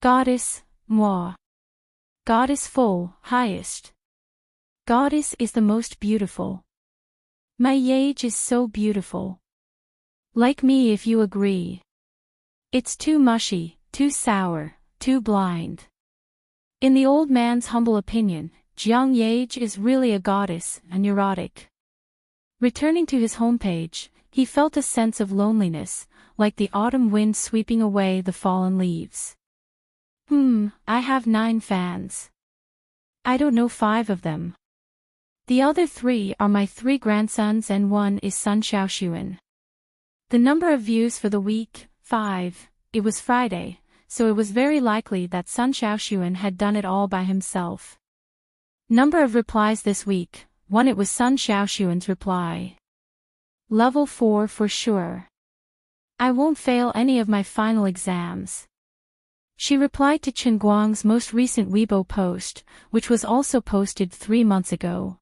"Goddess, moi. Goddess full, highest. Goddess is the most beautiful. My Yage is so beautiful. Like me if you agree. It's too mushy, too sour, too blind." In the old man's humble opinion, Jiang Yage is really a goddess, and neurotic. Returning to his homepage, he felt a sense of loneliness, like the autumn wind sweeping away the fallen leaves. I have 9 fans. I don't know 5 of them. The other 3 are my 3 grandsons and 1 is Sun Xiaoxuan. The number of views for the week, 5, it was Friday, so it was very likely that Sun Xiaoxuan had done it all by himself. Number of replies this week, 1, it was Sun Xiaoxuan's reply. Level 4 for sure. I won't fail any of my final exams. She replied to Chen Guang's most recent Weibo post, which was also posted 3 months ago.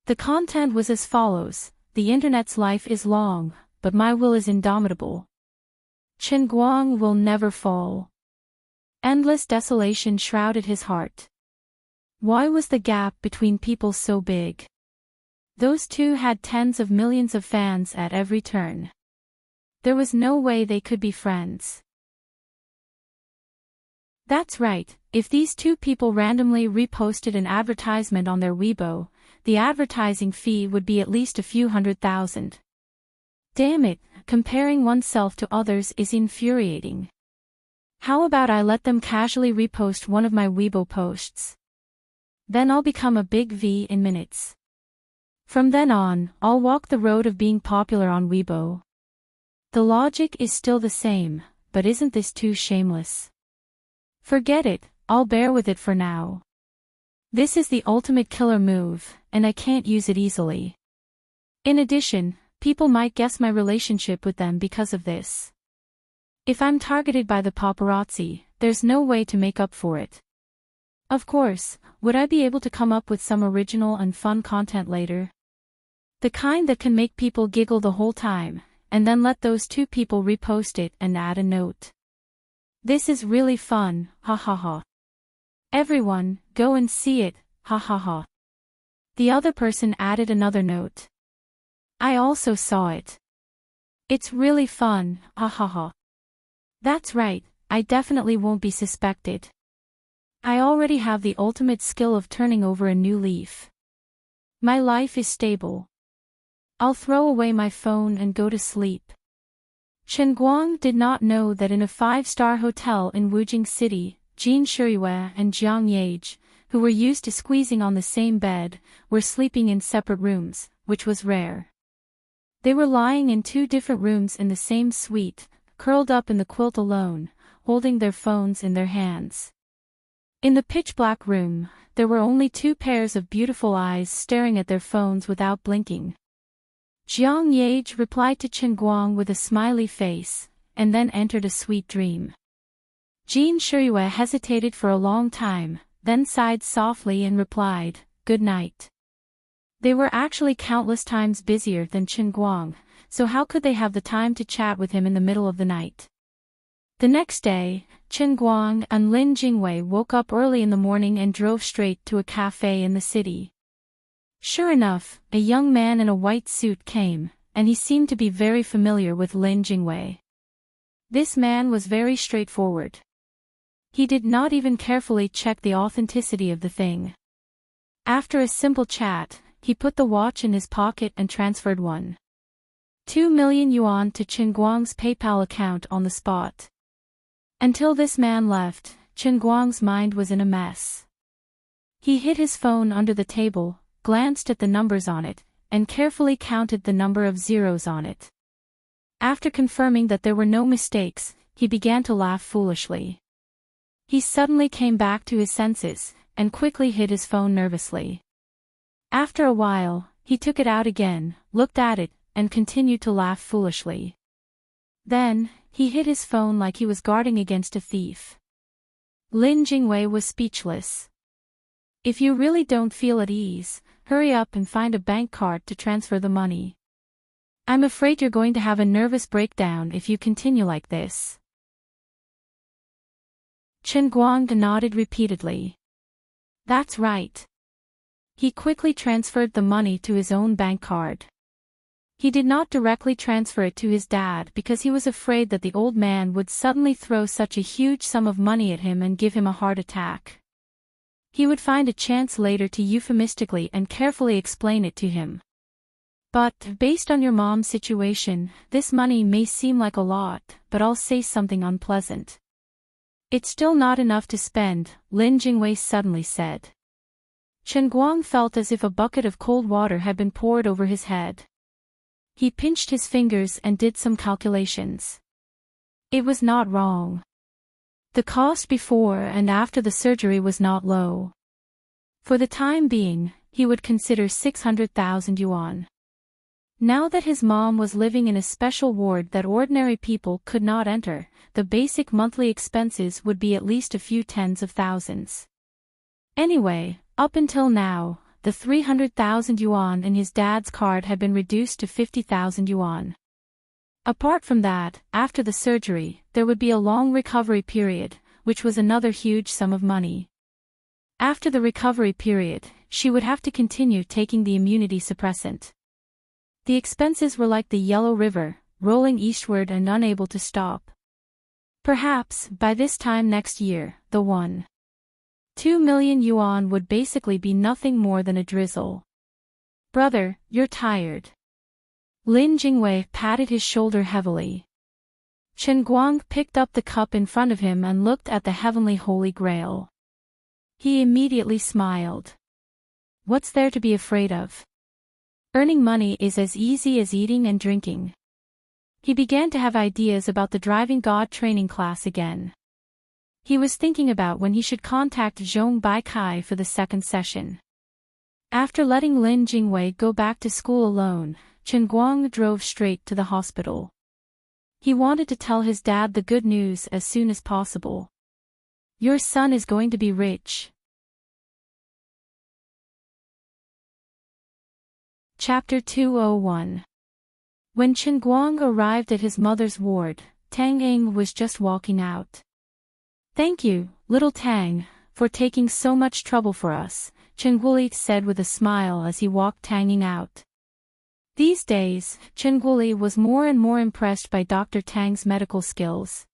The content was as follows: "The internet's life is long, but my will is indomitable. Chen Guang will never fall." Endless desolation shrouded his heart. Why was the gap between people so big? Those two had tens of millions of fans at every turn. There was no way they could be friends. That's right, if these two people randomly reposted an advertisement on their Weibo, the advertising fee would be at least a few 100,000. Damn it, comparing oneself to others is infuriating. How about I let them casually repost one of my Weibo posts? Then I'll become a big V in minutes. From then on, I'll walk the road of being popular on Weibo. The logic is still the same, but isn't this too shameless? Forget it, I'll bear with it for now. This is the ultimate killer move, and I can't use it easily. In addition, people might guess my relationship with them because of this. If I'm targeted by the paparazzi, there's no way to make up for it. Of course, would I be able to come up with some original and fun content later? The kind that can make people giggle the whole time, and then let those two people repost it and add a note. This is really fun, ha ha ha. Everyone, go and see it, ha ha ha. The other person added another note. I also saw it. It's really fun, ha ha ha. That's right, I definitely won't be suspected. I already have the ultimate skill of turning over a new leaf. My life is stable. I'll throw away my phone and go to sleep. Chen Guang did not know that in a 5-star hotel in Wujing City, Jin Shuyue and Jiang Yage, who were used to squeezing on the same bed, were sleeping in separate rooms, which was rare. They were lying in 2 different rooms in the same suite, curled up in the quilt alone, holding their phones in their hands. In the pitch-black room, there were only 2 pairs of beautiful eyes staring at their phones without blinking. Jiang Yage replied to Chen Guang with a smiley face, and then entered a sweet dream. Jin Shuyue hesitated for a long time, then sighed softly and replied, "Good night." They were actually countless times busier than Chen Guang, so how could they have the time to chat with him in the middle of the night? The next day, Chen Guang and Lin Jingwei woke up early in the morning and drove straight to a cafe in the city. Sure enough, a young man in a white suit came, and he seemed to be very familiar with Lin Jingwei. This man was very straightforward. He did not even carefully check the authenticity of the thing. After a simple chat, he put the watch in his pocket and transferred 1.2 million yuan to Chen Guang's PayPal account on the spot. Until this man left, Chen Guang's mind was in a mess. He hid his phone under the table, glanced at the numbers on it, and carefully counted the number of zeros on it. After confirming that there were no mistakes, he began to laugh foolishly. He suddenly came back to his senses, and quickly hid his phone nervously. After a while, he took it out again, looked at it, and continued to laugh foolishly. Then, he hid his phone like he was guarding against a thief. Lin Jingwei was speechless. "If you really don't feel at ease, hurry up and find a bank card to transfer the money. I'm afraid you're going to have a nervous breakdown if you continue like this." Chen Guang nodded repeatedly. "That's right." He quickly transferred the money to his own bank card. He did not directly transfer it to his dad because he was afraid that the old man would suddenly throw such a huge sum of money at him and give him a heart attack. He would find a chance later to euphemistically and carefully explain it to him. "But, based on your mom's situation, this money may seem like a lot, but I'll say something unpleasant. It's still not enough to spend," Lin Jingwei suddenly said. Chen Guang felt as if a bucket of cold water had been poured over his head. He pinched his fingers and did some calculations. It was not wrong. The cost before and after the surgery was not low. For the time being, he would consider 600,000 yuan. Now that his mom was living in a special ward that ordinary people could not enter, the basic monthly expenses would be at least a few tens of thousands. Anyway, up until now, the 300,000 yuan in his dad's card had been reduced to 50,000 yuan. Apart from that, after the surgery, there would be a long recovery period, which was another huge sum of money. After the recovery period, she would have to continue taking the immunity suppressant. The expenses were like the Yellow River, rolling eastward and unable to stop. Perhaps, by this time next year, the 1.2 million yuan would basically be nothing more than a drizzle. "Brother, you're tired." Lin Jingwei patted his shoulder heavily. Chen Guang picked up the cup in front of him and looked at the heavenly Holy Grail. He immediately smiled. What's there to be afraid of? Earning money is as easy as eating and drinking. He began to have ideas about the driving god training class again. He was thinking about when he should contact Zhong Baikai for the second session. After letting Lin Jingwei go back to school alone, Chen Guang drove straight to the hospital. He wanted to tell his dad the good news as soon as possible. "Your son is going to be rich." Chapter 201. When Chen Guang arrived at his mother's ward, Tang Ying was just walking out. "Thank you, little Tang, for taking so much trouble for us," Chen Guoli said with a smile as he walked Tang Ying out. These days, Chenguli was more and more impressed by Dr. Tang's medical skills.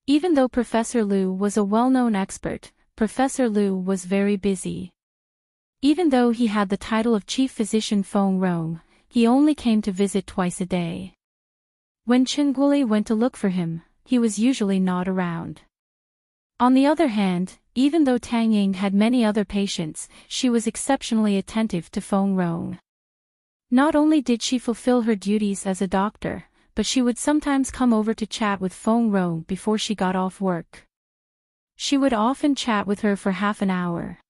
Even though Professor Liu was a well-known expert, Professor Liu was very busy. Even though he had the title of Chief Physician Feng Rong, he only came to visit twice a day. When Chenguli went to look for him, he was usually not around. On the other hand, even though Tang Ying had many other patients, she was exceptionally attentive to Feng Rong. Not only did she fulfill her duties as a doctor, but she would sometimes come over to chat with Feng Rong before she got off work. She would often chat with her for half an hour.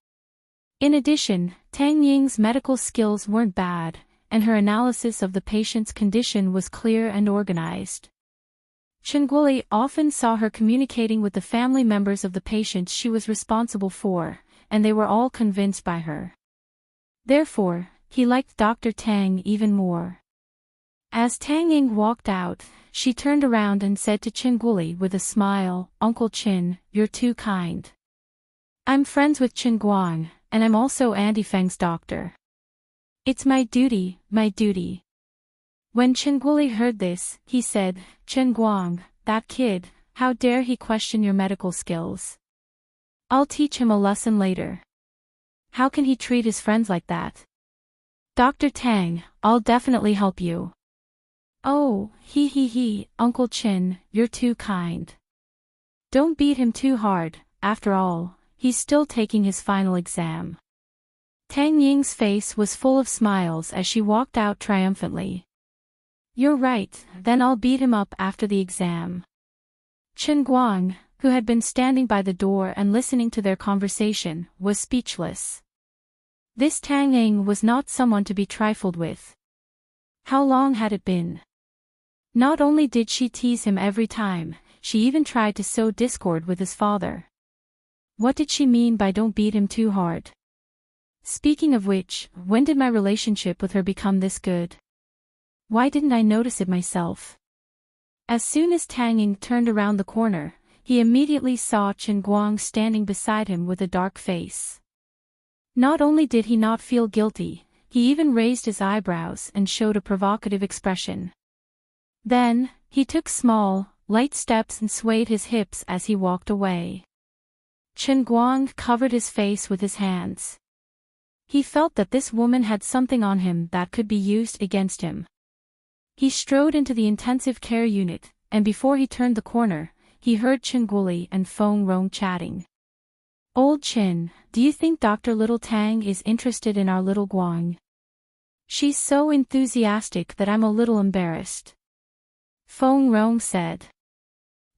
In addition, Tang Ying's medical skills weren't bad, and her analysis of the patient's condition was clear and organized. Chenguli often saw her communicating with the family members of the patients she was responsible for, and they were all convinced by her. Therefore, he liked Dr. Tang even more. As Tang Ying walked out, she turned around and said to Chenguli with a smile, "Uncle Chin, you're too kind. I'm friends with Chen Guang, and I'm also Auntie Feng's doctor. It's my duty, my duty." When Chenguli heard this, he said, "Chen Guang, that kid, how dare he question your medical skills? I'll teach him a lesson later. How can he treat his friends like that? Dr. Tang, I'll definitely help you." "Oh, he, Uncle Chin, you're too kind. Don't beat him too hard, after all, he's still taking his final exam." Tang Ying's face was full of smiles as she walked out triumphantly. "You're right, then I'll beat him up after the exam." Chen Guang, who had been standing by the door and listening to their conversation, was speechless. This Tang Ying was not someone to be trifled with. How long had it been? Not only did she tease him every time, she even tried to sow discord with his father. What did she mean by "don't beat him too hard"? Speaking of which, when did my relationship with her become this good? Why didn't I notice it myself? As soon as Tang Ying turned around the corner, he immediately saw Chen Guang standing beside him with a dark face. Not only did he not feel guilty, he even raised his eyebrows and showed a provocative expression. Then, he took small, light steps and swayed his hips as he walked away. Chen Guang covered his face with his hands. He felt that this woman had something on him that could be used against him. He strode into the intensive care unit, and before he turned the corner, he heard Chenguli and Feng Rong chatting. "Old Chin, do you think Dr. Little Tang is interested in our little Guang? She's so enthusiastic that I'm a little embarrassed," Feng Rong said.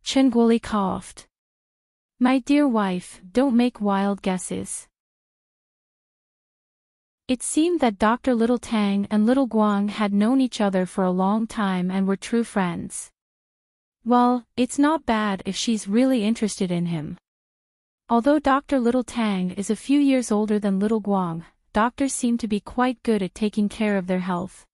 Chenguli coughed. "My dear wife, don't make wild guesses." It seemed that Dr. Little Tang and Little Guang had known each other for a long time and were true friends. Well, it's not bad if she's really interested in him. Although Dr. Little Tang is a few years older than Little Guang, doctors seem to be quite good at taking care of their health.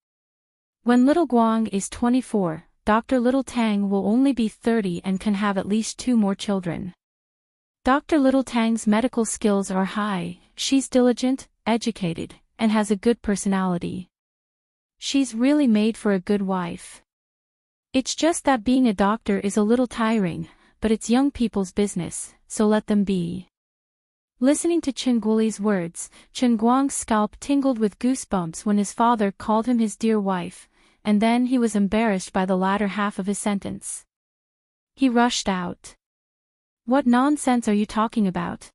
When Little Guang is 24, Dr. Little Tang will only be 30 and can have at least 2 more children. Dr. Little Tang's medical skills are high, she's diligent, educated, and has a good personality. She's really made for a good wife. It's just that being a doctor is a little tiring, but it's young people's business, so let them be. Listening to Chenguli's words, Chen Guang's scalp tingled with goosebumps when his father called him his dear wife, and then he was embarrassed by the latter half of his sentence. He rushed out. "What nonsense are you talking about?"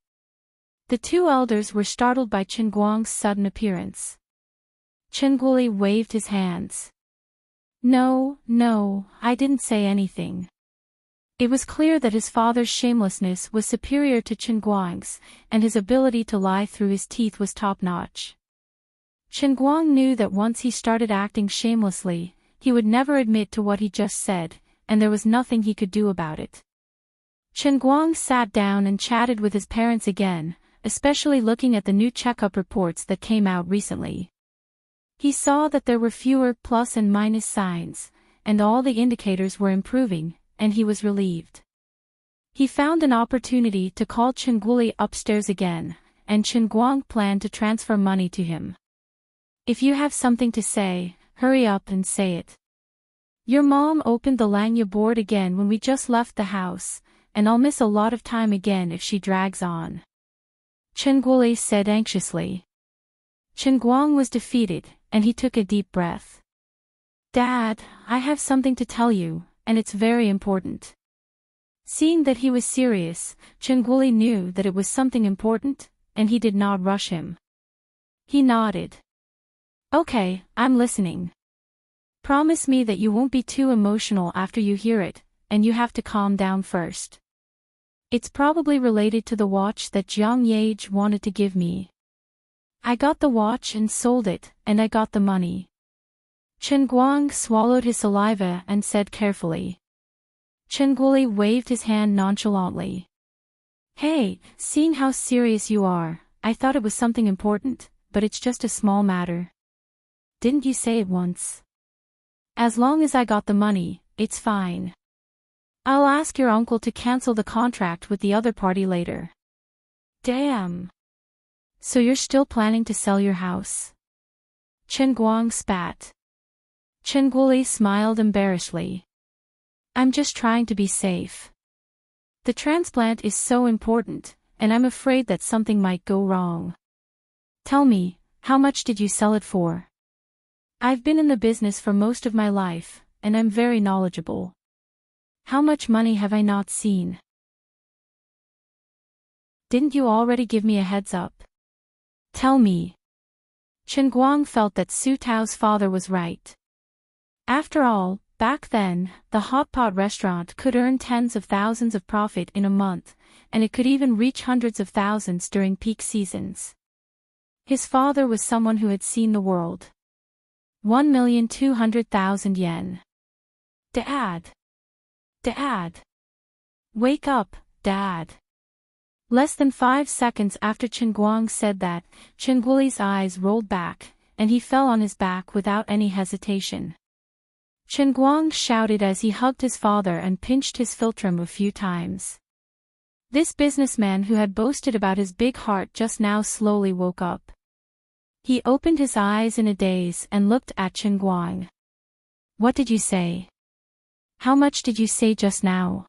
The 2 elders were startled by Chen Guang's sudden appearance. Chenguli waved his hands. No, I didn't say anything." It was clear that his father's shamelessness was superior to Chen Guang's, and his ability to lie through his teeth was top-notch. Chen Guang knew that once he started acting shamelessly, he would never admit to what he just said, and there was nothing he could do about it. Chen Guang sat down and chatted with his parents again, especially looking at the new checkup reports that came out recently. He saw that there were fewer plus and minus signs, and all the indicators were improving, and he was relieved. He found an opportunity to call Chenguli upstairs again, and Chen Guang planned to transfer money to him. "If you have something to say, Hurry up and say it. Your mom opened the Langya board again when we just left the house, and I'll miss a lot of time again if she drags on. Chen Guoli said anxiously. Chen Guang was defeated, and he took a deep breath. Dad, I have something to tell you, and it's very important. Seeing that he was serious, Chen Guoli knew that it was something important, and he did not rush him. He nodded. Okay, I'm listening. Promise me that you won't be too emotional after you hear it, and you have to calm down first. It's probably related to the watch that Jiang Yage wanted to give me. I got the watch and sold it, and I got the money. Chen Guang swallowed his saliva and said carefully. Chen Guoli waved his hand nonchalantly. Hey, seeing how serious you are, I thought it was something important, but it's just a small matter. Didn't you say it once? As long as I got the money, it's fine. I'll ask your uncle to cancel the contract with the other party later. Damn. So you're still planning to sell your house? Chen Guang spat. Chen Guoli smiled embarrassedly. I'm just trying to be safe. The transplant is so important, and I'm afraid that something might go wrong. Tell me, how much did you sell it for? I've been in the business for most of my life, and I'm very knowledgeable. How much money have I not seen? Didn't you already give me a heads up? Tell me. Chen Guang felt that Su Tao's father was right. After all, back then, the hot pot restaurant could earn tens of thousands of profit in a month, and it could even reach hundreds of thousands during peak seasons. His father was someone who had seen the world. 1,200,000 yen. Dad. Dad. Wake up, Dad. Less than 5 seconds after Chen Guang said that, Chen Guoli's eyes rolled back, and he fell on his back without any hesitation. Chen Guang shouted as he hugged his father and pinched his philtrum a few times. This businessman who had boasted about his big heart just now slowly woke up. He opened his eyes in a daze and looked at Chen Guang. What did you say? How much did you say just now?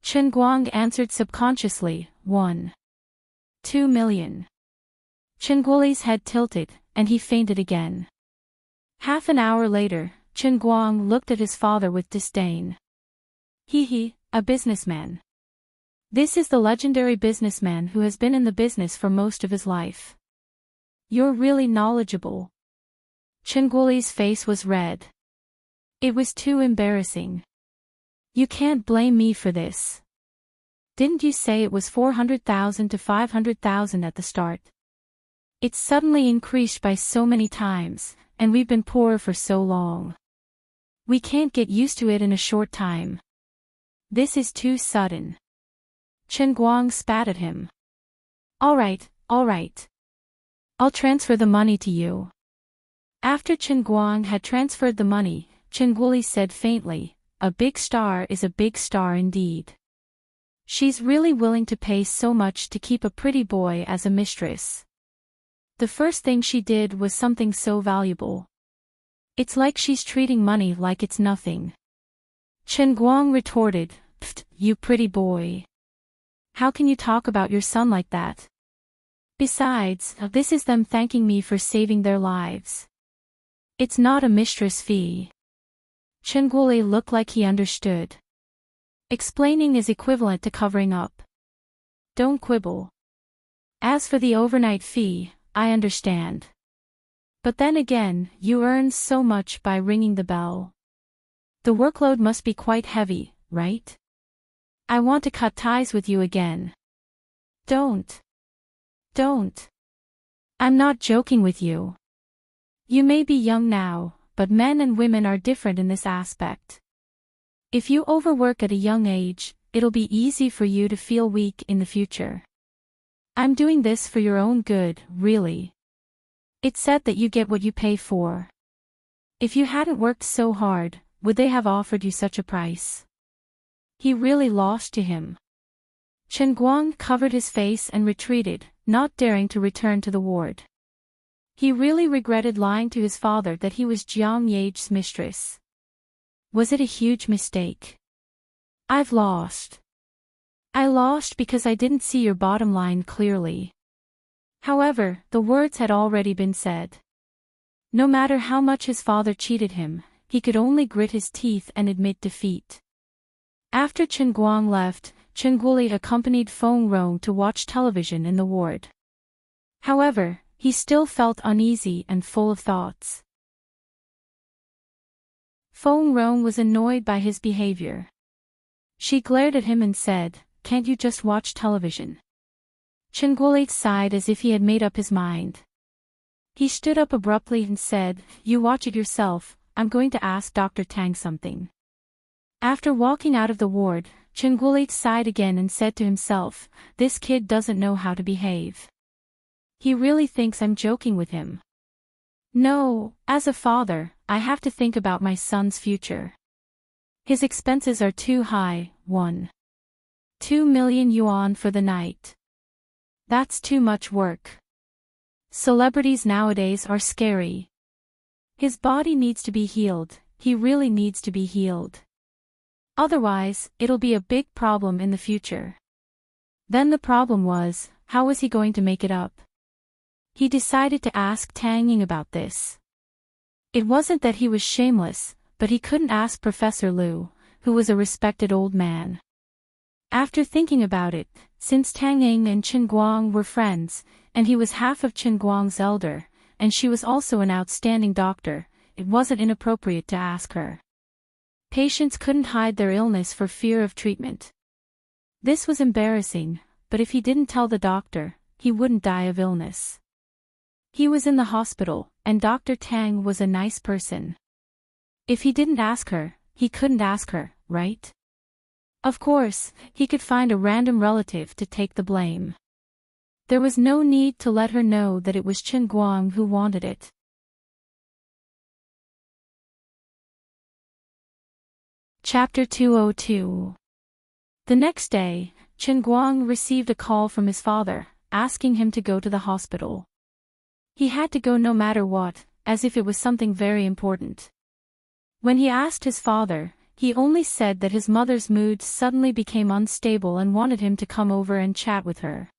Chen Guang answered subconsciously, 1.2 million. Chen Guoli's head tilted, and he fainted again. Half an hour later, Chen Guang looked at his father with disdain. He, a businessman. This is the legendary businessman who has been in the business for most of his life. You're really knowledgeable. Chen Guoli's face was red. It was too embarrassing. You can't blame me for this. Didn't you say it was 400,000 to 500,000 at the start? It's suddenly increased by so many times, and we've been poor for so long. We can't get used to it in a short time. This is too sudden. Chen Guang spat at him. All right. I'll transfer the money to you. After Chen Guang had transferred the money, Chen Guoli said faintly, a big star is a big star indeed. She's really willing to pay so much to keep a pretty boy as a mistress. The first thing she did was something so valuable. It's like she's treating money like it's nothing. Chen Guang retorted, Pfft, you pretty boy. How can you talk about your son like that? Besides, this is them thanking me for saving their lives. It's not a mistress fee. Chen Guoli looked like he understood. Explaining is equivalent to covering up. Don't quibble. As for the overnight fee, I understand. But then again, you earn so much by ringing the bell. The workload must be quite heavy, right? I want to cut ties with you again. Don't. I'm not joking with you. You may be young now, but men and women are different in this aspect. If you overwork at a young age, it'll be easy for you to feel weak in the future. I'm doing this for your own good, really. It's said that you get what you pay for. If you hadn't worked so hard, would they have offered you such a price? He really lost to him. Chen Guang covered his face and retreated, not daring to return to the ward. He really regretted lying to his father that he was Jiang Ye's mistress. Was it a huge mistake? I've lost. I lost because I didn't see your bottom line clearly. However, the words had already been said. No matter how much his father cheated him, he could only grit his teeth and admit defeat. After Chen Guang left, Chen Guoli accompanied Feng Rong to watch television in the ward. However, he still felt uneasy and full of thoughts. Feng Rong was annoyed by his behavior. She glared at him and said, "Can't you just watch television?" Chen Guoli sighed as if he had made up his mind. He stood up abruptly and said, "You watch it yourself, I'm going to ask Dr. Tang something." After walking out of the ward, Chen Guoli sighed again and said to himself, "This kid doesn't know how to behave. He really thinks I'm joking with him. No, as a father, I have to think about my son's future. His expenses are too high, 1.2 million yuan for the night. That's too much work. Celebrities nowadays are scary. His body needs to be healed, he really needs to be healed. Otherwise, it'll be a big problem in the future." Then the problem was, how was he going to make it up? He decided to ask Tang Ying about this. It wasn't that he was shameless, but he couldn't ask Professor Liu, who was a respected old man. After thinking about it, since Tang Ying and Chen Guang were friends, and he was half of Chen Guang's elder, and she was also an outstanding doctor, it wasn't inappropriate to ask her. Patients couldn't hide their illness for fear of treatment. This was embarrassing, but if he didn't tell the doctor, he wouldn't die of illness. He was in the hospital, and Dr. Tang was a nice person. If he didn't ask her, he couldn't ask her, right? Of course, he could find a random relative to take the blame. There was no need to let her know that it was Chen Guang who wanted it. Chapter 202. The next day, Chen Guang received a call from his father, asking him to go to the hospital. He had to go no matter what, as if it was something very important. When he asked his father, he only said that his mother's mood suddenly became unstable and wanted him to come over and chat with her.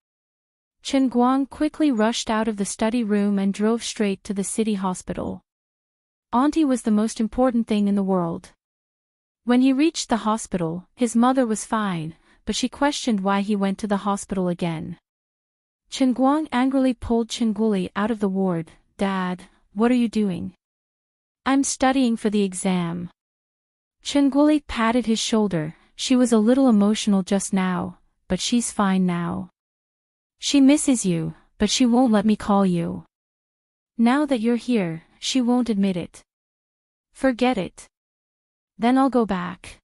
Chen Guang quickly rushed out of the study room and drove straight to the city hospital. Auntie was the most important thing in the world. When he reached the hospital, his mother was fine, but she questioned why he went to the hospital again. Chen Guang angrily pulled Chen Guoli out of the ward. "Dad, what are you doing?" "I'm studying for the exam." Chen Guoli patted his shoulder. "She was a little emotional just now, but she's fine now. She misses you, but she won't let me call you. Now that you're here, she won't admit it. Forget it. Then I'll go back."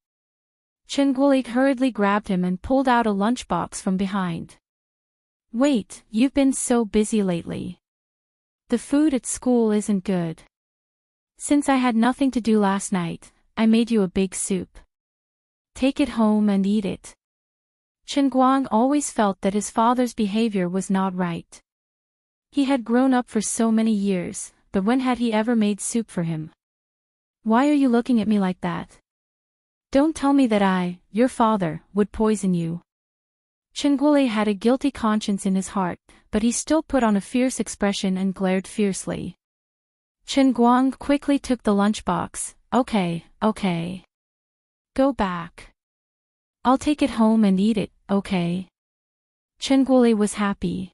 Chen Guoli hurriedly grabbed him and pulled out a lunchbox from behind. "Wait, you've been so busy lately. The food at school isn't good. Since I had nothing to do last night, I made you a big soup. Take it home and eat it." Chen Guang always felt that his father's behavior was not right. He had grown up for so many years, but when had he ever made soup for him? "Why are you looking at me like that? Don't tell me that I, your father, would poison you." Chen Guoli had a guilty conscience in his heart, but he still put on a fierce expression and glared fiercely. Chen Guang quickly took the lunchbox. Okay. Go back. I'll take it home and eat it, okay?" Chen Guoli was happy.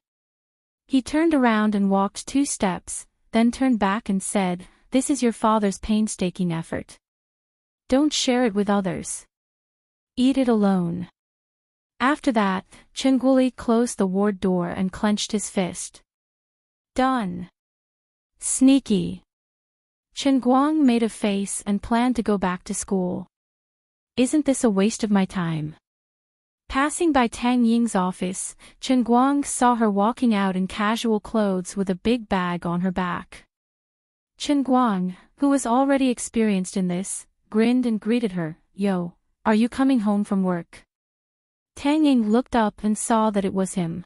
He turned around and walked 2 steps, then turned back and said, "This is your father's painstaking effort. Don't share it with others. Eat it alone." After that, Chen Guoli closed the ward door and clenched his fist. "Done. Sneaky." Chen Guang made a face and planned to go back to school. "Isn't this a waste of my time?" Passing by Tang Ying's office, Chen Guang saw her walking out in casual clothes with a big bag on her back. Chen Guang, who was already experienced in this, grinned and greeted her. "Yo, are you coming home from work?" Tang Ying looked up and saw that it was him.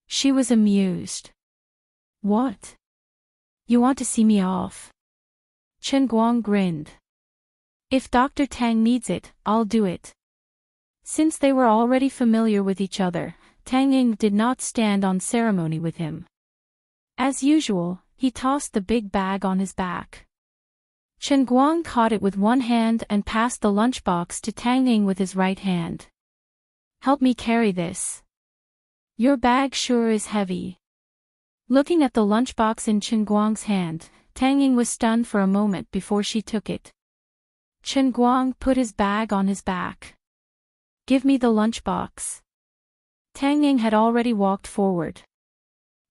She was amused. "What? You want to see me off? Chen Guang grinned. If Dr. Tang needs it, I'll do it. Since they were already familiar with each other, Tang Ying did not stand on ceremony with him. As usual, he tossed the big bag on his back. Chen Guang caught it with one hand and passed the lunchbox to Tang Ying with his right hand. Help me carry this. Your bag sure is heavy. Looking at the lunchbox in Chen Guang's hand, Tang Ying was stunned for a moment before she took it. Chen Guang put his bag on his back. Give me the lunchbox. Tang Ying had already walked forward.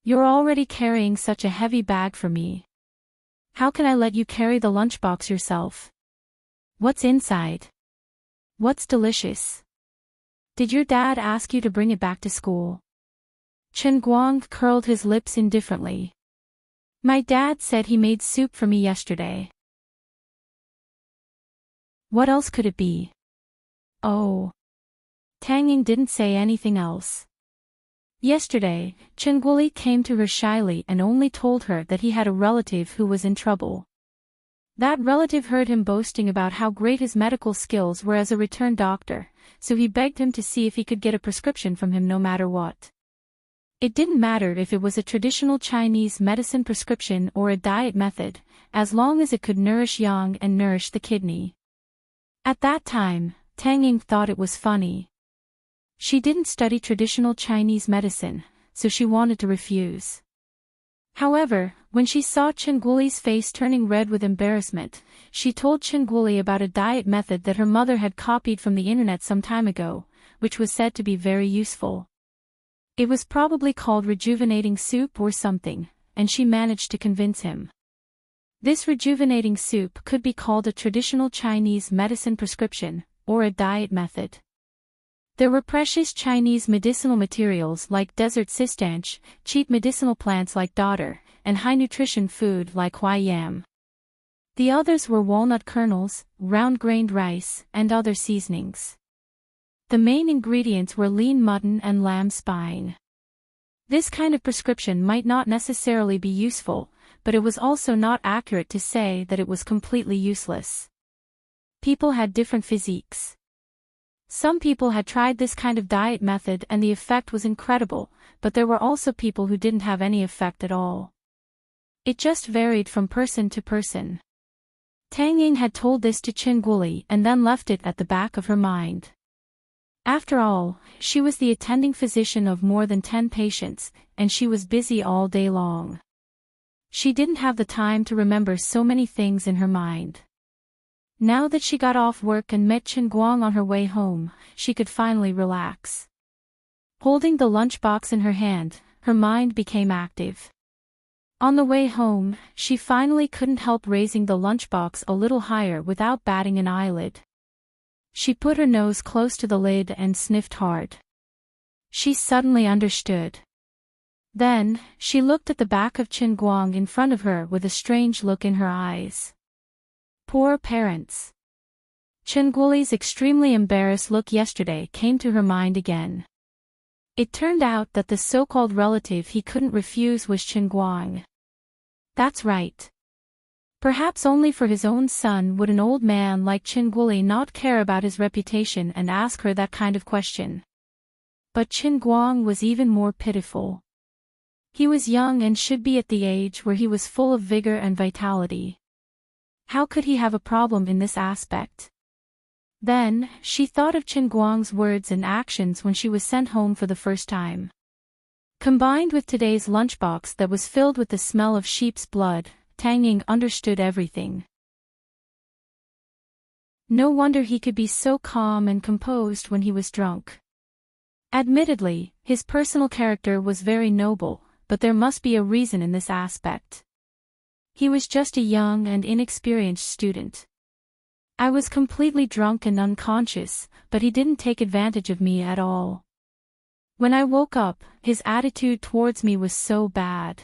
You're already carrying such a heavy bag for me. How can I let you carry the lunchbox yourself? What's inside? What's delicious? Did your dad ask you to bring it back to school? Chen Guang curled his lips indifferently. My dad said he made soup for me yesterday. What else could it be? Oh. Tang Ying didn't say anything else. Yesterday, Chen Guoli came to her shyly and only told her that he had a relative who was in trouble. That relative heard him boasting about how great his medical skills were as a return doctor, so he begged him to see if he could get a prescription from him no matter what. It didn't matter if it was a traditional Chinese medicine prescription or a diet method, as long as it could nourish yang and nourish the kidney. At that time, Tang Ying thought it was funny. She didn't study traditional Chinese medicine, so she wanted to refuse. However, when she saw Chen Guoli's face turning red with embarrassment, she told Chen Guoli about a diet method that her mother had copied from the internet some time ago, which was said to be very useful. It was probably called rejuvenating soup or something, and she managed to convince him. This rejuvenating soup could be called a traditional Chinese medicine prescription, or a diet method. There were precious Chinese medicinal materials like desert sistanch, cheap medicinal plants like dodder, and high-nutrition food like huai yam. The others were walnut kernels, round-grained rice, and other seasonings. The main ingredients were lean mutton and lamb spine. This kind of prescription might not necessarily be useful, but it was also not accurate to say that it was completely useless. People had different physiques. Some people had tried this kind of diet method and the effect was incredible, but there were also people who didn't have any effect at all. It just varied from person to person. Tang Ying had told this to Chen Guoli and then left it at the back of her mind. After all, she was the attending physician of more than 10 patients, and she was busy all day long. She didn't have the time to remember so many things in her mind. Now that she got off work and met Chen Guang on her way home, she could finally relax. Holding the lunchbox in her hand, her mind became active. On the way home, she finally couldn't help raising the lunchbox a little higher without batting an eyelid. She put her nose close to the lid and sniffed hard. She suddenly understood. Then, she looked at the back of Chen Guang in front of her with a strange look in her eyes. Poor parents. Chen Guoli's extremely embarrassed look yesterday came to her mind again. It turned out that the so-called relative he couldn't refuse was Chen Guang. That's right. Perhaps only for his own son would an old man like Chen Guoli not care about his reputation and ask her that kind of question. But Chen Guang was even more pitiful. He was young and should be at the age where he was full of vigor and vitality. How could he have a problem in this aspect? Then, she thought of Chen Guang's words and actions when she was sent home for the first time. Combined with today's lunchbox that was filled with the smell of sheep's blood, Tang Ying understood everything. No wonder he could be so calm and composed when he was drunk. Admittedly, his personal character was very noble, but there must be a reason in this aspect. He was just a young and inexperienced student. I was completely drunk and unconscious, but he didn't take advantage of me at all. When I woke up, his attitude towards me was so bad.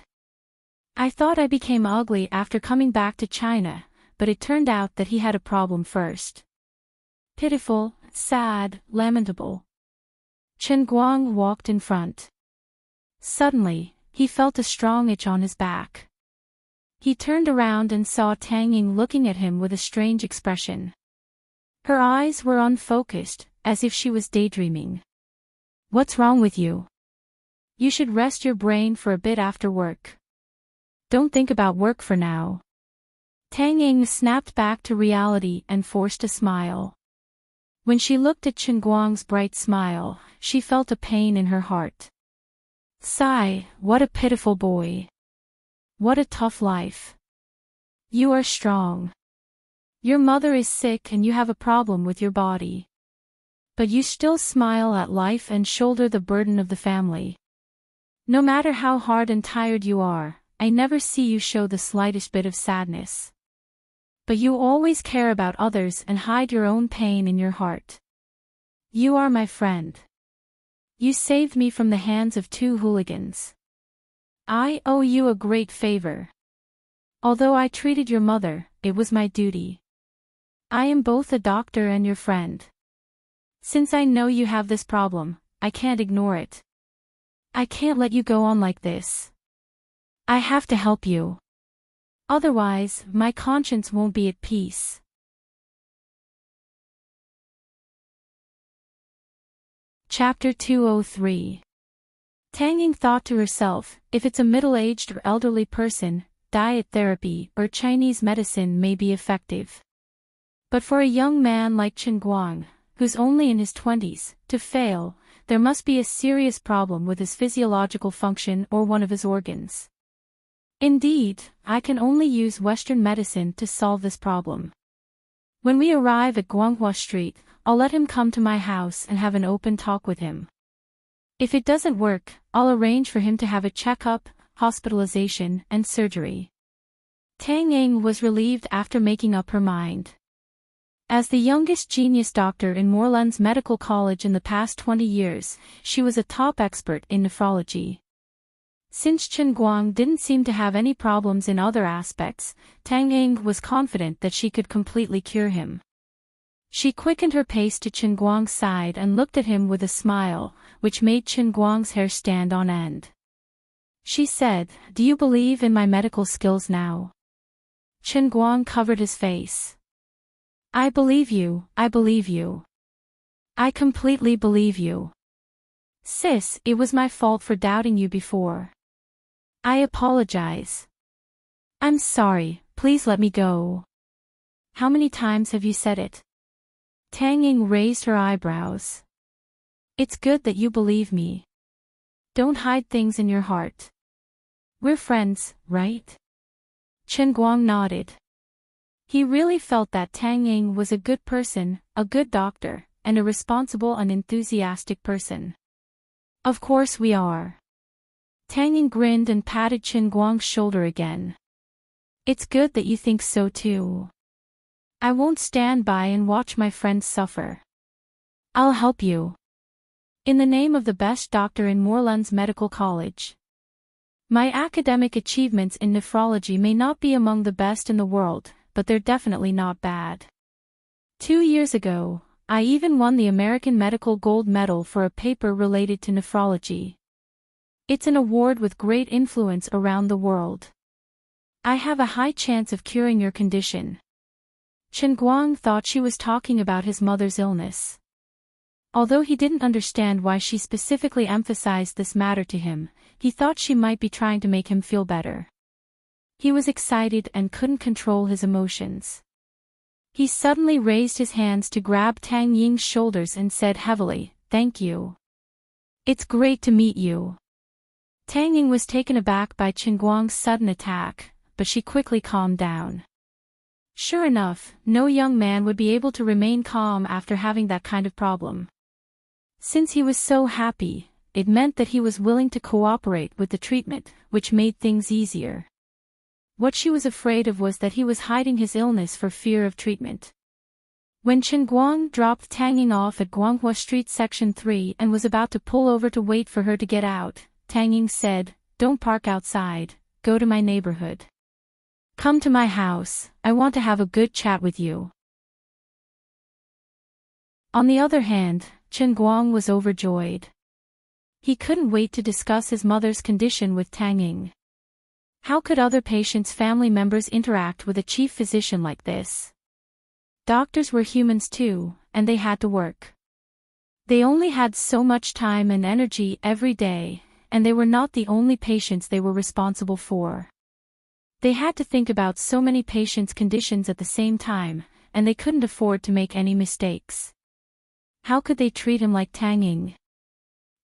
I thought I became ugly after coming back to China, but it turned out that he had a problem first. Pitiful, sad, lamentable. Chen Guang walked in front. Suddenly, he felt a strong itch on his back. He turned around and saw Tang Ying looking at him with a strange expression. Her eyes were unfocused, as if she was daydreaming. What's wrong with you? You should rest your brain for a bit after work. Don't think about work for now. Tang Ying snapped back to reality and forced a smile. When she looked at Chen Guang's bright smile, she felt a pain in her heart. Sigh, what a pitiful boy. What a tough life. You are strong. Your mother is sick and you have a problem with your body. But you still smile at life and shoulder the burden of the family. No matter how hard and tired you are, I never see you show the slightest bit of sadness. But you always care about others and hide your own pain in your heart. You are my friend. You saved me from the hands of 2 hooligans. I owe you a great favor. Although I treated your mother, it was my duty. I am both a doctor and your friend. Since I know you have this problem, I can't ignore it. I can't let you go on like this. I have to help you. Otherwise, my conscience won't be at peace. Chapter 203. Tang Ying thought to herself, if it's a middle-aged or elderly person, diet therapy or Chinese medicine may be effective. But for a young man like Chen Guang, who's only in his 20s, to fail, there must be a serious problem with his physiological function or one of his organs. Indeed, I can only use Western medicine to solve this problem. When we arrive at Guanghua Street, I'll let him come to my house and have an open talk with him. If it doesn't work, I'll arrange for him to have a checkup, hospitalization, and surgery. Tang Ying was relieved after making up her mind. As the youngest genius doctor in Moorlands Medical College in the past 20 years, she was a top expert in nephrology. Since Chen Guang didn't seem to have any problems in other aspects, Tang Ying was confident that she could completely cure him. She quickened her pace to Chen Guang's side and looked at him with a smile, which made Chen Guang's hair stand on end. She said, "Do you believe in my medical skills now?" Chen Guang covered his face. I believe you, I believe you. I completely believe you. Sis, it was my fault for doubting you before. I apologize. I'm sorry, please let me go. How many times have you said it? Tang Ying raised her eyebrows. It's good that you believe me. Don't hide things in your heart. We're friends, right? Chen Guang nodded. He really felt that Tang Ying was a good person, a good doctor, and a responsible and enthusiastic person. Of course we are. Tang Ying grinned and patted Chen Guang's shoulder again. It's good that you think so too. I won't stand by and watch my friends suffer. I'll help you. In the name of the best doctor in Moorlands Medical College. My academic achievements in nephrology may not be among the best in the world, but they're definitely not bad. 2 years ago, I even won the American Medical Gold Medal for a paper related to nephrology. It's an award with great influence around the world. I have a high chance of curing your condition. Chen Guang thought she was talking about his mother's illness. Although he didn't understand why she specifically emphasized this matter to him, he thought she might be trying to make him feel better. He was excited and couldn't control his emotions. He suddenly raised his hands to grab Tang Ying's shoulders and said heavily, "Thank you. It's great to meet you." Tang Ying was taken aback by Chen Guang's sudden attack, but she quickly calmed down. Sure enough, no young man would be able to remain calm after having that kind of problem. Since he was so happy, it meant that he was willing to cooperate with the treatment, which made things easier. What she was afraid of was that he was hiding his illness for fear of treatment. When Chen Guang dropped Tang Ying off at Guanghua Street Section 3 and was about to pull over to wait for her to get out, Tang Ying said, "Don't park outside, go to my neighborhood. Come to my house, I want to have a good chat with you." On the other hand, Chen Guang was overjoyed. He couldn't wait to discuss his mother's condition with Tang Ying. How could other patients' family members interact with a chief physician like this? Doctors were humans too, and they had to work. They only had so much time and energy every day, and they were not the only patients they were responsible for. They had to think about so many patients' conditions at the same time, and they couldn't afford to make any mistakes. How could they treat him like Tang Ying?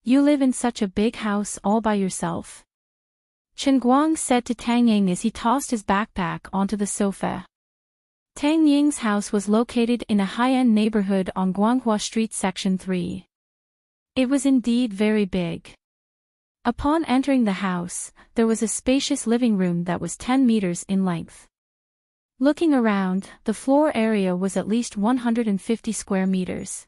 You live in such a big house all by yourself? Chen Guang said to Tang Ying as he tossed his backpack onto the sofa. Tang Ying's house was located in a high-end neighborhood on Guanghua Street Section 3. It was indeed very big. Upon entering the house, there was a spacious living room that was 10 meters in length. Looking around, the floor area was at least 150 square meters.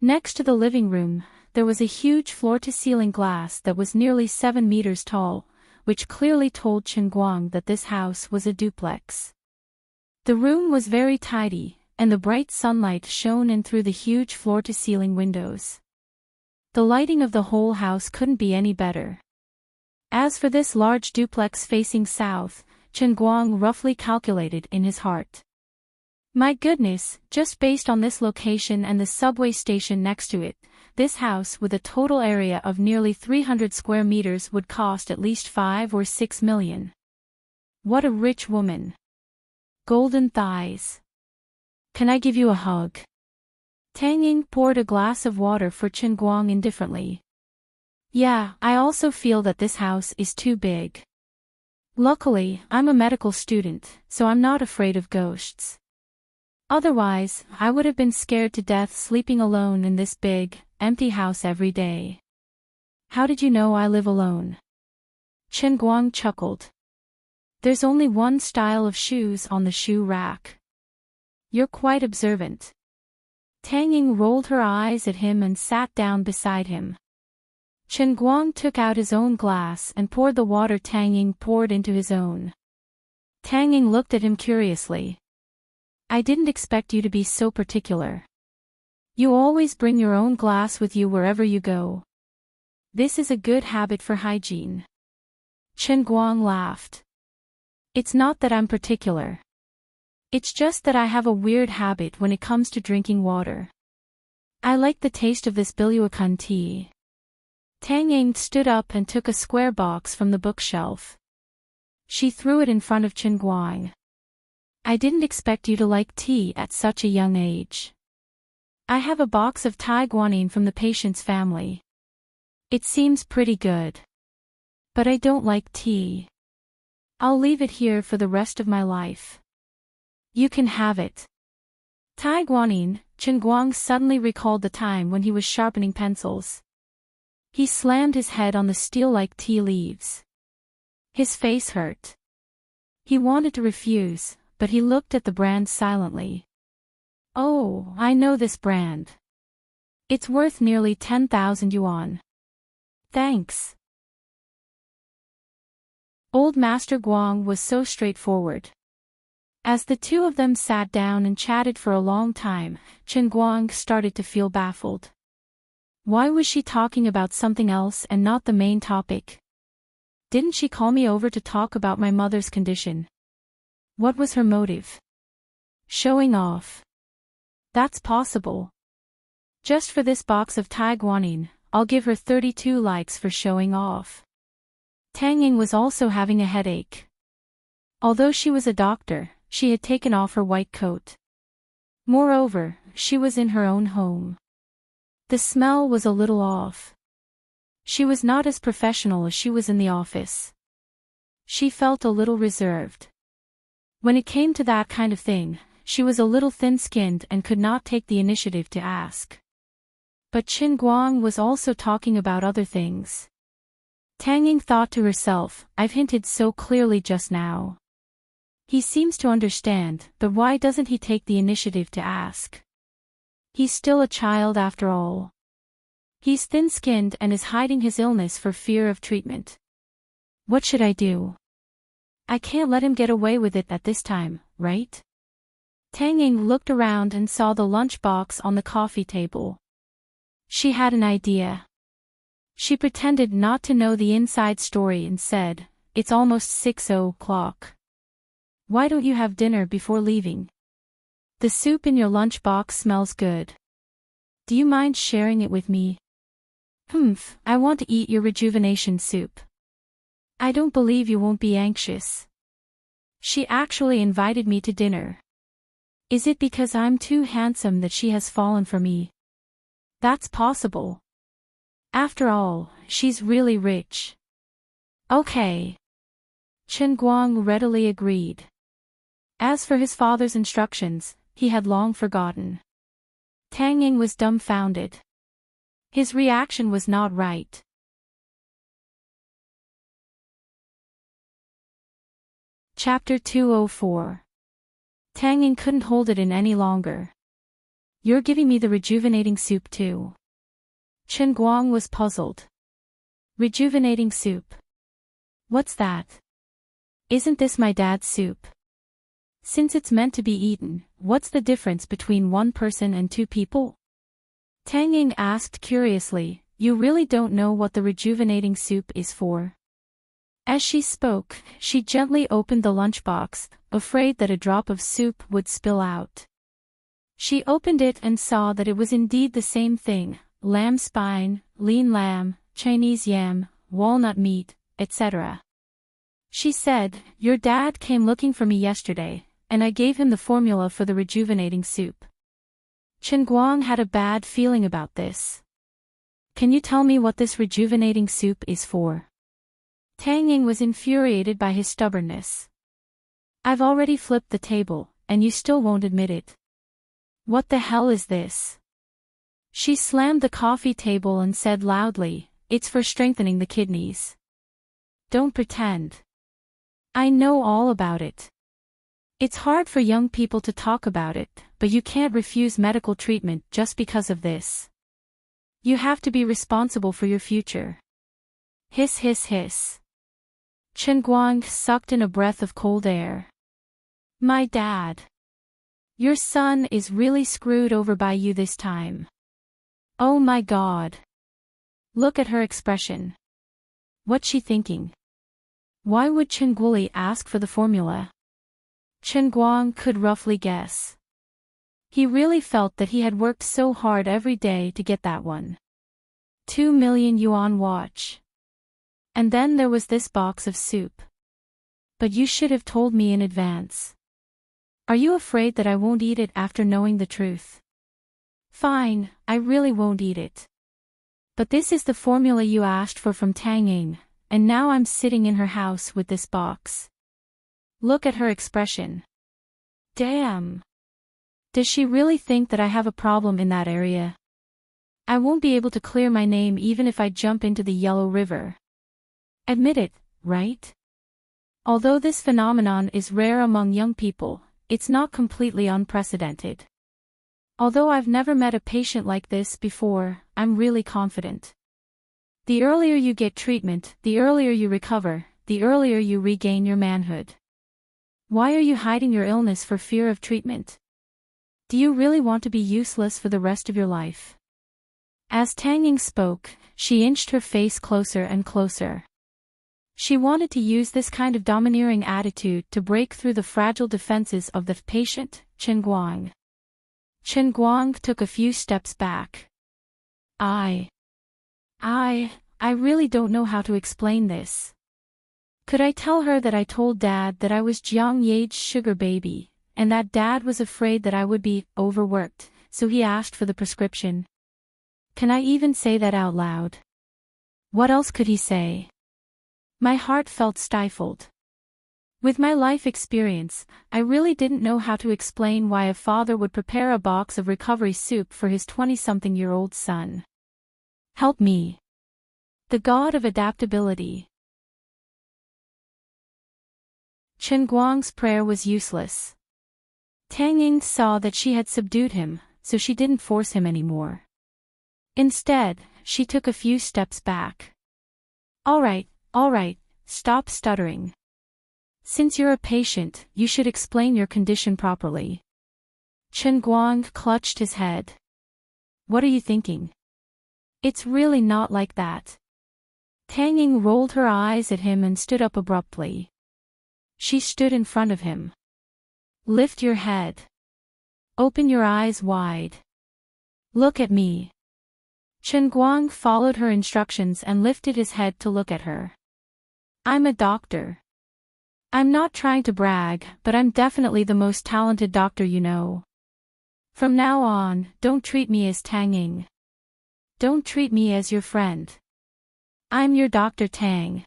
Next to the living room, there was a huge floor-to-ceiling glass that was nearly 7 meters tall, which clearly told Chen Guang that this house was a duplex. The room was very tidy, and the bright sunlight shone in through the huge floor-to-ceiling windows. The lighting of the whole house couldn't be any better. As for this large duplex facing south, Chen Guang roughly calculated in his heart. My goodness, just based on this location and the subway station next to it, this house with a total area of nearly 300 square meters would cost at least 5 or 6 million. What a rich woman. Golden thighs. Can I give you a hug? Tang Ying poured a glass of water for Chen Guang indifferently. Yeah, I also feel that this house is too big. Luckily, I'm a medical student, so I'm not afraid of ghosts. Otherwise, I would have been scared to death sleeping alone in this big, empty house every day. How did you know I live alone? Chen Guang chuckled. There's only one style of shoes on the shoe rack. You're quite observant. Tang Ying rolled her eyes at him and sat down beside him. Chen Guang took out his own glass and poured the water Tang Ying poured into his own. Tang Ying looked at him curiously. I didn't expect you to be so particular. You always bring your own glass with you wherever you go. This is a good habit for hygiene. Chen Guang laughed. It's not that I'm particular. It's just that I have a weird habit when it comes to drinking water. I like the taste of this Biluakan tea. Tang Ying stood up and took a square box from the bookshelf. She threw it in front of Chen Guang. I didn't expect you to like tea at such a young age. I have a box of Thai guanine from the patient's family. It seems pretty good. But I don't like tea. I'll leave it here for the rest of my life. You can have it. Thai guanine, Chen Guang suddenly recalled the time when he was sharpening pencils. He slammed his head on the steel-like tea leaves. His face hurt. He wanted to refuse, but he looked at the brand silently. Oh, I know this brand. It's worth nearly 10,000 yuan. Thanks. Old Master Guang was so straightforward. As the two of them sat down and chatted for a long time, Chen Guang started to feel baffled. Why was she talking about something else and not the main topic? Didn't she call me over to talk about my mother's condition? What was her motive? Showing off. That's possible. Just for this box of Thai guanine, I'll give her 32 likes for showing off. Tang Ying was also having a headache. Although she was a doctor, she had taken off her white coat. Moreover, she was in her own home. The smell was a little off. She was not as professional as she was in the office. She felt a little reserved. When it came to that kind of thing, she was a little thin-skinned and could not take the initiative to ask. But Chen Guang was also talking about other things. Tang Ying thought to herself, I've hinted so clearly just now. He seems to understand, but why doesn't he take the initiative to ask? He's still a child after all. He's thin-skinned and is hiding his illness for fear of treatment. What should I do? I can't let him get away with it at this time, right? Tang Ying looked around and saw the lunchbox on the coffee table. She had an idea. She pretended not to know the inside story and said, it's almost 6 o'clock. Why don't you have dinner before leaving? The soup in your lunchbox smells good. Do you mind sharing it with me? I want to eat your rejuvenation soup. I don't believe you won't be anxious. She actually invited me to dinner. Is it because I'm too handsome that she has fallen for me? That's possible. After all, she's really rich. Okay. Chen Guang readily agreed. As for his father's instructions, he had long forgotten. Tang Ying was dumbfounded. His reaction was not right. Chapter 204. Tang Ying couldn't hold it in any longer. You're giving me the rejuvenating soup too. Chen Guang was puzzled. Rejuvenating soup? What's that? Isn't this my dad's soup? Since it's meant to be eaten, what's the difference between one person and two people? Tang Ying asked curiously, you really don't know what the rejuvenating soup is for? As she spoke, she gently opened the lunchbox, afraid that a drop of soup would spill out. She opened it and saw that it was indeed the same thing: lamb spine, lean lamb, Chinese yam, walnut meat, etc. She said, your dad came looking for me yesterday, and I gave him the formula for the rejuvenating soup. Chen Guang had a bad feeling about this. Can you tell me what this rejuvenating soup is for? Tang Ying was infuriated by his stubbornness. I've already flipped the table, and you still won't admit it. What the hell is this? She slammed the coffee table and said loudly, it's for strengthening the kidneys. Don't pretend. I know all about it. It's hard for young people to talk about it, but you can't refuse medical treatment just because of this. You have to be responsible for your future. Hiss hiss hiss. Chen Guang sucked in a breath of cold air. My dad. Your son is really screwed over by you this time. Oh my God. Look at her expression. What's she thinking? Why would Chen Guoli ask for the formula? Chen Guang could roughly guess. He really felt that he had worked so hard every day to get that one. 2 million yuan watch. And then there was this box of soup. But you should have told me in advance. Are you afraid that I won't eat it after knowing the truth? Fine, I really won't eat it. But this is the formula you asked for from Tang Ying, and now I'm sitting in her house with this box. Look at her expression. Damn. Does she really think that I have a problem in that area? I won't be able to clear my name even if I jump into the Yellow River. Admit it, right? Although this phenomenon is rare among young people, it's not completely unprecedented. Although I've never met a patient like this before, I'm really confident. The earlier you get treatment, the earlier you recover, the earlier you regain your manhood. Why are you hiding your illness for fear of treatment? Do you really want to be useless for the rest of your life? As Tang Ying spoke, she inched her face closer and closer. She wanted to use this kind of domineering attitude to break through the fragile defenses of the patient, Chen Guang. Chen Guang took a few steps back. I really don't know how to explain this. Could I tell her that I told Dad that I was Jiang Ye's sugar baby, and that Dad was afraid that I would be overworked, so he asked for the prescription? Can I even say that out loud? What else could he say? My heart felt stifled. With my life experience, I really didn't know how to explain why a father would prepare a box of recovery soup for his 20-something-year-old son. Help me. The god of adaptability. Chen Guang's prayer was useless. Tang Ying saw that she had subdued him, so she didn't force him anymore. Instead, she took a few steps back. All right, stop stuttering. Since you're a patient, you should explain your condition properly. Chen Guang clutched his head. What are you thinking? It's really not like that. Tang Ying rolled her eyes at him and stood up abruptly. She stood in front of him. Lift your head. Open your eyes wide. Look at me. Chen Guang followed her instructions and lifted his head to look at her. I'm a doctor. I'm not trying to brag, but I'm definitely the most talented doctor you know. From now on, don't treat me as Tang Ying. Don't treat me as your friend. I'm your Dr. Tang.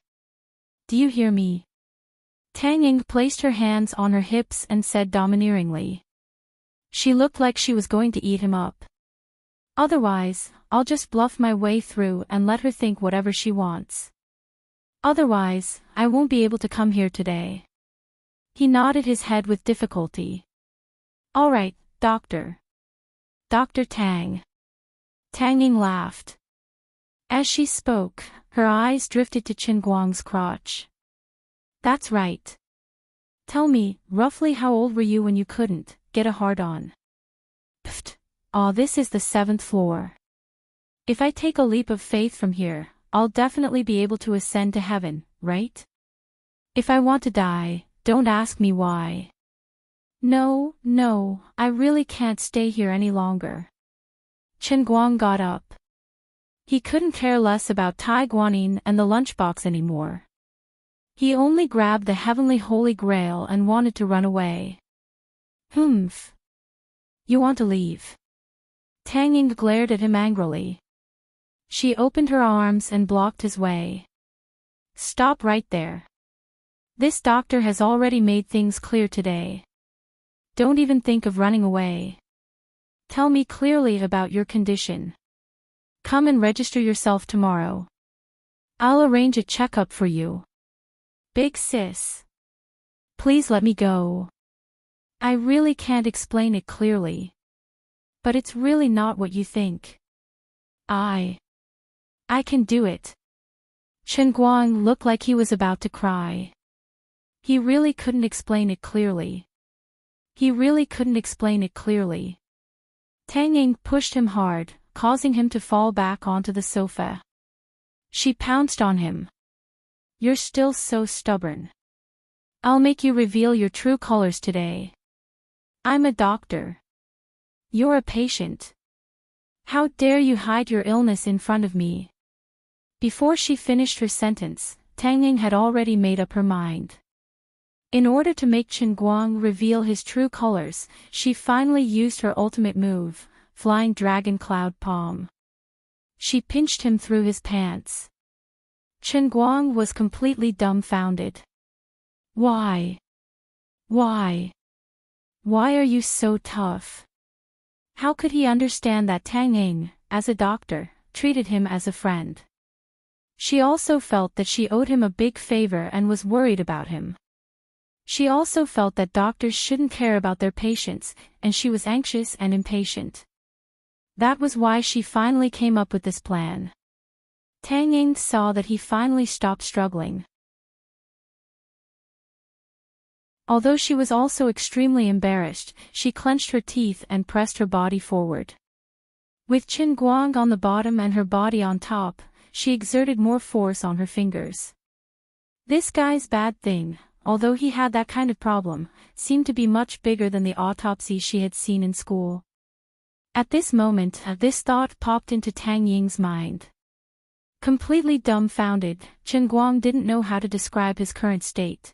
Do you hear me? Tang Ying placed her hands on her hips and said domineeringly. She looked like she was going to eat him up. Otherwise, I'll just bluff my way through and let her think whatever she wants. Otherwise, I won't be able to come here today. He nodded his head with difficulty. All right, doctor. Dr. Tang. Tang Ying laughed. As she spoke, her eyes drifted to Chen Guang's crotch. That's right. Tell me, roughly how old were you when you couldn't get a hard-on? Pfft. Aw, this is the 7th floor. If I take a leap of faith from here, I'll definitely be able to ascend to heaven, right? If I want to die, don't ask me why. No, I really can't stay here any longer. Chen Guang got up. He couldn't care less about Tai Guanyin and the lunchbox anymore. He only grabbed the heavenly holy grail and wanted to run away. Humph. You want to leave? Tang Ying glared at him angrily. She opened her arms and blocked his way. Stop right there. This doctor has already made things clear today. Don't even think of running away. Tell me clearly about your condition. Come and register yourself tomorrow. I'll arrange a checkup for you. Big sis. Please let me go. I really can't explain it clearly. But it's really not what you think. I can do it. Chen Guang looked like he was about to cry. He really couldn't explain it clearly. Tang Ying pushed him hard, causing him to fall back onto the sofa. She pounced on him. You're still so stubborn. I'll make you reveal your true colors today. I'm a doctor. You're a patient. How dare you hide your illness in front of me? Before she finished her sentence, Tang Ying had already made up her mind. In order to make Chen Guang reveal his true colors, she finally used her ultimate move, Flying Dragon Cloud Palm. She pinched him through his pants. Chen Guang was completely dumbfounded. Why? Why are you so tough? How could he understand that Tang Ying, as a doctor, treated him as a friend? She also felt that she owed him a big favor and was worried about him. She also felt that doctors shouldn't care about their patients, and she was anxious and impatient. That was why she finally came up with this plan. Tang Ying saw that he finally stopped struggling. Although she was also extremely embarrassed, she clenched her teeth and pressed her body forward. With Chen Guang on the bottom and her body on top, she exerted more force on her fingers. This guy's bad thing, although he had that kind of problem, seemed to be much bigger than the autopsy she had seen in school. At this moment, this thought popped into Tang Ying's mind. Completely dumbfounded, Chen Guang didn't know how to describe his current state.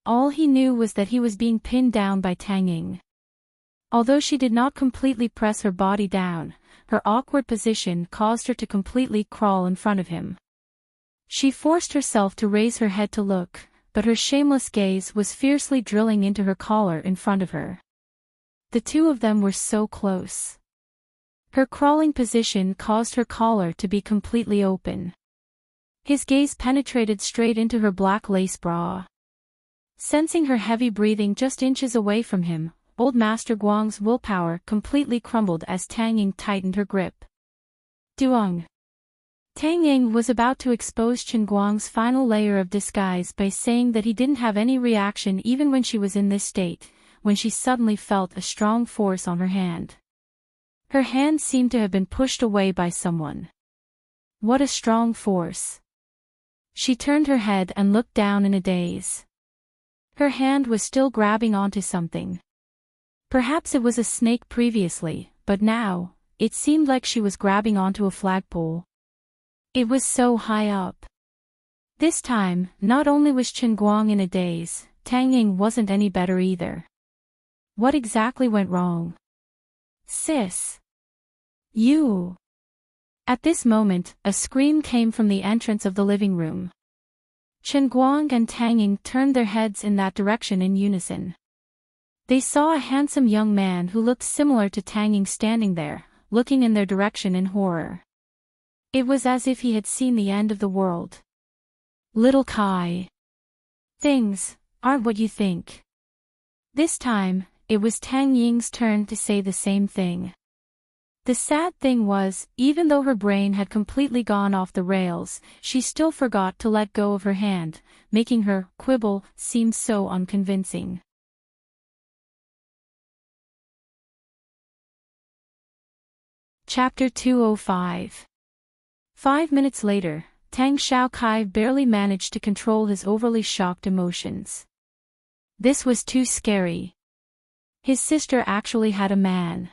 All he knew was that he was being pinned down by Tang Ying. Although she did not completely press her body down, her awkward position caused her to completely crawl in front of him. She forced herself to raise her head to look, but her shameless gaze was fiercely drilling into her collar in front of her. The two of them were so close. Her crawling position caused her collar to be completely open. His gaze penetrated straight into her black lace bra. Sensing her heavy breathing just inches away from him, Old Master Guang's willpower completely crumbled as Tang Ying tightened her grip. Duong. Tang Ying was about to expose Chen Guang's final layer of disguise by saying that he didn't have any reaction even when she was in this state, when she suddenly felt a strong force on her hand. Her hand seemed to have been pushed away by someone. What a strong force. She turned her head and looked down in a daze. Her hand was still grabbing onto something. Perhaps it was a snake previously, but now, it seemed like she was grabbing onto a flagpole. It was so high up. This time, not only was Chen Guang in a daze, Tang Ying wasn't any better either. What exactly went wrong? Sis! You! At this moment, a scream came from the entrance of the living room. Chen Guang and Tang Ying turned their heads in that direction in unison. They saw a handsome young man who looked similar to Tang Ying standing there, looking in their direction in horror. It was as if he had seen the end of the world. Little Kai. Things aren't what you think. This time, it was Tang Ying's turn to say the same thing. The sad thing was, even though her brain had completely gone off the rails, she still forgot to let go of her hand, making her quibble seem so unconvincing. Chapter 205. 5 minutes later, Tang Xiaokai barely managed to control his overly shocked emotions. This was too scary. His sister actually had a man.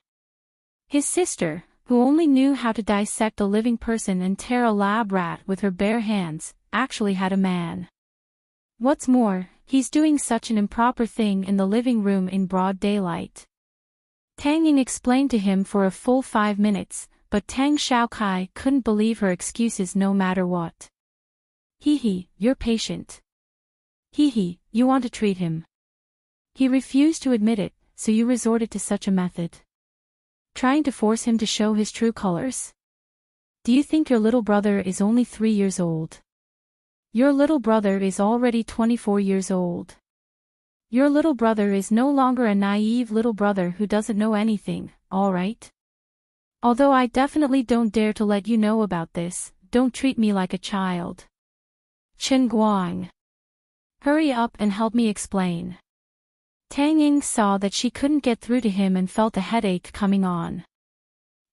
His sister, who only knew how to dissect a living person and tear a lab rat with her bare hands, actually had a man. What's more, he's doing such an improper thing in the living room in broad daylight. Tang Ying explained to him for a full 5 minutes, but Tang Xiaokai couldn't believe her excuses no matter what. Hee, you're patient. Hee, you want to treat him. He refused to admit it, so you resorted to such a method. Trying to force him to show his true colors? Do you think your little brother is only 3 years old? Your little brother is already 24 years old. Your little brother is no longer a naive little brother who doesn't know anything, alright? Although I definitely don't dare to let you know about this, don't treat me like a child. Chen Guang. Hurry up and help me explain. Tang Ying saw that she couldn't get through to him and felt a headache coming on.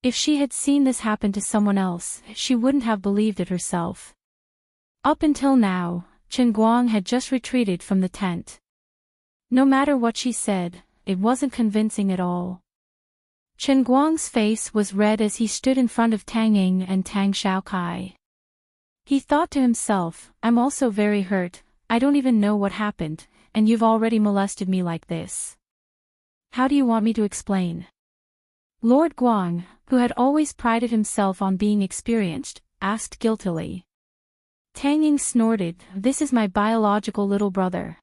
If she had seen this happen to someone else, she wouldn't have believed it herself. Up until now, Chen Guang had just retreated from the tent. No matter what she said, it wasn't convincing at all. Chen Guang's face was red as he stood in front of Tang Ying and Tang Xiaokai. He thought to himself, I'm also very hurt, I don't even know what happened, and you've already molested me like this. How do you want me to explain? Lord Guang, who had always prided himself on being experienced, asked guiltily. Tang Ying snorted, this is my biological little brother.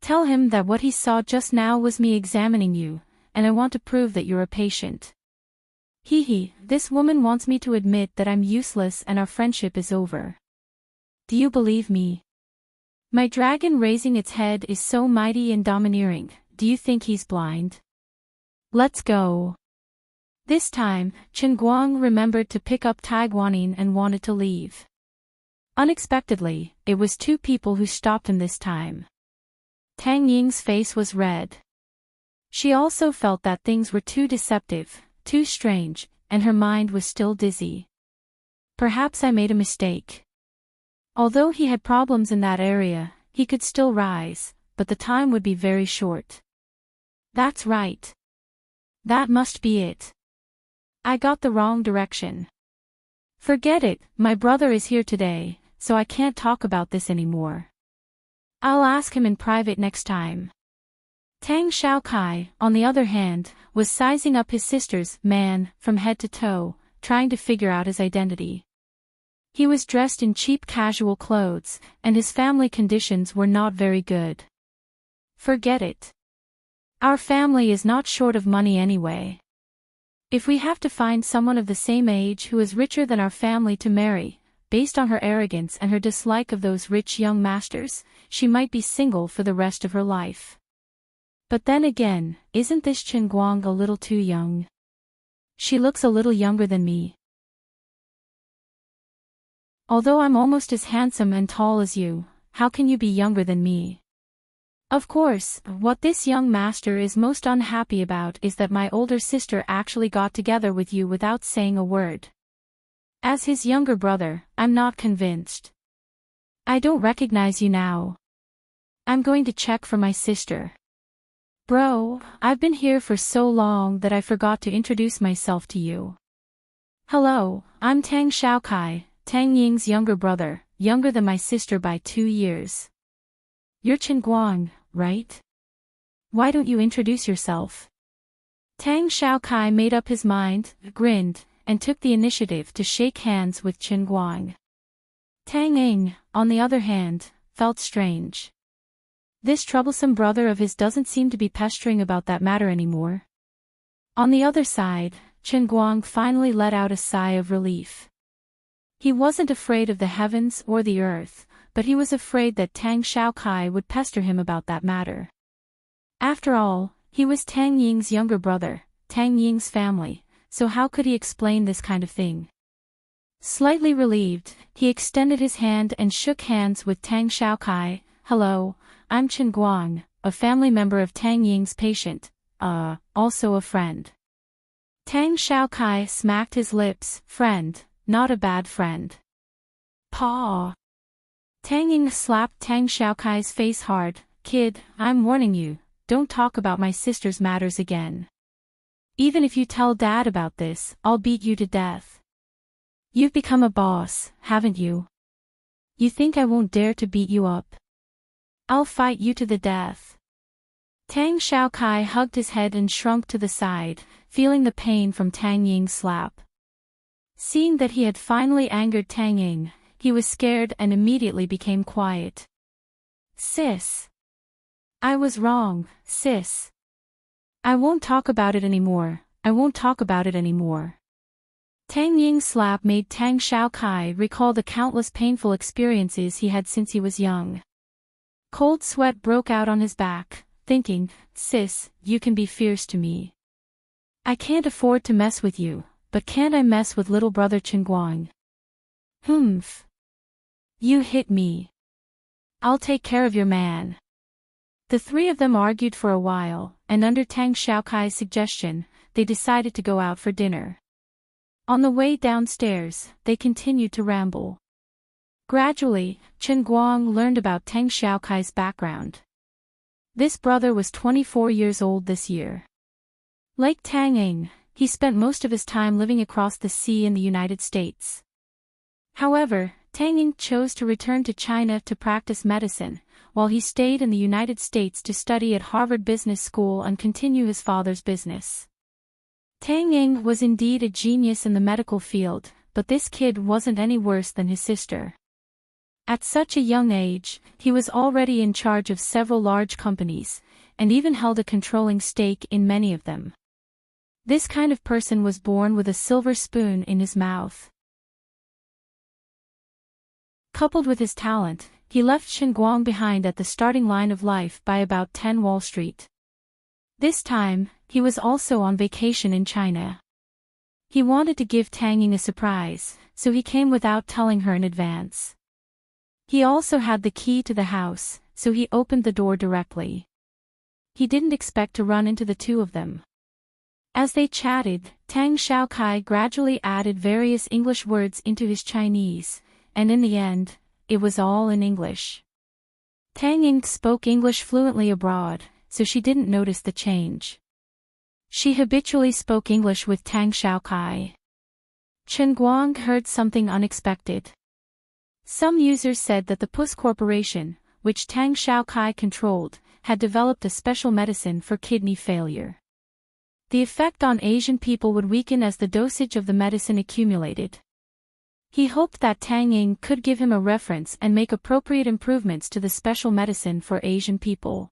Tell him that what he saw just now was me examining you, and I want to prove that you're a patient. This woman wants me to admit that I'm useless and our friendship is over. Do you believe me? My dragon raising its head is so mighty and domineering, do you think he's blind? Let's go. This time, Chen Guang remembered to pick up Tai Guanyin and wanted to leave. Unexpectedly, it was 2 people who stopped him this time. Tang Ying's face was red. She also felt that things were too deceptive, too strange, and her mind was still dizzy. Perhaps I made a mistake. Although he had problems in that area, he could still rise, but the time would be very short. That's right. That must be it. I got the wrong direction. Forget it, my brother is here today, so I can't talk about this anymore. I'll ask him in private next time. Tang Xiaokai, on the other hand, was sizing up his sister's man from head to toe, trying to figure out his identity. He was dressed in cheap casual clothes, and his family conditions were not very good. Forget it. Our family is not short of money anyway. If we have to find someone of the same age who is richer than our family to marry, based on her arrogance and her dislike of those rich young masters, she might be single for the rest of her life. But then again, isn't this Chen Guang a little too young? She looks a little younger than me. Although I'm almost as handsome and tall as you, how can you be younger than me? Of course, what this young master is most unhappy about is that my older sister actually got together with you without saying a word. As his younger brother, I'm not convinced. I don't recognize you now. I'm going to check for my sister. Bro, I've been here for so long that I forgot to introduce myself to you. Hello, I'm Tang Xiaokai, Tang Ying's younger brother, younger than my sister by 2 years. You're Chen Guang, right? Why don't you introduce yourself? Tang Xiaokai made up his mind, grinned, and took the initiative to shake hands with Chen Guang. Tang Ying, on the other hand, felt strange. This troublesome brother of his doesn't seem to be pestering about that matter anymore. On the other side, Chen Guang finally let out a sigh of relief. He wasn't afraid of the heavens or the earth, but he was afraid that Tang Xiaokai would pester him about that matter. After all, he was Tang Ying's younger brother, Tang Ying's family, so how could he explain this kind of thing? Slightly relieved, he extended his hand and shook hands with Tang Xiaokai. Hello, I'm Chen Guang, a family member of Tang Ying's patient, also a friend. Tang Xiaokai smacked his lips. Friend, not a bad friend. Paw. Tang Ying slapped Tang Xiaokai's face hard. Kid, I'm warning you, don't talk about my sister's matters again. Even if you tell Dad about this, I'll beat you to death. You've become a boss, haven't you? You think I won't dare to beat you up? I'll fight you to the death. Tang Xiaokai hugged his head and shrunk to the side, feeling the pain from Tang Ying's slap. Seeing that he had finally angered Tang Ying, he was scared and immediately became quiet. Sis. I was wrong, sis. I won't talk about it anymore, I won't talk about it anymore. Tang Ying's slap made Tang Xiaokai recall the countless painful experiences he had since he was young. Cold sweat broke out on his back, thinking, sis, you can be fierce to me. I can't afford to mess with you, but can't I mess with little brother Chen Guang? Humph. You hit me. I'll take care of your man. The three of them argued for a while, and under Tang Xiaokai's suggestion, they decided to go out for dinner. On the way downstairs, they continued to ramble. Gradually, Chen Guang learned about Tang Xiaokai's background. This brother was 24 years old this year. Like Tang Ying, he spent most of his time living across the sea in the United States. However, Tang Ying chose to return to China to practice medicine, while he stayed in the United States to study at Harvard Business School and continue his father's business. Tang Ying was indeed a genius in the medical field, but this kid wasn't any worse than his sister. At such a young age, he was already in charge of several large companies, and even held a controlling stake in many of them. This kind of person was born with a silver spoon in his mouth. Coupled with his talent, he left Chen Guang behind at the starting line of life by about 10 Wall Street. This time, he was also on vacation in China. He wanted to give Tang Ying a surprise, so he came without telling her in advance. He also had the key to the house, so he opened the door directly. He didn't expect to run into the two of them. As they chatted, Tang Xiaokai gradually added various English words into his Chinese, and in the end, it was all in English. Tang Ying spoke English fluently abroad, so she didn't notice the change. She habitually spoke English with Tang Xiaokai. Chen Guang heard something unexpected. Some users said that the Puss Corporation, which Tang Xiaokai controlled, had developed a special medicine for kidney failure. The effect on Asian people would weaken as the dosage of the medicine accumulated. He hoped that Tang Ying could give him a reference and make appropriate improvements to the special medicine for Asian people.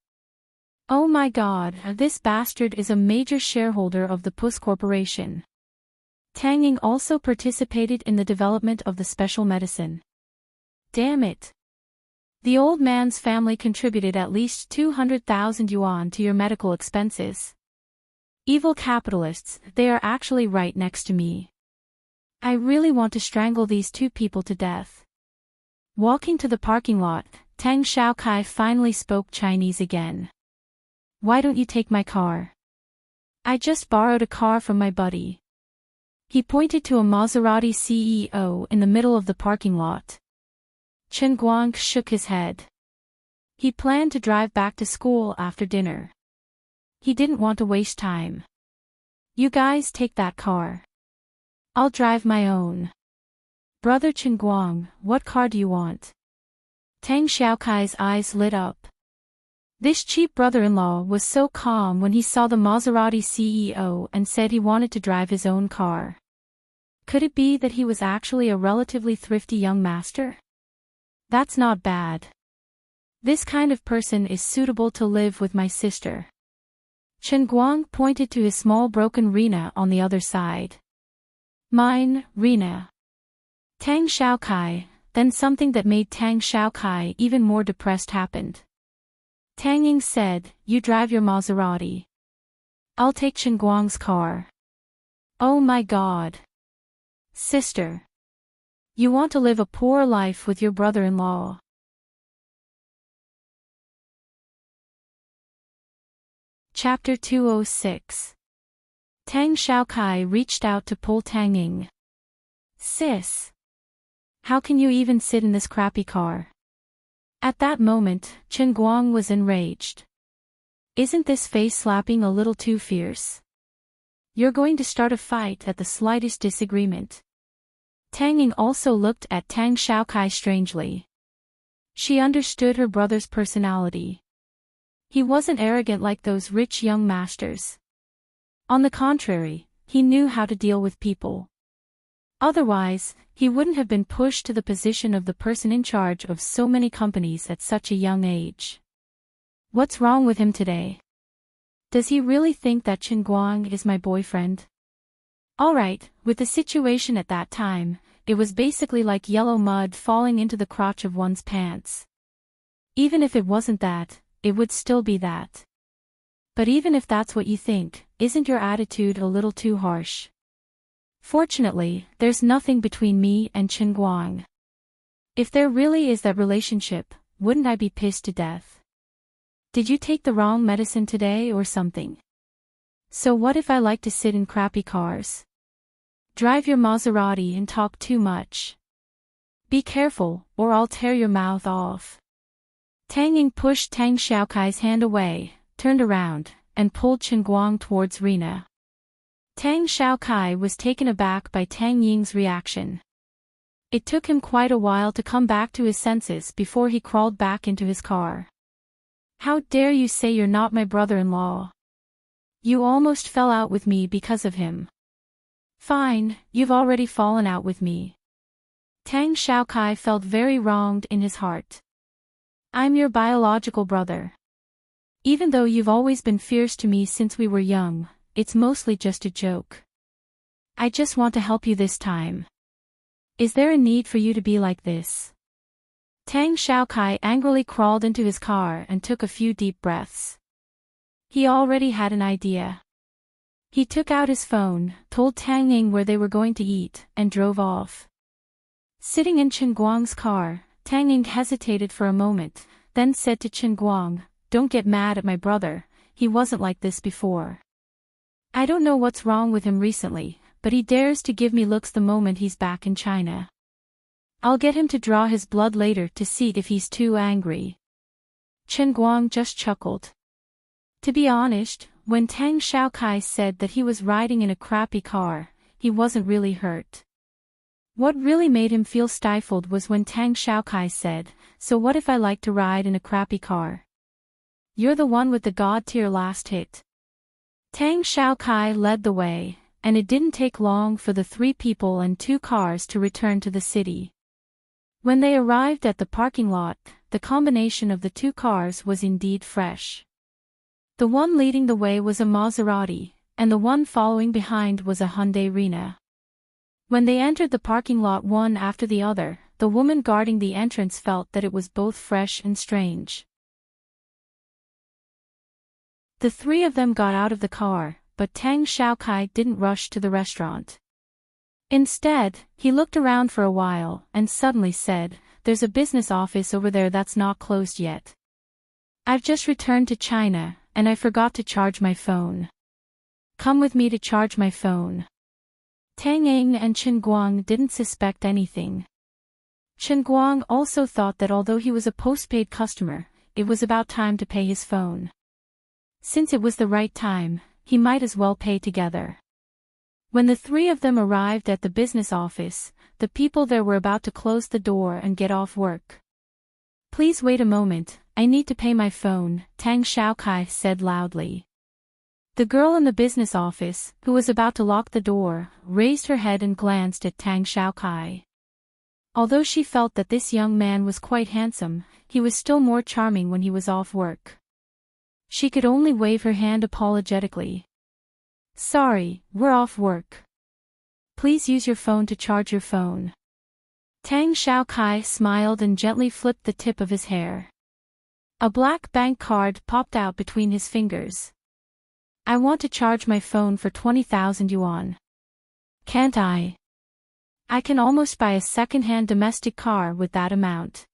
Oh my God, this bastard is a major shareholder of the Puss Corporation. Tang Ying also participated in the development of the special medicine. Damn it. The old man's family contributed at least 200,000 yuan to your medical expenses. Evil capitalists, they are actually right next to me. I really want to strangle these two people to death. Walking to the parking lot, Tang Xiaokai finally spoke Chinese again. Why don't you take my car? I just borrowed a car from my buddy. He pointed to a Maserati CEO in the middle of the parking lot. Chen Guang shook his head. He planned to drive back to school after dinner. He didn't want to waste time. You guys take that car. I'll drive my own. Brother Chen Guang, what car do you want? Tang Xiaokai's eyes lit up. This cheap brother-in-law was so calm when he saw the Maserati CEO and said he wanted to drive his own car. Could it be that he was actually a relatively thrifty young master? That's not bad. This kind of person is suitable to live with my sister. Chen Guang pointed to his small broken Rena on the other side. Mine, Rena. Tang Xiaokai. Then something that made Tang Xiaokai even more depressed happened. Tang Ying said, you drive your Maserati. I'll take Chen Guang's car. Oh my God. Sister. You want to live a poor life with your brother-in-law. Chapter 206. Tang Xiaokai reached out to pull Tang Ying. Sis. How can you even sit in this crappy car? At that moment, Chen Guang was enraged. Isn't this face slapping a little too fierce? You're going to start a fight at the slightest disagreement. Tang Ying also looked at Tang Xiaokai strangely. She understood her brother's personality. He wasn't arrogant like those rich young masters. On the contrary, he knew how to deal with people. Otherwise, he wouldn't have been pushed to the position of the person in charge of so many companies at such a young age. What's wrong with him today? Does he really think that Chen Guang is my boyfriend? Alright, with the situation at that time, it was basically like yellow mud falling into the crotch of one's pants. Even if it wasn't that, it would still be that. But even if that's what you think, isn't your attitude a little too harsh? Fortunately, there's nothing between me and Chen Guang. If there really is that relationship, wouldn't I be pissed to death? Did you take the wrong medicine today or something? So what if I like to sit in crappy cars? Drive your Maserati and talk too much. Be careful, or I'll tear your mouth off. Tang Ying pushed Tang Xiaokai's hand away, turned around, and pulled Chen Guang towards Rena. Tang Xiaokai was taken aback by Tang Ying's reaction. It took him quite a while to come back to his senses before he crawled back into his car. How dare you say you're not my brother-in-law? You almost fell out with me because of him. Fine, you've already fallen out with me. Tang Xiaokai felt very wronged in his heart. I'm your biological brother. Even though you've always been fierce to me since we were young, it's mostly just a joke. I just want to help you this time. Is there a need for you to be like this? Tang Xiaokai angrily crawled into his car and took a few deep breaths. He already had an idea. He took out his phone, told Tang Ying where they were going to eat, and drove off. Sitting in Chen Guang's car, Tang Ying hesitated for a moment, then said to Chen Guang, "Don't get mad at my brother, he wasn't like this before. I don't know what's wrong with him recently, but he dares to give me looks the moment he's back in China. I'll get him to draw his blood later to see if he's too angry." Chen Guang just chuckled. To be honest, when Tang Xiaokai said that he was riding in a crappy car, he wasn't really hurt. What really made him feel stifled was when Tang Xiaokai said, "So what if I like to ride in a crappy car? You're the one with the god-tier last hit." Tang Xiaokai led the way, and it didn't take long for the 3 people and 2 cars to return to the city. When they arrived at the parking lot, the combination of the 2 cars was indeed fresh. The one leading the way was a Maserati, and the one following behind was a Hyundai Rena. When they entered the parking lot one after the other, the woman guarding the entrance felt that it was both fresh and strange. The 3 of them got out of the car, but Tang Xiaokai didn't rush to the restaurant. Instead, he looked around for a while and suddenly said, "There's a business office over there that's not closed yet. I've just returned to China, and I forgot to charge my phone. Come with me to charge my phone." Tang Ying and Chen Guang didn't suspect anything. Chen Guang also thought that although he was a postpaid customer, it was about time to pay his phone. Since it was the right time, he might as well pay together. When the three of them arrived at the business office, the people there were about to close the door and get off work. "Please wait a moment, I need to pay my phone," Tang Xiaokai said loudly. The girl in the business office, who was about to lock the door, raised her head and glanced at Tang Xiaokai. Although she felt that this young man was quite handsome, he was still more charming when he was off work. She could only wave her hand apologetically. "Sorry, we're off work. Please use your phone to charge your phone." Tang Xiaokai smiled and gently flipped the tip of his hair. A black bank card popped out between his fingers. "I want to charge my phone for 20,000 yuan. Can't I? I can almost buy a second-hand domestic car with that amount."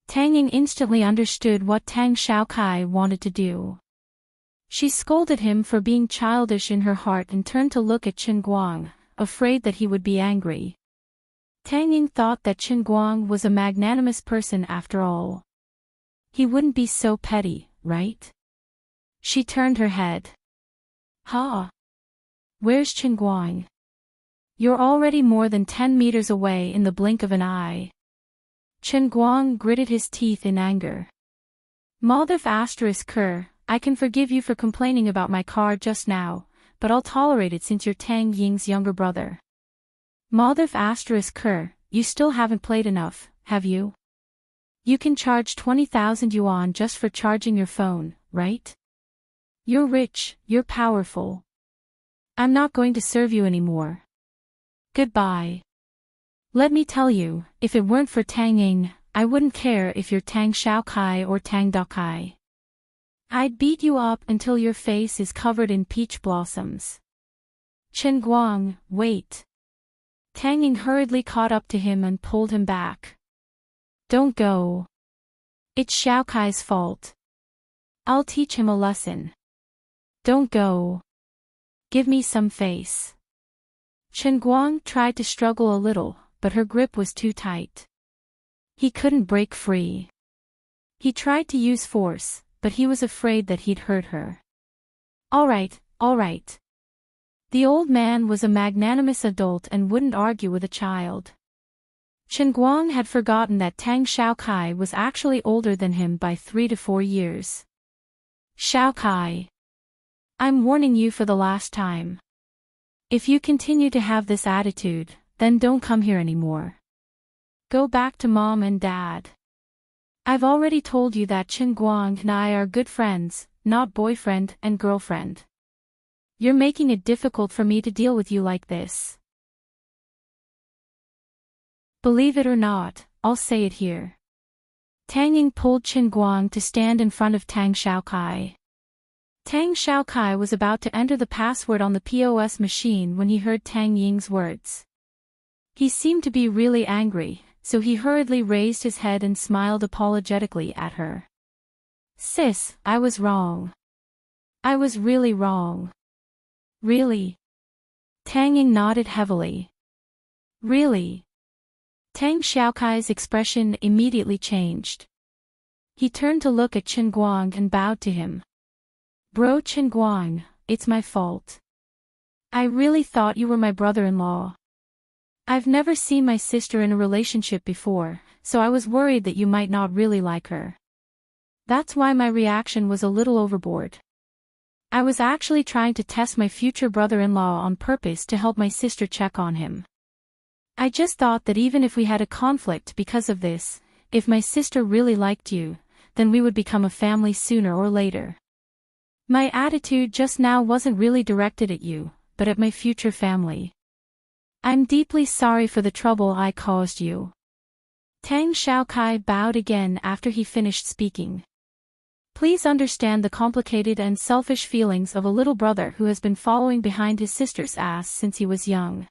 Tang Ying instantly understood what Tang Xiaokai wanted to do. She scolded him for being childish in her heart and turned to look at Chen Guang, afraid that he would be angry. Tang Ying thought that Chen Guang was a magnanimous person after all. He wouldn't be so petty, right? She turned her head. "Ha! Where's Chen Guang? You're already more than 10 meters away in the blink of an eye." Chen Guang gritted his teeth in anger. "Maldif **, I can forgive you for complaining about my car just now, but I'll tolerate it since you're Tang Ying's younger brother. Maldif **, you still haven't played enough, have you? You can charge 20,000 yuan just for charging your phone, right? You're rich, you're powerful. I'm not going to serve you anymore. Goodbye. Let me tell you, if it weren't for Tang Ying, I wouldn't care if you're Tang Xiaokai or Tang Dakai. I'd beat you up until your face is covered in peach blossoms." "Chen Guang, wait." Tang Ying hurriedly caught up to him and pulled him back. "Don't go. It's Xiaokai's fault. I'll teach him a lesson. Don't go. Give me some face." Chen Guang tried to struggle a little, but her grip was too tight. He couldn't break free. He tried to use force, but he was afraid that he'd hurt her. All right. The old man was a magnanimous adult and wouldn't argue with a child. Chen Guang had forgotten that Tang Xiaokai was actually older than him by 3 to 4 years. "Xiaokai. I'm warning you for the last time. If you continue to have this attitude, then don't come here anymore. Go back to mom and dad. I've already told you that Chen Guang and I are good friends, not boyfriend and girlfriend. You're making it difficult for me to deal with you like this. Believe it or not, I'll say it here." Tang Ying pulled Chen Guang to stand in front of Tang Xiaokai. Tang Xiaokai was about to enter the password on the POS machine when he heard Tang Ying's words. He seemed to be really angry, so he hurriedly raised his head and smiled apologetically at her. "Sis, I was wrong. I was really wrong." "Really?" Tang Ying nodded heavily. "Really?" Tang Xiaokai's expression immediately changed. He turned to look at Chen Guang and bowed to him. "Bro Chen Guang, it's my fault. I really thought you were my brother-in-law. I've never seen my sister in a relationship before, so I was worried that you might not really like her. That's why my reaction was a little overboard. I was actually trying to test my future brother-in-law on purpose to help my sister check on him. I just thought that even if we had a conflict because of this, if my sister really liked you, then we would become a family sooner or later. My attitude just now wasn't really directed at you, but at my future family. I'm deeply sorry for the trouble I caused you." Tang Xiaokai bowed again after he finished speaking. Please understand the complicated and selfish feelings of a little brother who has been following behind his sister's ass since he was young.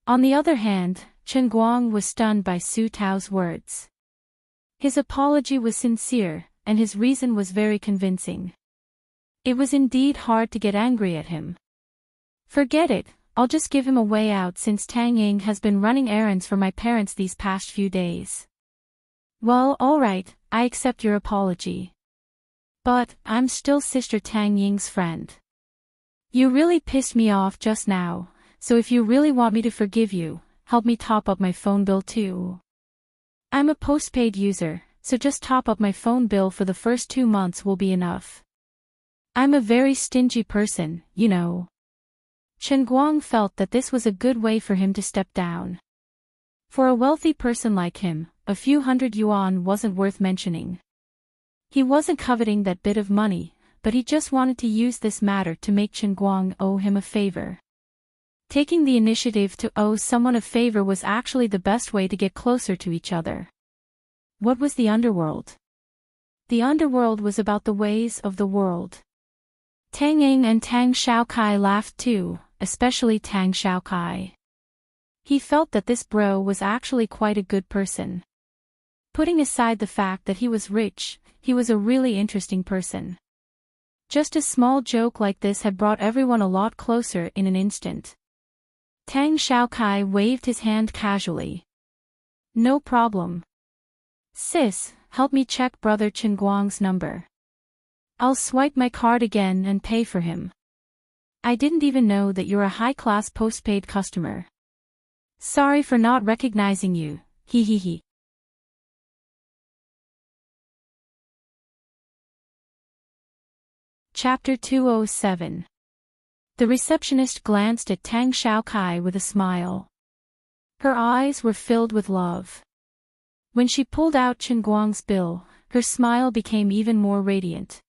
On the other hand, Chen Guang was stunned by Su Tao's words. His apology was sincere, and his reason was very convincing. It was indeed hard to get angry at him. "Forget it, I'll just give him a way out since Tang Ying has been running errands for my parents these past few days. Well, alright, I accept your apology. But, I'm still Sister Tang Ying's friend. You really pissed me off just now, so if you really want me to forgive you, help me top up my phone bill too. I'm a postpaid user, so just top up my phone bill for the first 2 months will be enough. I'm a very stingy person, you know. Chen Guang felt that this was a good way for him to step down. For a wealthy person like him, a few hundred yuan wasn't worth mentioning. He wasn't coveting that bit of money, but he just wanted to use this matter to make Chen Guang owe him a favor. Taking the initiative to owe someone a favor was actually the best way to get closer to each other. What was the underworld? The underworld was about the ways of the world. Tang Ying and Tang Xiaokai laughed too, especially Tang Xiaokai. He felt that this bro was actually quite a good person. Putting aside the fact that he was rich, he was a really interesting person. Just a small joke like this had brought everyone a lot closer in an instant. Tang Xiaokai waved his hand casually. No problem. Sis, help me check brother Chen Guang's number. I'll swipe my card again and pay for him. I didn't even know that you're a high-class postpaid customer. Sorry for not recognizing you, hee hee hee. Chapter 207. The receptionist glanced at Tang Xiaokai with a smile. Her eyes were filled with love. When she pulled out Chen Guang's bill, her smile became even more radiant.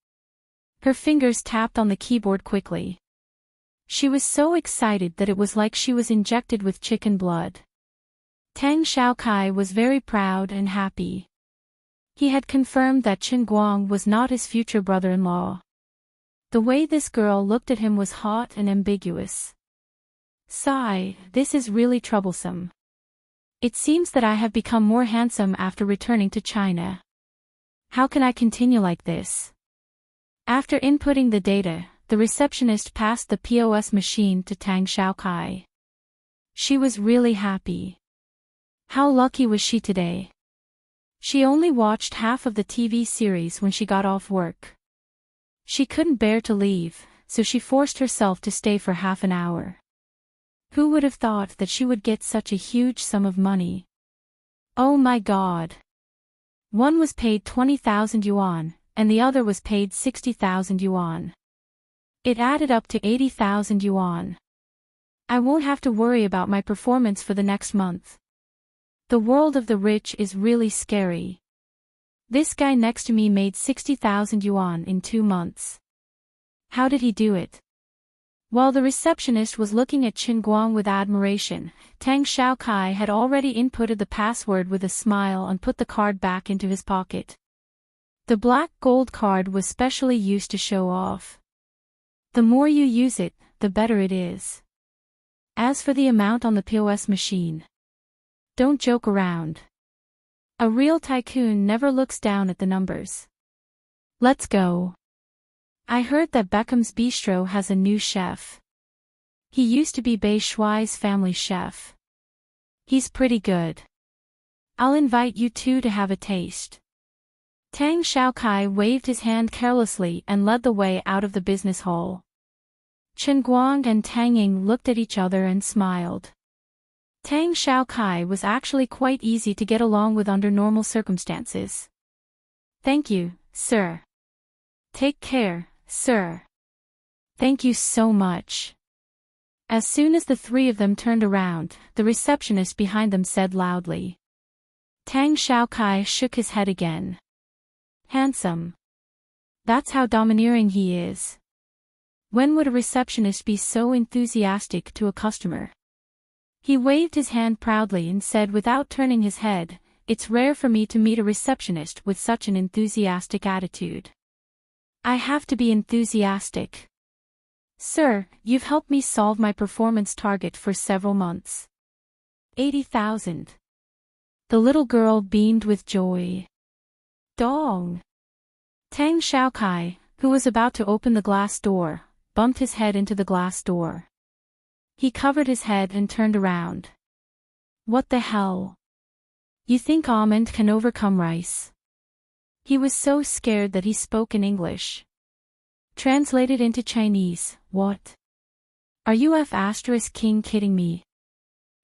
Her fingers tapped on the keyboard quickly. She was so excited that it was like she was injected with chicken blood. Tang Xiaokai was very proud and happy. He had confirmed that Chen Guang was not his future brother-in-law. The way this girl looked at him was hot and ambiguous. Sigh, this is really troublesome. It seems that I have become more handsome after returning to China. How can I continue like this? After inputting the data, the receptionist passed the POS machine to Tang Xiaokai. She was really happy. How lucky was she today? She only watched half of the TV series when she got off work. She couldn't bear to leave, so she forced herself to stay for half an hour. Who would have thought that she would get such a huge sum of money? Oh my God! One was paid 20,000 yuan, and the other was paid 60,000 yuan. It added up to 80,000 yuan. I won't have to worry about my performance for the next month. The world of the rich is really scary. This guy next to me made 60,000 yuan in 2 months. How did he do it? While the receptionist was looking at Chen Guang with admiration, Tang Xiaokai had already inputted the password with a smile and put the card back into his pocket. The black gold card was specially used to show off. The more you use it, the better it is. As for the amount on the POS machine, don't joke around. A real tycoon never looks down at the numbers. Let's go. I heard that Beckham's Bistro has a new chef. He used to be Bei Shuai's family chef. He's pretty good. I'll invite you two to have a taste. Tang Xiaokai waved his hand carelessly and led the way out of the business hall. Chen Guang and Tang Ying looked at each other and smiled. Tang Xiaokai was actually quite easy to get along with under normal circumstances. Thank you, sir. Take care, sir. Thank you so much. As soon as the three of them turned around, the receptionist behind them said loudly. Tang Xiaokai shook his head again. Handsome. That's how domineering he is. When would a receptionist be so enthusiastic to a customer? He waved his hand proudly and said without turning his head, "It's rare for me to meet a receptionist with such an enthusiastic attitude. I have to be enthusiastic. Sir, you've helped me solve my performance target for several months. 80,000. The little girl beamed with joy. Dong. Tang Xiaokai, who was about to open the glass door, bumped his head into the glass door. He covered his head and turned around. What the hell? You think almond can overcome rice? He was so scared that he spoke in English. Translated into Chinese, what? Are you F***king kidding me?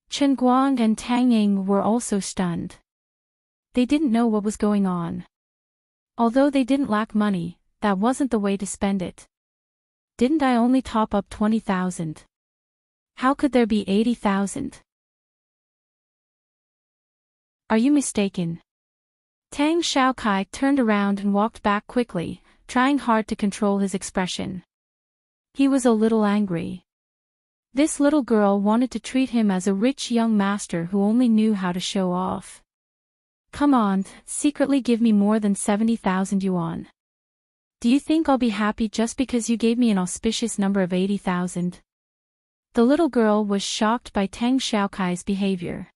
Chen Guang and Tang Ying were also stunned. They didn't know what was going on. Although they didn't lack money, that wasn't the way to spend it. Didn't I only top up 20,000? How could there be 80,000? Are you mistaken? Tang Xiaokai turned around and walked back quickly, trying hard to control his expression. He was a little angry. This little girl wanted to treat him as a rich young master who only knew how to show off. Come on, secretly give me more than 70,000 yuan. Do you think I'll be happy just because you gave me an auspicious number of 80,000? The little girl was shocked by Tang Xiaokai's behavior.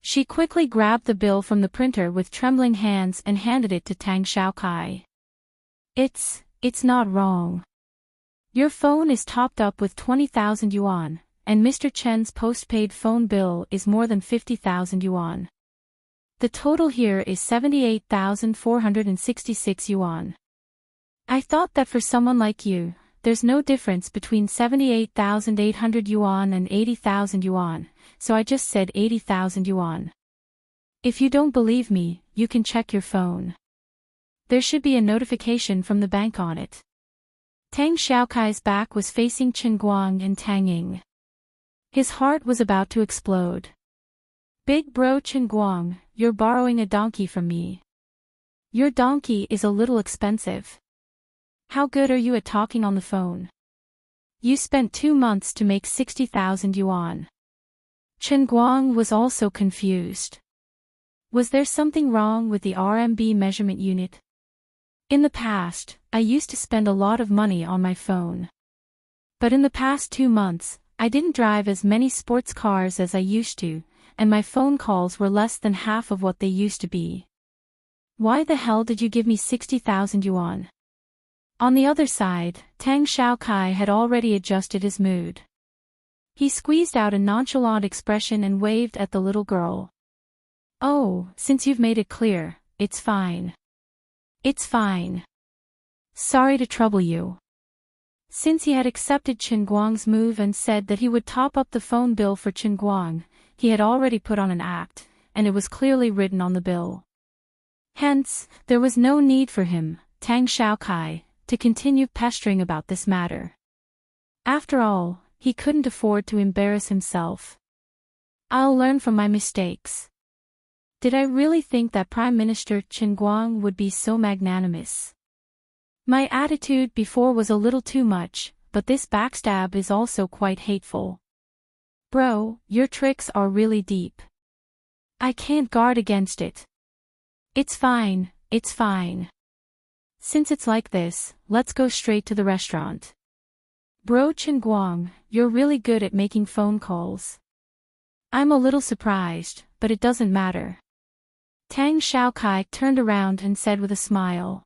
She quickly grabbed the bill from the printer with trembling hands and handed it to Tang Xiaokai. It's not wrong. Your phone is topped up with 20,000 yuan, and Mr. Chen's postpaid phone bill is more than 50,000 yuan. The total here is 78,466 yuan. I thought that for someone like you, there's no difference between 78,800 yuan and 80,000 yuan, so I just said 80,000 yuan. If you don't believe me, you can check your phone. There should be a notification from the bank on it. Tang Xiaokai's back was facing Chen Guang and Tang Ying. His heart was about to explode. Big bro Chen Guang, you're borrowing a donkey from me. Your donkey is a little expensive. How good are you at talking on the phone? You spent 2 months to make 60,000 yuan. Chen Guang was also confused. Was there something wrong with the RMB measurement unit? In the past, I used to spend a lot of money on my phone. But in the past 2 months, I didn't drive as many sports cars as I used to, and my phone calls were less than half of what they used to be. Why the hell did you give me 60,000 yuan? On the other side, Tang Xiaokai had already adjusted his mood. He squeezed out a nonchalant expression and waved at the little girl. Oh, since you've made it clear, it's fine. It's fine. Sorry to trouble you. Since he had accepted Chen Guang's move and said that he would top up the phone bill for Chen Guang, he had already put on an act, and it was clearly written on the bill. Hence, there was no need for him, Tang Xiaokai, to continue pestering about this matter. After all, he couldn't afford to embarrass himself. I'll learn from my mistakes. Did I really think that Prime Minister Chen Guang would be so magnanimous? My attitude before was a little too much, but this backstab is also quite hateful. Bro, your tricks are really deep. I can't guard against it. It's fine, it's fine. Since it's like this, let's go straight to the restaurant. Bro Chen Guang, you're really good at making phone calls. I'm a little surprised, but it doesn't matter. Tang Xiaokai turned around and said with a smile.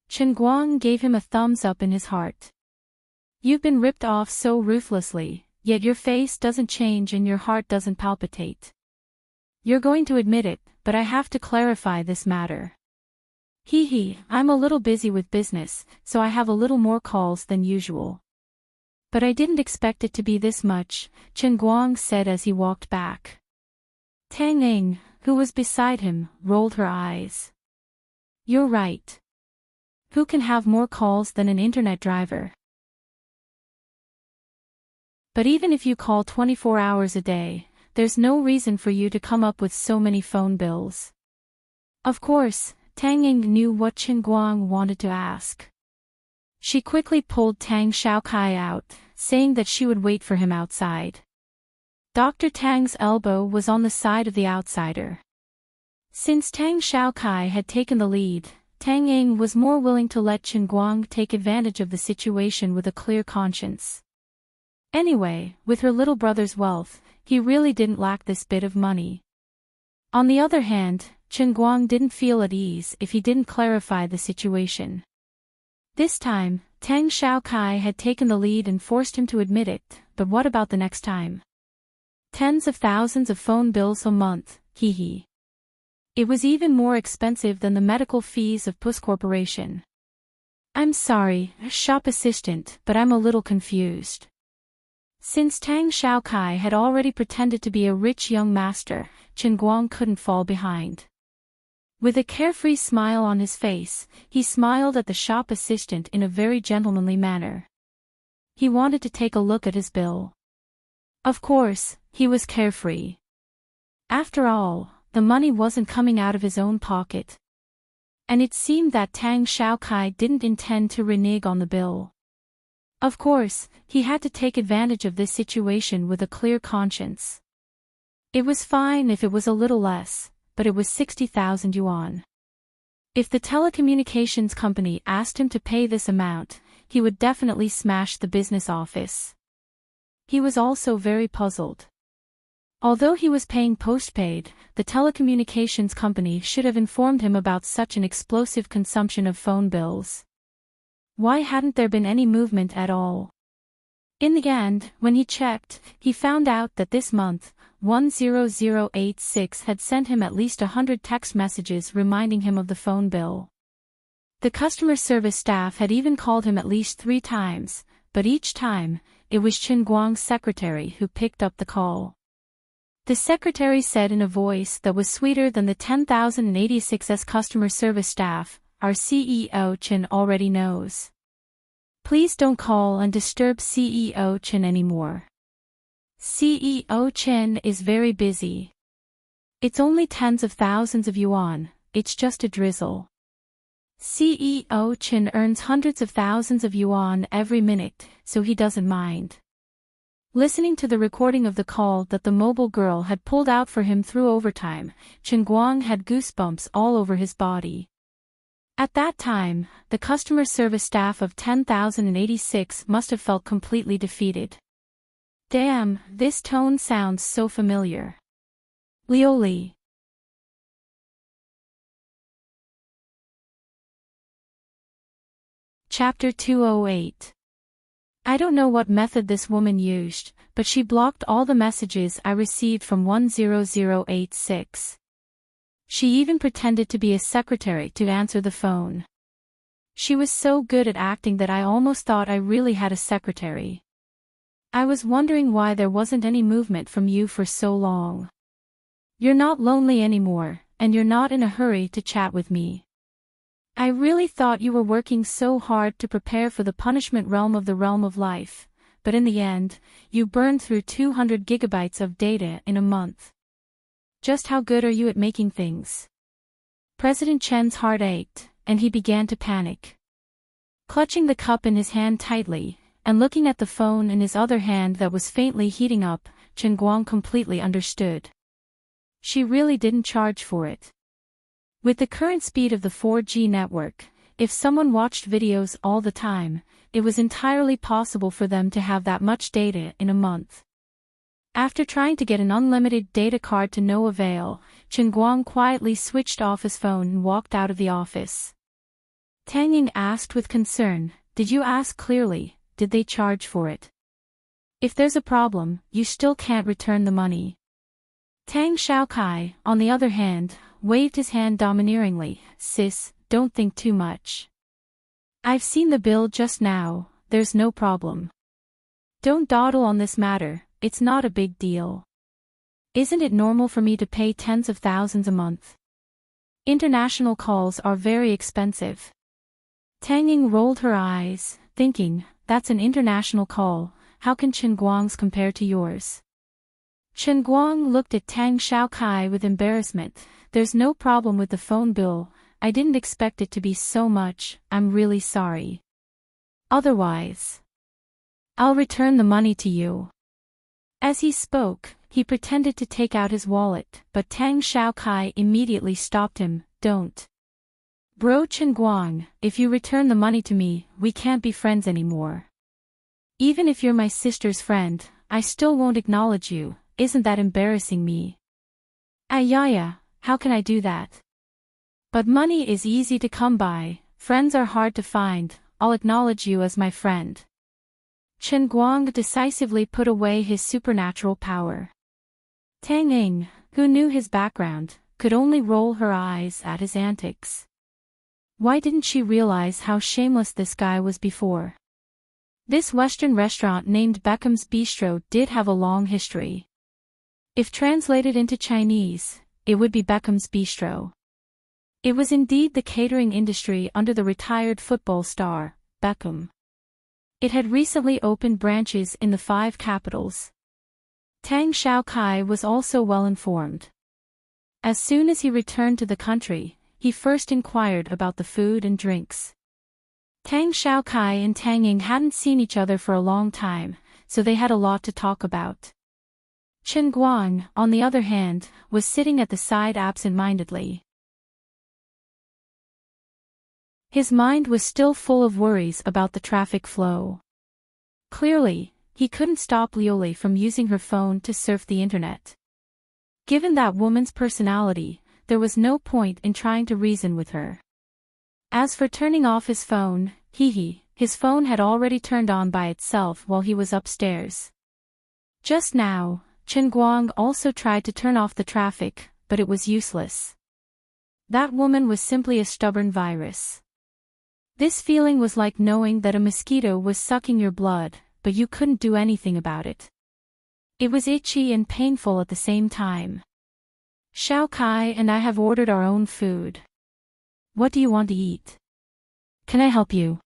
Chen Guang gave him a thumbs up in his heart. You've been ripped off so ruthlessly, yet your face doesn't change and your heart doesn't palpitate. You're going to admit it, but I have to clarify this matter. I'm a little busy with business, so I have a little more calls than usual. But I didn't expect it to be this much, Chen Guang said as he walked back. Tang Ying, who was beside him, rolled her eyes. You're right. Who can have more calls than an internet driver? But even if you call 24 hours a day, there's no reason for you to come up with so many phone bills. Of course, Tang Ying knew what Chen Guang wanted to ask. She quickly pulled Tang Xiaokai out, saying that she would wait for him outside. Dr. Tang's elbow was on the side of the outsider. Since Tang Xiaokai had taken the lead, Tang Ying was more willing to let Chen Guang take advantage of the situation with a clear conscience. Anyway, with her little brother's wealth, he really didn't lack this bit of money. On the other hand, Chen Guang didn't feel at ease if he didn't clarify the situation. This time, Tang Xiaokai had taken the lead and forced him to admit it, but what about the next time? Tens of thousands of phone bills a month, hee. It was even more expensive than the medical fees of Puss Corporation. I'm sorry, shop assistant, but I'm a little confused. Since Tang Xiaokai had already pretended to be a rich young master, Chen Guang couldn't fall behind. With a carefree smile on his face, he smiled at the shop assistant in a very gentlemanly manner. He wanted to take a look at his bill. Of course, he was carefree. After all, the money wasn't coming out of his own pocket. And it seemed that Tang Xiaokai didn't intend to renege on the bill. Of course, he had to take advantage of this situation with a clear conscience. It was fine if it was a little less, but it was 60,000 yuan. If the telecommunications company asked him to pay this amount, he would definitely smash the business office. He was also very puzzled. Although he was paying postpaid, the telecommunications company should have informed him about such an explosive consumption of phone bills. Why hadn't there been any movement at all? In the end, when he checked, he found out that this month, 10086 had sent him at least 100 text messages reminding him of the phone bill. The customer service staff had even called him at least 3 times, but each time, it was Chen Guang's secretary who picked up the call. The secretary said in a voice that was sweeter than the 10,086's customer service staff, "Our CEO Chen already knows. Please don't call and disturb CEO Chen anymore. CEO Chen is very busy. It's only tens of thousands of yuan, it's just a drizzle. CEO Chen earns hundreds of thousands of yuan every minute, so he doesn't mind." Listening to the recording of the call that the mobile girl had pulled out for him through overtime, Chen Guang had goosebumps all over his body. At that time, the customer service staff of 10,086 must have felt completely defeated. Damn, this tone sounds so familiar. Lioli. Chapter 208. I don't know what method this woman used, but she blocked all the messages I received from 10086. She even pretended to be a secretary to answer the phone. She was so good at acting that I almost thought I really had a secretary. I was wondering why there wasn't any movement from you for so long. You're not lonely anymore, and you're not in a hurry to chat with me. I really thought you were working so hard to prepare for the punishment realm of the realm of life, but in the end, you burned through 200 gigabytes of data in a month. Just how good are you at making things? President Chen's heart ached, and he began to panic. Clutching the cup in his hand tightly, and looking at the phone in his other hand that was faintly heating up, Chen Guang completely understood. She really didn't charge for it. With the current speed of the 4G network, if someone watched videos all the time, it was entirely possible for them to have that much data in a month. After trying to get an unlimited data card to no avail, Chen Guang quietly switched off his phone and walked out of the office. Tang Ying asked with concern, "Did you ask clearly, did they charge for it? If there's a problem, you still can't return the money." Tang Xiaokai, on the other hand, waved his hand domineeringly, "Sis, don't think too much. I've seen the bill just now, there's no problem. Don't dawdle on this matter, it's not a big deal. Isn't it normal for me to pay tens of thousands a month? International calls are very expensive." Tang Ying rolled her eyes, thinking, that's an international call, how can Chen Guang's compare to yours? Chen Guang looked at Tang Xiaokai with embarrassment. "There's no problem with the phone bill, I didn't expect it to be so much, I'm really sorry. Otherwise, I'll return the money to you." As he spoke, he pretended to take out his wallet, but Tang Xiaokai immediately stopped him, "Don't. Bro Chen Guang, if you return the money to me, we can't be friends anymore. Even if you're my sister's friend, I still won't acknowledge you, isn't that embarrassing me? Ayaya, how can I do that? But money is easy to come by, friends are hard to find, I'll acknowledge you as my friend." Chen Guang decisively put away his supernatural power. Tang Ying, who knew his background, could only roll her eyes at his antics. Why didn't she realize how shameless this guy was before? This Western restaurant named Beckham's Bistro did have a long history. If translated into Chinese, it would be Beckham's Bistro. It was indeed the catering industry under the retired football star, Beckham. It had recently opened branches in the 5 capitals. Tang Xiaokai was also well informed. As soon as he returned to the country, he first inquired about the food and drinks. Tang Xiaokai and Tang Ying hadn't seen each other for a long time, so they had a lot to talk about. Chen Guang, on the other hand, was sitting at the side absent-mindedly. His mind was still full of worries about the traffic flow. Clearly, he couldn't stop Lioli from using her phone to surf the internet. Given that woman's personality, there was no point in trying to reason with her. As for turning off his phone, his phone had already turned on by itself while he was upstairs. Just now, Chen Guang also tried to turn off the traffic, but it was useless. That woman was simply a stubborn virus. This feeling was like knowing that a mosquito was sucking your blood, but you couldn't do anything about it. It was itchy and painful at the same time. Xiao Kai and I have ordered our own food. What do you want to eat? Can I help you?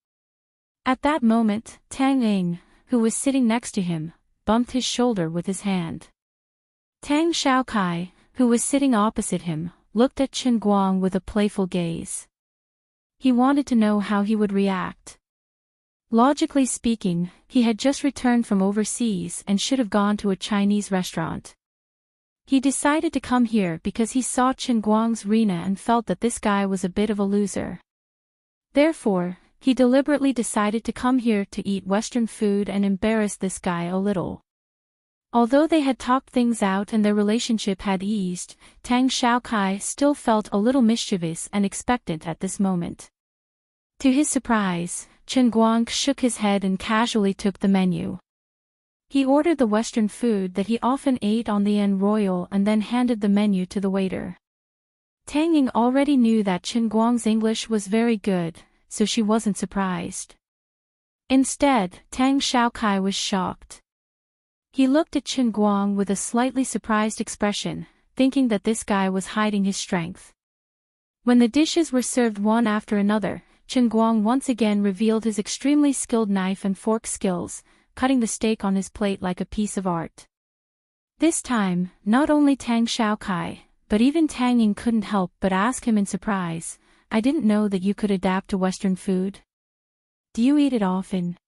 At that moment, Tang Ying, who was sitting next to him, bumped his shoulder with his hand. Tang Xiaokai, who was sitting opposite him, looked at Chen Guang with a playful gaze. He wanted to know how he would react. Logically speaking, he had just returned from overseas and should have gone to a Chinese restaurant. He decided to come here because he saw Chen Guang's Rena and felt that this guy was a bit of a loser. Therefore, he deliberately decided to come here to eat Western food and embarrass this guy a little. Although they had talked things out and their relationship had eased, Tang Xiaokai still felt a little mischievous and expectant at this moment. To his surprise, Chen Guang shook his head and casually took the menu. He ordered the Western food that he often ate on the Inn Royal and then handed the menu to the waiter. Tang Ying already knew that Chen Guang's English was very good, so she wasn't surprised. Instead, Tang Xiaokai was shocked. He looked at Chen Guang with a slightly surprised expression, thinking that this guy was hiding his strength. When the dishes were served one after another, Chen Guang once again revealed his extremely skilled knife and fork skills, cutting the steak on his plate like a piece of art. This time, not only Tang Xiaokai, but even Tang Ying couldn't help but ask him in surprise, "I didn't know that you could adapt to Western food. Do you eat it often?"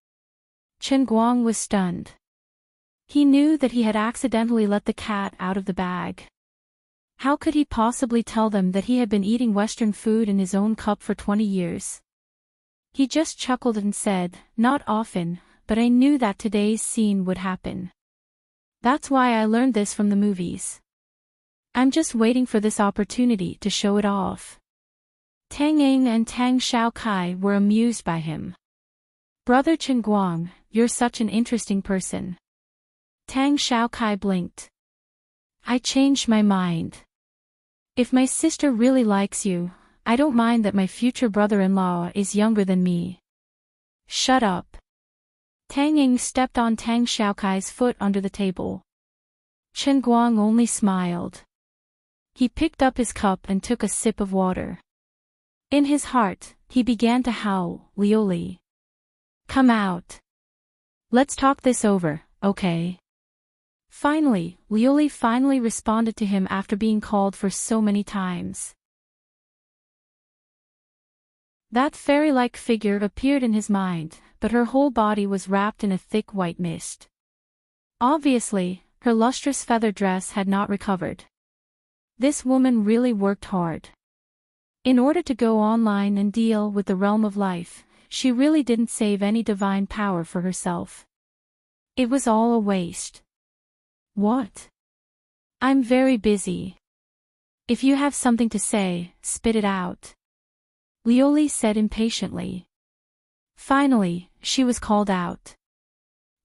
Chen Guang was stunned. He knew that he had accidentally let the cat out of the bag. How could he possibly tell them that he had been eating Western food in his own cup for 20 years? He just chuckled and said, "Not often, but I knew that today's scene would happen. That's why I learned this from the movies. I'm just waiting for this opportunity to show it off." Tang Ying and Tang Xiaokai were amused by him. "Brother Chen Guang, you're such an interesting person." Tang Xiaokai blinked. "I changed my mind. If my sister really likes you, I don't mind that my future brother-in-law is younger than me." "Shut up." Tang Ying stepped on Tang Xiaokai's foot under the table. Chen Guang only smiled. He picked up his cup and took a sip of water. In his heart, he began to howl, "Lioli. Come out. Let's talk this over, okay?" Finally, Lioli finally responded to him after being called for so many times. That fairy-like figure appeared in his mind, but her whole body was wrapped in a thick white mist. Obviously, her lustrous feather dress had not recovered. This woman really worked hard. In order to go online and deal with the realm of life, she really didn't save any divine power for herself. It was all a waste. "What? I'm very busy. If you have something to say, spit it out," Lioli said impatiently. Finally, she was called out.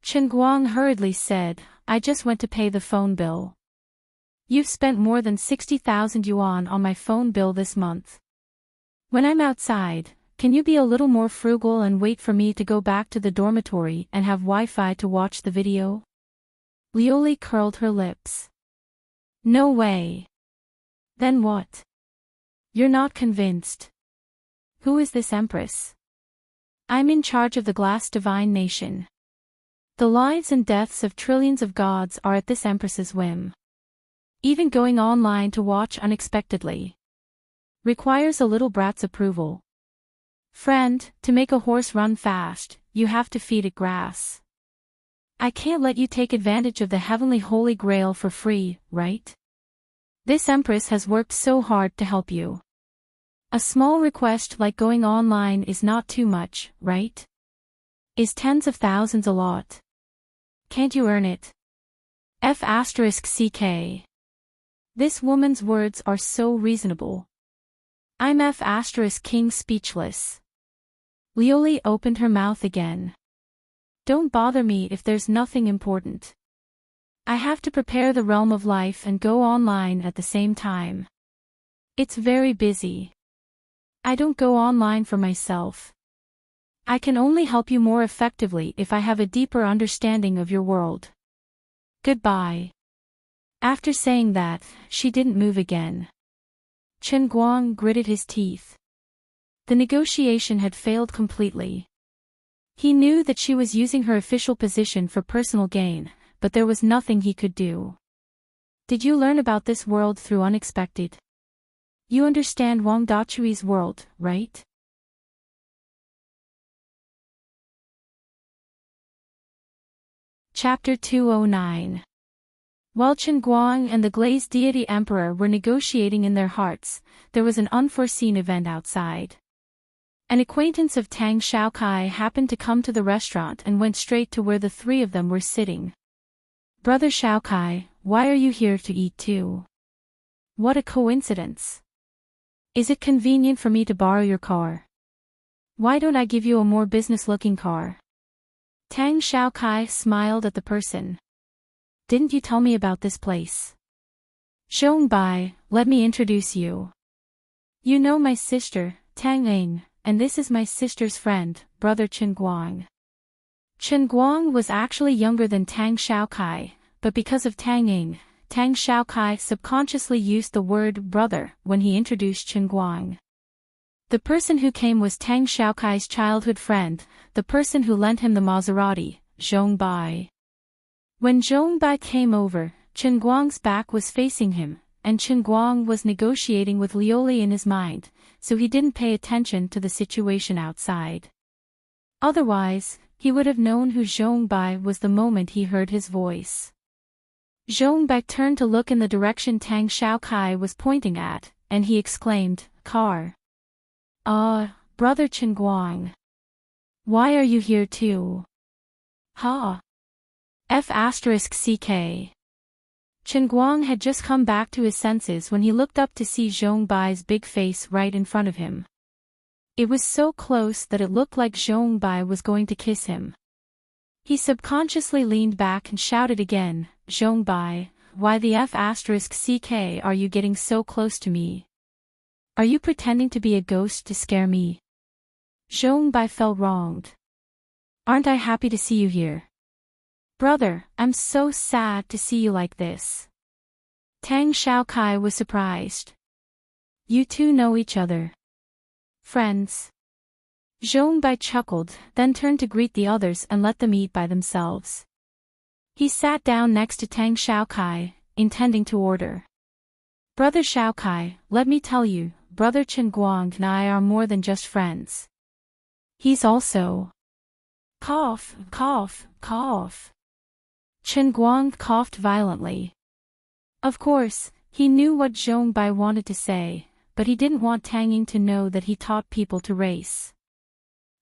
Chen Guang hurriedly said, I just went to pay the phone bill. You've spent more than 60,000 yuan on my phone bill this month. When I'm outside, can you be a little more frugal and wait for me to go back to the dormitory and have Wi-Fi to watch the video? Lioli curled her lips. No way. Then what? You're not convinced. Who is this empress? I'm in charge of the glass divine nation. The lives and deaths of trillions of gods are at this empress's whim. Even going online to watch unexpectedly requires a little brat's approval. Friend, to make a horse run fast, you have to feed it grass. I can't let you take advantage of the heavenly holy grail for free, right? This empress has worked so hard to help you. A small request like going online is not too much, right? Is tens of thousands a lot? Can't you earn it? F***ck. This woman's words are so reasonable. I'm F***king speechless. Lioli opened her mouth again. Don't bother me if there's nothing important. I have to prepare the realm of life and go online at the same time. It's very busy. I don't go online for myself. I can only help you more effectively if I have a deeper understanding of your world. Goodbye. After saying that, she didn't move again. Chen Guang gritted his teeth. The negotiation had failed completely. He knew that she was using her official position for personal gain, but there was nothing he could do. Did you learn about this world through unexpected? You understand Wang Dachui's world, right? Chapter 209. While Chen Guang and the glazed deity emperor were negotiating in their hearts, there was an unforeseen event outside. An acquaintance of Tang Xiaokai happened to come to the restaurant and went straight to where the three of them were sitting. Brother Xiaokai, why are you here to eat too? What a coincidence. Is it convenient for me to borrow your car? Why don't I give you a more business-looking car? Tang Xiaokai smiled at the person. Didn't you tell me about this place? Zhongbai, let me introduce you. You know my sister, Tang Ying, and this is my sister's friend, Brother Chen Guang. Chen Guang was actually younger than Tang Xiaokai, but because of Tang Ying, Tang Xiaokai subconsciously used the word brother when he introduced Chen Guang. The person who came was Tang Xiaokai's childhood friend, the person who lent him the Maserati, Zhongbai. When Zhongbai came over, Chen Guang's back was facing him, and Chen Guang was negotiating with Lioli in his mind, so he didn't pay attention to the situation outside. Otherwise, he would have known who Zhongbai was the moment he heard his voice. Zhongbai turned to look in the direction Tang Xiaokai was pointing at, and he exclaimed, Car. Brother Chen Guang. Why are you here too? Ha. F***ck. Chen Guang had just come back to his senses when he looked up to see Zhongbai's big face right in front of him. It was so close that it looked like Zhongbai was going to kiss him. He subconsciously leaned back and shouted again, Zhongbai, why the F***ck are you getting so close to me? Are you pretending to be a ghost to scare me? Zhongbai felt wronged. Aren't I happy to see you here? Brother, I'm so sad to see you like this. Tang Xiaokai was surprised. You two know each other. Friends. Zhongbai chuckled, then turned to greet the others and let them eat by themselves. He sat down next to Tang Xiaokai, intending to order. Brother Xiaokai, let me tell you, Brother Chen Guang and I are more than just friends. He's also... Cough, cough, cough. Chen Guang coughed violently. Of course, he knew what Zhongbai wanted to say, but he didn't want Tang Ying to know that he taught people to race.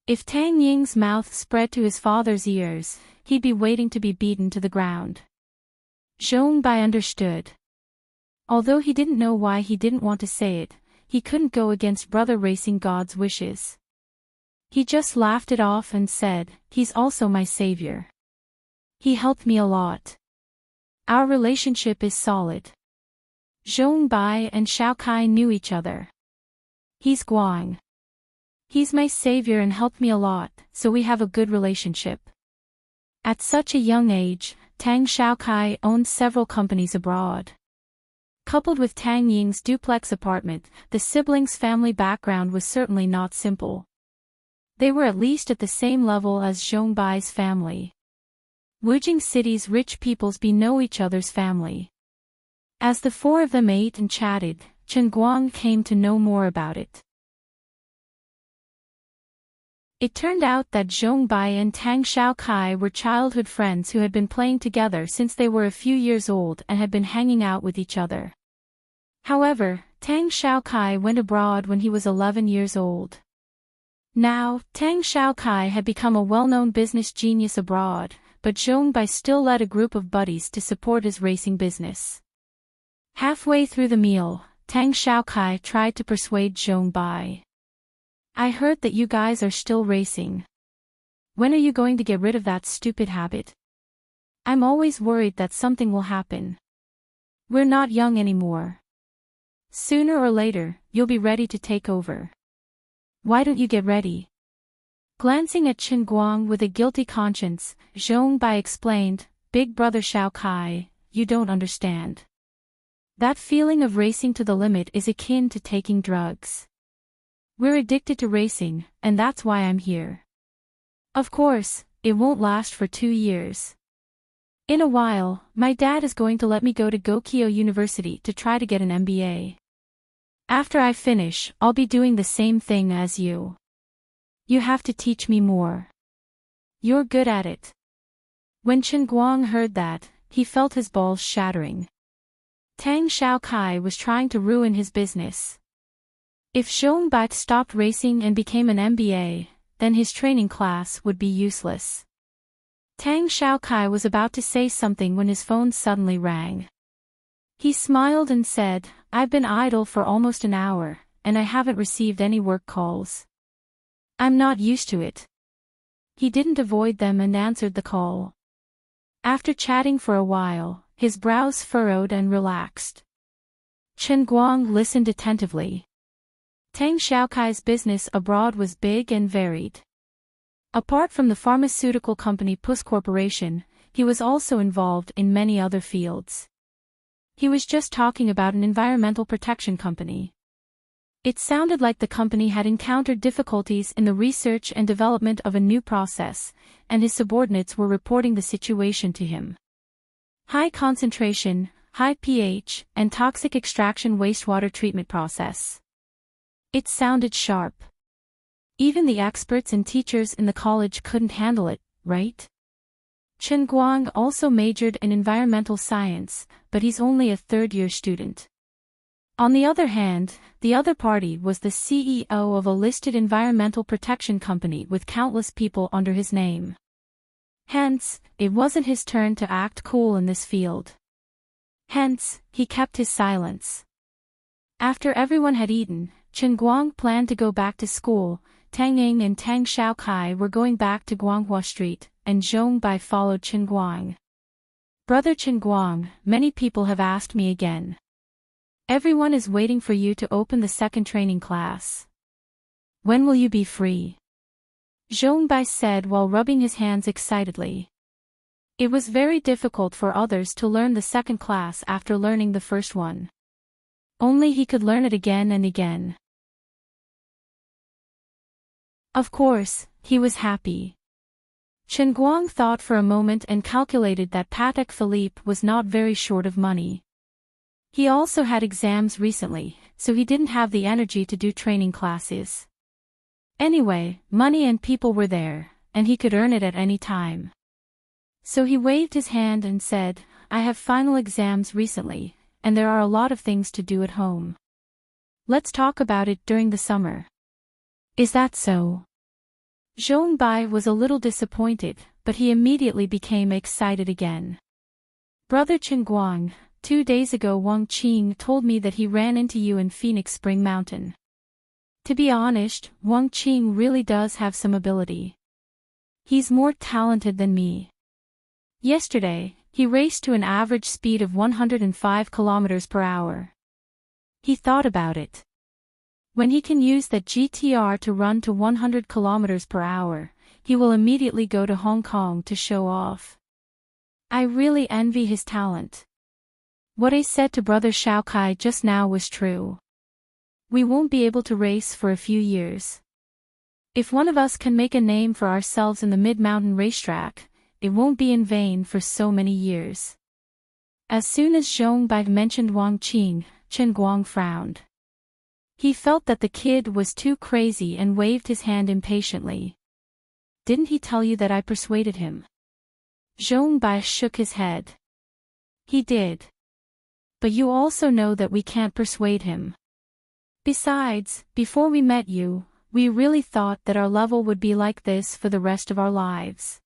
If Tang Ying's mouth spread to his father's ears, he'd be waiting to be beaten to the ground. Zhongbai understood. Although he didn't know why he didn't want to say it, he couldn't go against brother racing god's wishes. He just laughed it off and said, he's also my savior. He helped me a lot. Our relationship is solid. Zhong Bai and Xiao Kai knew each other. He's Guang. He's my savior and helped me a lot, so we have a good relationship. At such a young age, Tang Xiaokai owned several companies abroad. Coupled with Tang Ying's duplex apartment, the siblings' family background was certainly not simple. They were at least at the same level as Zhong Bai's family. Wujing City's rich peoples know each other's family. As the four of them ate and chatted, Chen Guang came to know more about it. It turned out that Zhong Bai and Tang Xiaokai were childhood friends who had been playing together since they were a few years old and had been hanging out with each other. However, Tang Xiaokai went abroad when he was 11 years old. Now, Tang Xiaokai had become a well-known business genius abroad, but Zhong Bai still led a group of buddies to support his racing business. Halfway through the meal, Tang Xiaokai tried to persuade Zhong Bai. I heard that you guys are still racing. When are you going to get rid of that stupid habit? I'm always worried that something will happen. We're not young anymore. Sooner or later, you'll be ready to take over. Why don't you get ready? Glancing at Chen Guang with a guilty conscience, Zhong Bai explained, Big brother Xiao Kai, you don't understand. That feeling of racing to the limit is akin to taking drugs. We're addicted to racing, and that's why I'm here. Of course, it won't last for 2 years. In a while, my dad is going to let me go to Gokyo University to try to get an MBA. After I finish, I'll be doing the same thing as you. You have to teach me more. You're good at it. When Chen Guang heard that, he felt his balls shattering. Tang Xiaokai was trying to ruin his business. If Zhong Bai stopped racing and became an MBA, then his training class would be useless. Tang Xiaokai was about to say something when his phone suddenly rang. He smiled and said, I've been idle for almost an hour, and I haven't received any work calls. I'm not used to it. He didn't avoid them and answered the call. After chatting for a while, his brows furrowed and relaxed. Chen Guang listened attentively. Tang Xiaokai's business abroad was big and varied. Apart from the pharmaceutical company Puss Corporation, he was also involved in many other fields. He was just talking about an environmental protection company. It sounded like the company had encountered difficulties in the research and development of a new process, and his subordinates were reporting the situation to him. High concentration, high pH, and toxic extraction wastewater treatment process. It sounded sharp. Even the experts and teachers in the college couldn't handle it, right? Chen Guang also majored in environmental science, but he's only a third-year student. On the other hand, the other party was the CEO of a listed environmental protection company with countless people under his name. Hence, it wasn't his turn to act cool in this field. Hence, he kept his silence. After everyone had eaten, Chen Guang planned to go back to school. Tang Ying and Tang Xiaokai were going back to Guanghua Street, and Zhong Bai followed Chen Guang. Brother Chen Guang, many people have asked me again. Everyone is waiting for you to open the second training class. When will you be free? Zhong Bai said while rubbing his hands excitedly. It was very difficult for others to learn the second class after learning the first one. Only he could learn it again and again. Of course, he was happy. Chen Guang thought for a moment and calculated that Patek Philippe was not very short of money. He also had exams recently, so he didn't have the energy to do training classes. Anyway, money and people were there, and he could earn it at any time. So he waved his hand and said, I have final exams recently, and there are a lot of things to do at home. Let's talk about it during the summer. Is that so? Zhong Bai was a little disappointed, but he immediately became excited again. Brother Chen Guang, 2 days ago Wang Qing told me that he ran into you in Phoenix Spring Mountain. To be honest, Wang Qing really does have some ability. He's more talented than me. Yesterday, he raced to an average speed of 105 kilometers per hour. He thought about it. When he can use that GTR to run to 100 kilometers per hour, he will immediately go to Hong Kong to show off. I really envy his talent. What I said to Brother Shao Kai just now was true. We won't be able to race for a few years. If one of us can make a name for ourselves in the mid-mountain racetrack, it won't be in vain for so many years. As soon as Zhong Bai mentioned Wang Qing, Chen Guang frowned. He felt that the kid was too crazy and waved his hand impatiently. Didn't he tell you that I persuaded him? Zhong Bai shook his head. He did. But you also know that we can't persuade him. Besides, before we met you, we really thought that our level would be like this for the rest of our lives.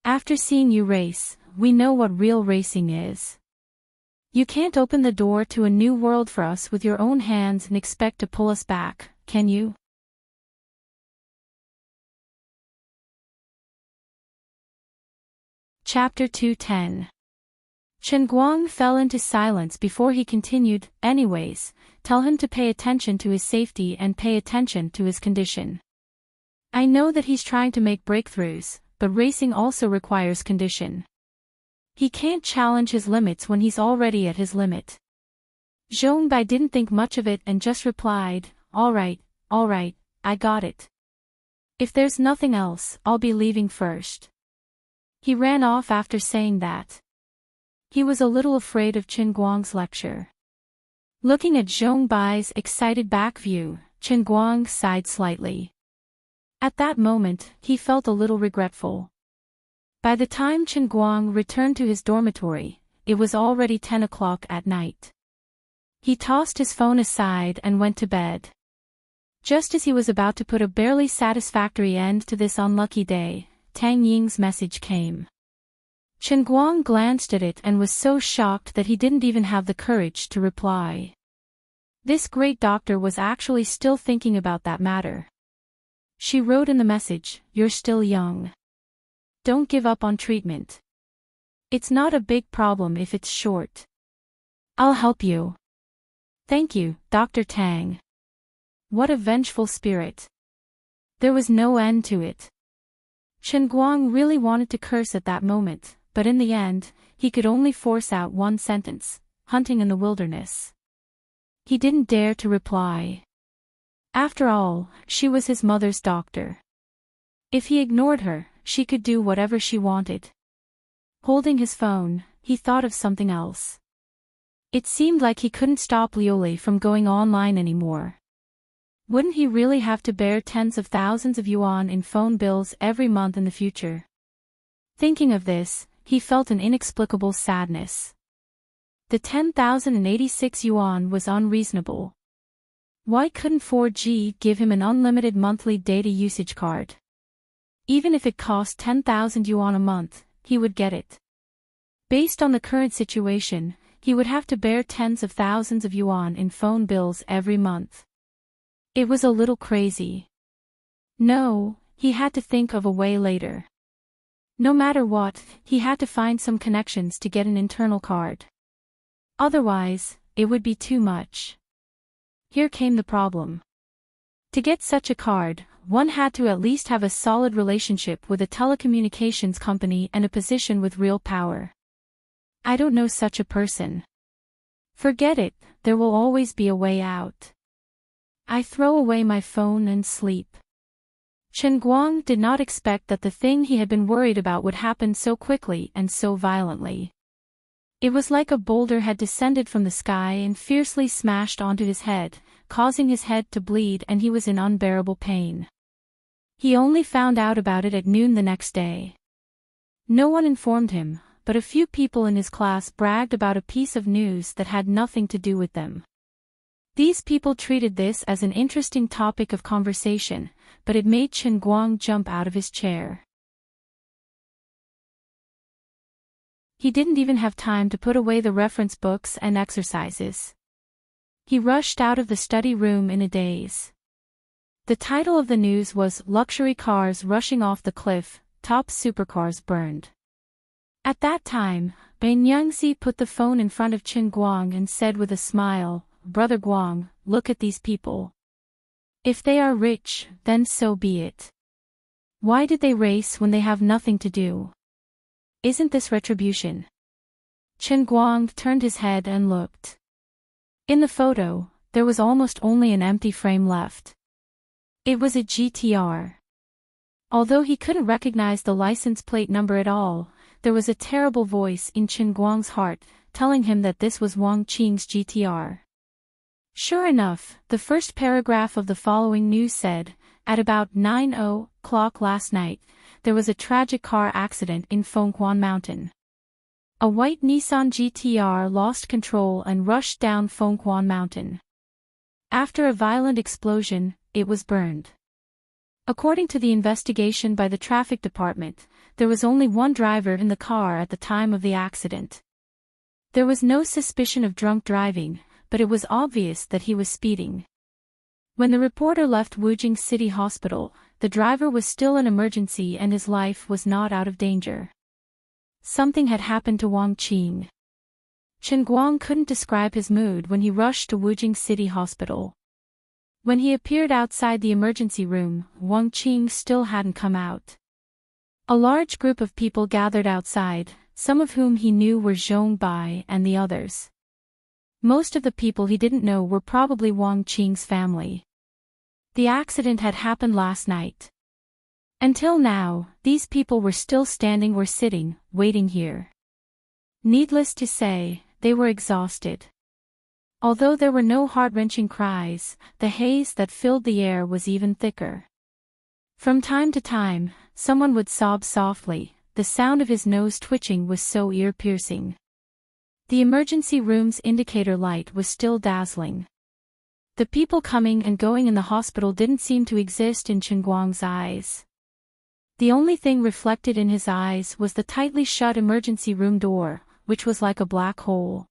After seeing you race, we know what real racing is. You can't open the door to a new world for us with your own hands and expect to pull us back, can you? Chapter 210. Chen Guang fell into silence before he continued. Anyways, tell him to pay attention to his safety and pay attention to his condition. I know that he's trying to make breakthroughs, but racing also requires condition. He can't challenge his limits when he's already at his limit. Zhong Bai didn't think much of it and just replied, all right, I got it. If there's nothing else, I'll be leaving first. He ran off after saying that. He was a little afraid of Chen Guang's lecture. Looking at Zhong Bai's excited back view, Chen Guang sighed slightly. At that moment, he felt a little regretful. By the time Chen Guang returned to his dormitory, it was already 10 o'clock at night. He tossed his phone aside and went to bed. Just as he was about to put a barely satisfactory end to this unlucky day, Tang Ying's message came. Chen Guang glanced at it and was so shocked that he didn't even have the courage to reply. This great doctor was actually still thinking about that matter. She wrote in the message, "You're still young. Don't give up on treatment. It's not a big problem if it's short. I'll help you." Thank you, Dr. Tang. What a vengeful spirit. There was no end to it. Chen Guang really wanted to curse at that moment, but in the end, he could only force out one sentence, hunting in the wilderness. He didn't dare to reply. After all, she was his mother's doctor. If he ignored her, she could do whatever she wanted. Holding his phone, he thought of something else. It seemed like he couldn't stop Lioli from going online anymore. Wouldn't he really have to bear tens of thousands of yuan in phone bills every month in the future? Thinking of this, he felt an inexplicable sadness. The 10,086 yuan was unreasonable. Why couldn't 4G give him an unlimited monthly data usage card? Even if it cost 10,000 yuan a month, he would get it. Based on the current situation, he would have to bear tens of thousands of yuan in phone bills every month. It was a little crazy. No, he had to think of a way later. No matter what, he had to find some connections to get an internal card. Otherwise, it would be too much. Here came the problem. To get such a card, one had to at least have a solid relationship with a telecommunications company and a position with real power. I don't know such a person. Forget it, there will always be a way out. I throw away my phone and sleep. Chen Guang did not expect that the thing he had been worried about would happen so quickly and so violently. It was like a boulder had descended from the sky and fiercely smashed onto his head, causing his head to bleed, and he was in unbearable pain. He only found out about it at noon the next day. No one informed him, but a few people in his class bragged about a piece of news that had nothing to do with them. These people treated this as an interesting topic of conversation, but it made Chen Guang jump out of his chair. He didn't even have time to put away the reference books and exercises. He rushed out of the study room in a daze. The title of the news was "Luxury Cars Rushing Off the Cliff, Top Supercars Burned." At that time, Bai Nyingzi put the phone in front of Qin Guang and said with a smile, "Brother Guang, look at these people. If they are rich, then so be it. Why did they race when they have nothing to do? Isn't this retribution?" Qin Guang turned his head and looked. In the photo, there was almost only an empty frame left. It was a GTR. Although he couldn't recognize the license plate number at all, there was a terrible voice in Qin Guang's heart, telling him that this was Wang Qing's GTR. Sure enough, the first paragraph of the following news said, at about 9:00 last night, there was a tragic car accident in Fenghuan Mountain. A white Nissan GTR lost control and rushed down Fenghuan Mountain. After a violent explosion, it was burned. According to the investigation by the traffic department, there was only one driver in the car at the time of the accident. There was no suspicion of drunk driving, but it was obvious that he was speeding. When the reporter left Wujing City Hospital, the driver was still in emergency and his life was not out of danger. Something had happened to Wang Qing. Qin Guang couldn't describe his mood when he rushed to Wujing City Hospital. When he appeared outside the emergency room, Wang Qing still hadn't come out. A large group of people gathered outside, some of whom he knew were Zhong Bai and the others. Most of the people he didn't know were probably Wang Qing's family. The accident had happened last night. Until now, these people were still standing or sitting, waiting here. Needless to say, they were exhausted. Although there were no heart-wrenching cries, the haze that filled the air was even thicker. From time to time, someone would sob softly, the sound of his nose twitching was so ear-piercing. The emergency room's indicator light was still dazzling. The people coming and going in the hospital didn't seem to exist in Qin Guang's eyes. The only thing reflected in his eyes was the tightly shut emergency room door, which was like a black hole.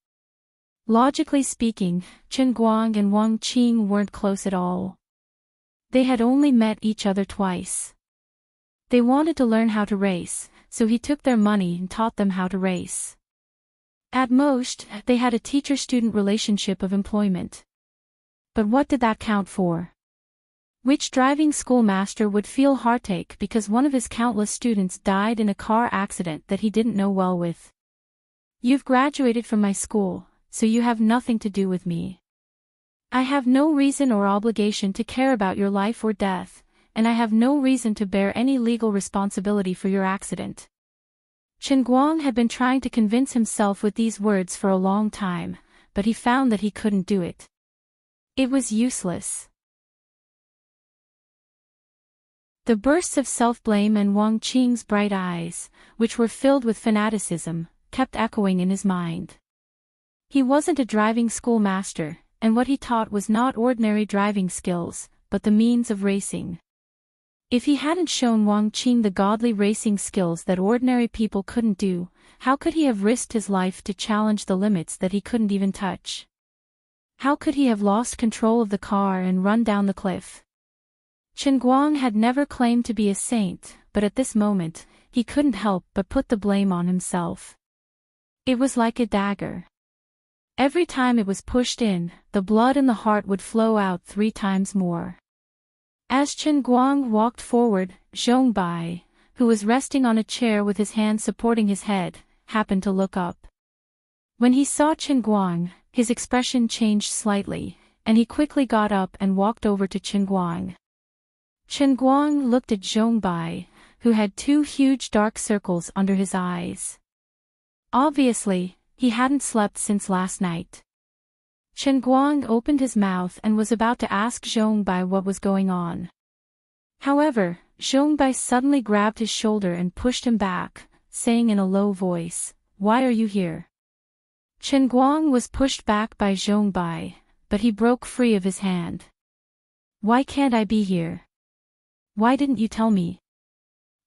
Logically speaking, Qin Guang and Wang Qing weren't close at all. They had only met each other twice. They wanted to learn how to race, so he took their money and taught them how to race. At most, they had a teacher-student relationship of employment. But what did that count for? Which driving schoolmaster would feel heartache because one of his countless students died in a car accident that he didn't know well with? You've graduated from my school, so you have nothing to do with me. I have no reason or obligation to care about your life or death, and I have no reason to bear any legal responsibility for your accident. Qin Guang had been trying to convince himself with these words for a long time, but he found that he couldn't do it. It was useless. The bursts of self-blame and Wang Qing's bright eyes, which were filled with fanaticism, kept echoing in his mind. He wasn't a driving schoolmaster, and what he taught was not ordinary driving skills, but the means of racing. If he hadn't shown Wang Qing the godly racing skills that ordinary people couldn't do, how could he have risked his life to challenge the limits that he couldn't even touch? How could he have lost control of the car and run down the cliff? Qin Guang had never claimed to be a saint, but at this moment, he couldn't help but put the blame on himself. It was like a dagger. Every time it was pushed in, the blood in the heart would flow out 3 times more. As Qin Guang walked forward, Zhong Bai, who was resting on a chair with his hand supporting his head, happened to look up. When he saw Qin Guang, his expression changed slightly, and he quickly got up and walked over to Qin Guang. Qin Guang looked at Zhong Bai, who had 2 huge dark circles under his eyes. Obviously, he hadn't slept since last night. Qin Guang opened his mouth and was about to ask Zhong Bai what was going on. However, Zhong Bai suddenly grabbed his shoulder and pushed him back, saying in a low voice, "Why are you here?" Qin Guang was pushed back by Zhong Bai, but he broke free of his hand. "Why can't I be here? Why didn't you tell me?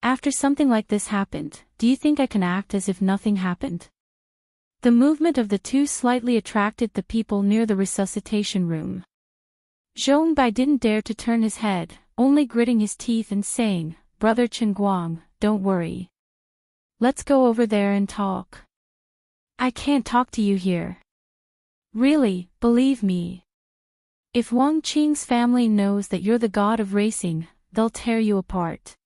After something like this happened, do you think I can act as if nothing happened?" The movement of the 2 slightly attracted the people near the resuscitation room. Zhong Bai didn't dare to turn his head, only gritting his teeth and saying, "Brother Qin Guang, don't worry. Let's go over there and talk. I can't talk to you here. Really, believe me. If Wang Qing's family knows that you're the god of racing, they'll tear you apart.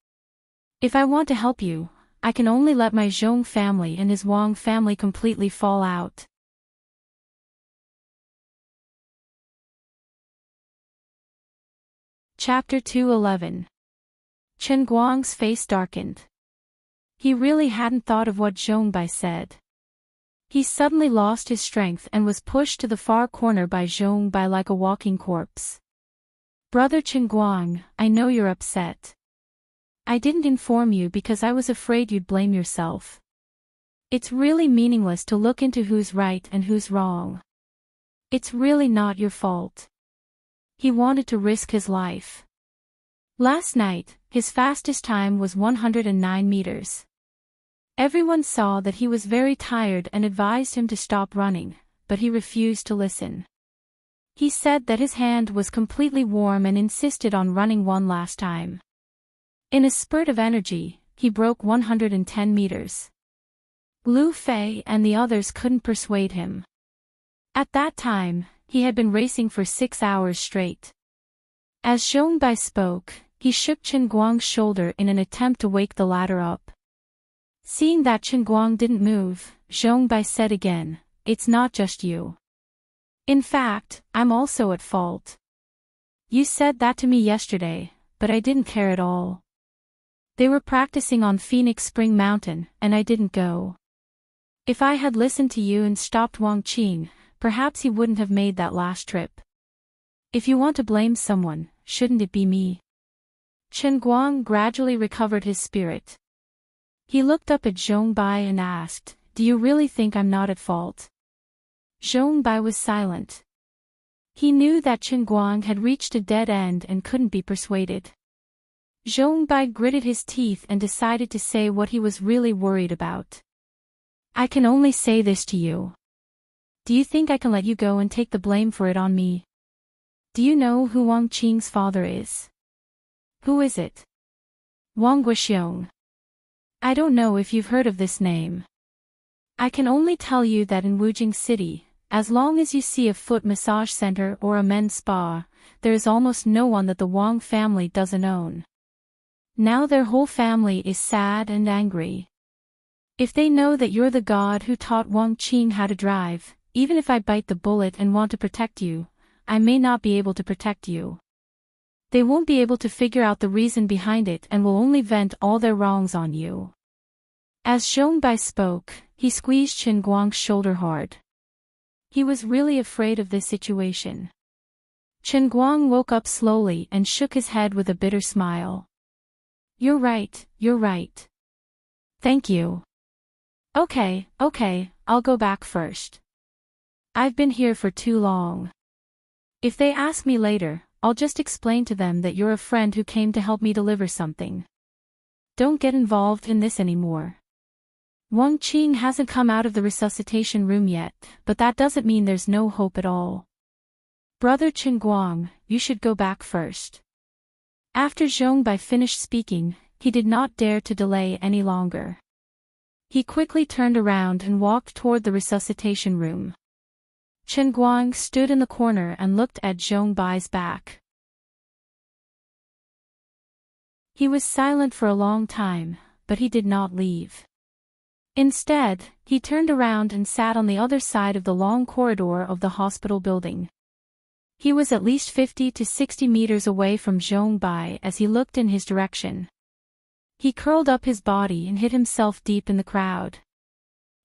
If I want to help you, I can only let my Zhong family and his Wang family completely fall out. Chapter 211. Chen Guang's face darkened. He really hadn't thought of what Zhongbai said. He suddenly lost his strength and was pushed to the far corner by Zhongbai like a walking corpse. Brother Chen Guang, I know you're upset. I didn't inform you because I was afraid you'd blame yourself. It's really meaningless to look into who's right and who's wrong. It's really not your fault. He wanted to risk his life. Last night, his fastest time was 109 meters. Everyone saw that he was very tired and advised him to stop running, but he refused to listen. He said that his hand was completely warm and insisted on running one last time. In a spurt of energy, he broke 110 meters. Lu Fei and the others couldn't persuade him. At that time, he had been racing for 6 hours straight. As Zhongbai spoke, he shook Chen Guang's shoulder in an attempt to wake the latter up. Seeing that Chen Guang didn't move, Zhongbai said again, "It's not just you. In fact, I'm also at fault. You said that to me yesterday, but I didn't care at all. They were practicing on Phoenix Spring Mountain, and I didn't go. If I had listened to you and stopped Wang Qing, perhaps he wouldn't have made that last trip. If you want to blame someone, shouldn't it be me?" Chen Guang gradually recovered his spirit. He looked up at Zhongbai and asked, "Do you really think I'm not at fault?" Zhongbai was silent. He knew that Chen Guang had reached a dead end and couldn't be persuaded. Zhongbai gritted his teeth and decided to say what he was really worried about. "I can only say this to you. Do you think I can let you go and take the blame for it on me? Do you know who Wang Qing's father is?" "Who is it?" "Wang Guoxiong. I don't know if you've heard of this name. I can only tell you that in Wujing City, as long as you see a foot massage center or a men's spa, there is almost no one that the Wang family doesn't own. Now their whole family is sad and angry. If they know that you're the god who taught Wang Qing how to drive, even if I bite the bullet and want to protect you, I may not be able to protect you. They won't be able to figure out the reason behind it and will only vent all their wrongs on you." As Zhongbai spoke, he squeezed Chen Guang's shoulder hard. He was really afraid of this situation. Chen Guang woke up slowly and shook his head with a bitter smile. You're right, you're right. Thank you. Okay, I'll go back first. I've been here for too long. If they ask me later, I'll just explain to them that you're a friend who came to help me deliver something. Don't get involved in this anymore. Wang Qing hasn't come out of the resuscitation room yet, but that doesn't mean there's no hope at all. Brother Chen Guang, you should go back first." After Zhongbai finished speaking, he did not dare to delay any longer. He quickly turned around and walked toward the resuscitation room. Chen Guang stood in the corner and looked at Zhongbai's back. He was silent for a long time, but he did not leave. Instead, he turned around and sat on the other side of the long corridor of the hospital building. He was at least 50 to 60 meters away from Zhongbai as he looked in his direction. He curled up his body and hid himself deep in the crowd.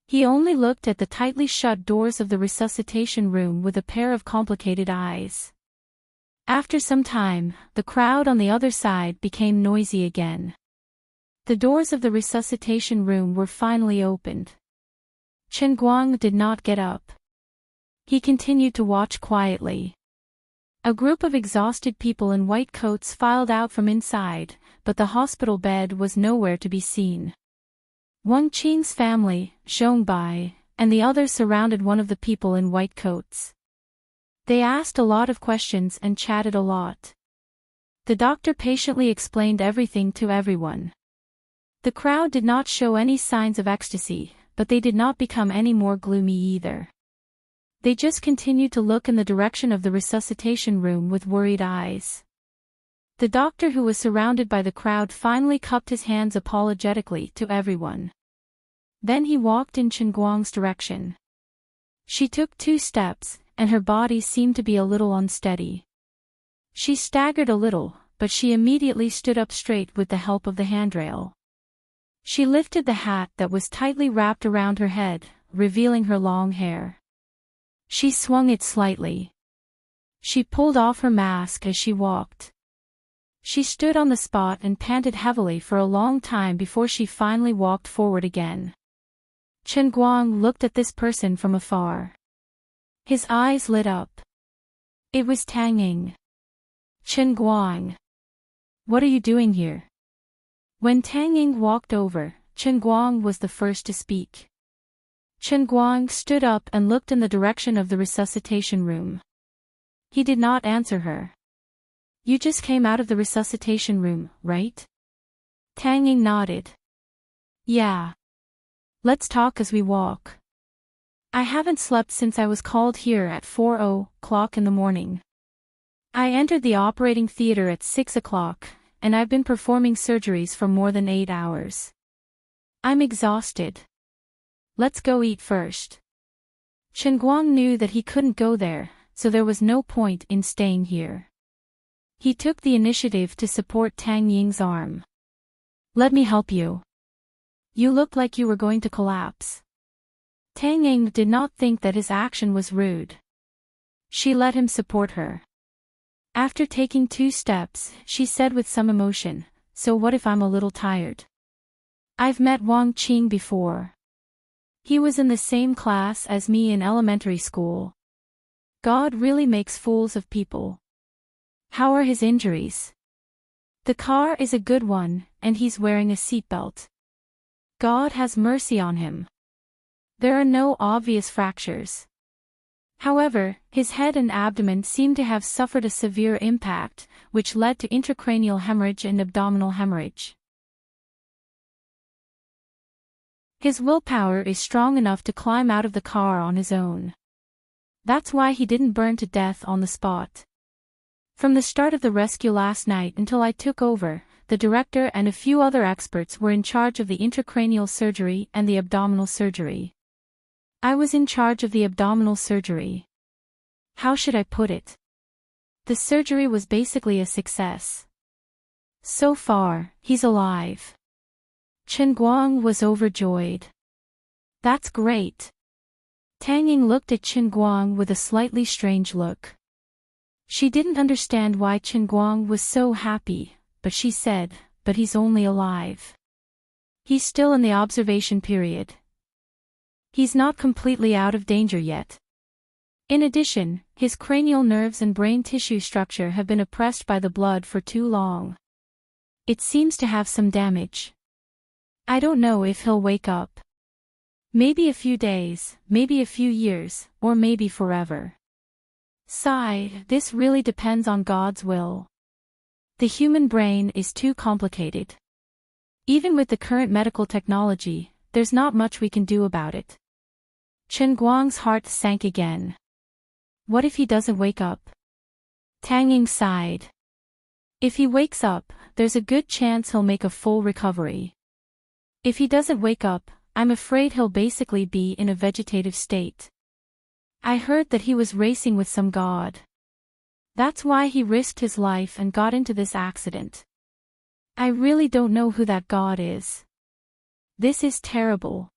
He only looked at the tightly shut doors of the resuscitation room with a pair of complicated eyes. After some time, the crowd on the other side became noisy again. The doors of the resuscitation room were finally opened. Chen Guang did not get up. He continued to watch quietly. A group of exhausted people in white coats filed out from inside, but the hospital bed was nowhere to be seen. Wang Qing's family, Zhongbai, and the others surrounded one of the people in white coats. They asked a lot of questions and chatted a lot. The doctor patiently explained everything to everyone. The crowd did not show any signs of ecstasy, but they did not become any more gloomy either. They just continued to look in the direction of the resuscitation room with worried eyes. The doctor, who was surrounded by the crowd, finally cupped his hands apologetically to everyone. Then he walked in Chen Guang's direction. She took 2 steps, and her body seemed to be a little unsteady. She staggered a little, but she immediately stood up straight with the help of the handrail. She lifted the hat that was tightly wrapped around her head, revealing her long hair. She swung it slightly. She pulled off her mask as she walked. She stood on the spot and panted heavily for a long time before she finally walked forward again. Chen Guang looked at this person from afar. His eyes lit up. It was Tang Ying. Chen Guang. What are you doing here? When Tang Ying walked over, Chen Guang was the first to speak. Chen Guang stood up and looked in the direction of the resuscitation room. He did not answer her. You just came out of the resuscitation room, right? Tang Ying nodded. Yeah. Let's talk as we walk. I haven't slept since I was called here at 4:00 in the morning. I entered the operating theater at 6 o'clock, and I've been performing surgeries for more than 8 hours. I'm exhausted. Let's go eat first. Chen Guang knew that he couldn't go there, so there was no point in staying here. He took the initiative to support Tang Ying's arm. Let me help you. You look like you were going to collapse. Tang Ying did not think that his action was rude. She let him support her. After taking 2 steps, she said with some emotion, So what if I'm a little tired? I've met Wang Qing before. He was in the same class as me in elementary school. God really makes fools of people. How are his injuries? The car is a good one, and he's wearing a seatbelt. God has mercy on him. There are no obvious fractures. However, his head and abdomen seem to have suffered a severe impact, which led to intracranial hemorrhage and abdominal hemorrhage. His willpower is strong enough to climb out of the car on his own. That's why he didn't burn to death on the spot. From the start of the rescue last night until I took over, the director and a few other experts were in charge of the intracranial surgery and the abdominal surgery. I was in charge of the abdominal surgery. How should I put it? The surgery was basically a success. So far, he's alive. Chen Guang was overjoyed. That's great. Tang Ying looked at Chen Guang with a slightly strange look. She didn't understand why Chen Guang was so happy, but she said, But he's only alive. He's still in the observation period. He's not completely out of danger yet. In addition, his cranial nerves and brain tissue structure have been oppressed by the blood for too long. It seems to have some damage. I don't know if he'll wake up. Maybe a few days, maybe a few years, or maybe forever. Sigh, this really depends on God's will. The human brain is too complicated. Even with the current medical technology, there's not much we can do about it. Chen Guang's heart sank again. What if he doesn't wake up? Tang Ying sighed. If he wakes up, there's a good chance he'll make a full recovery. If he doesn't wake up, I'm afraid he'll basically be in a vegetative state. I heard that he was racing with some god. That's why he risked his life and got into this accident. I really don't know who that god is. This is terrible.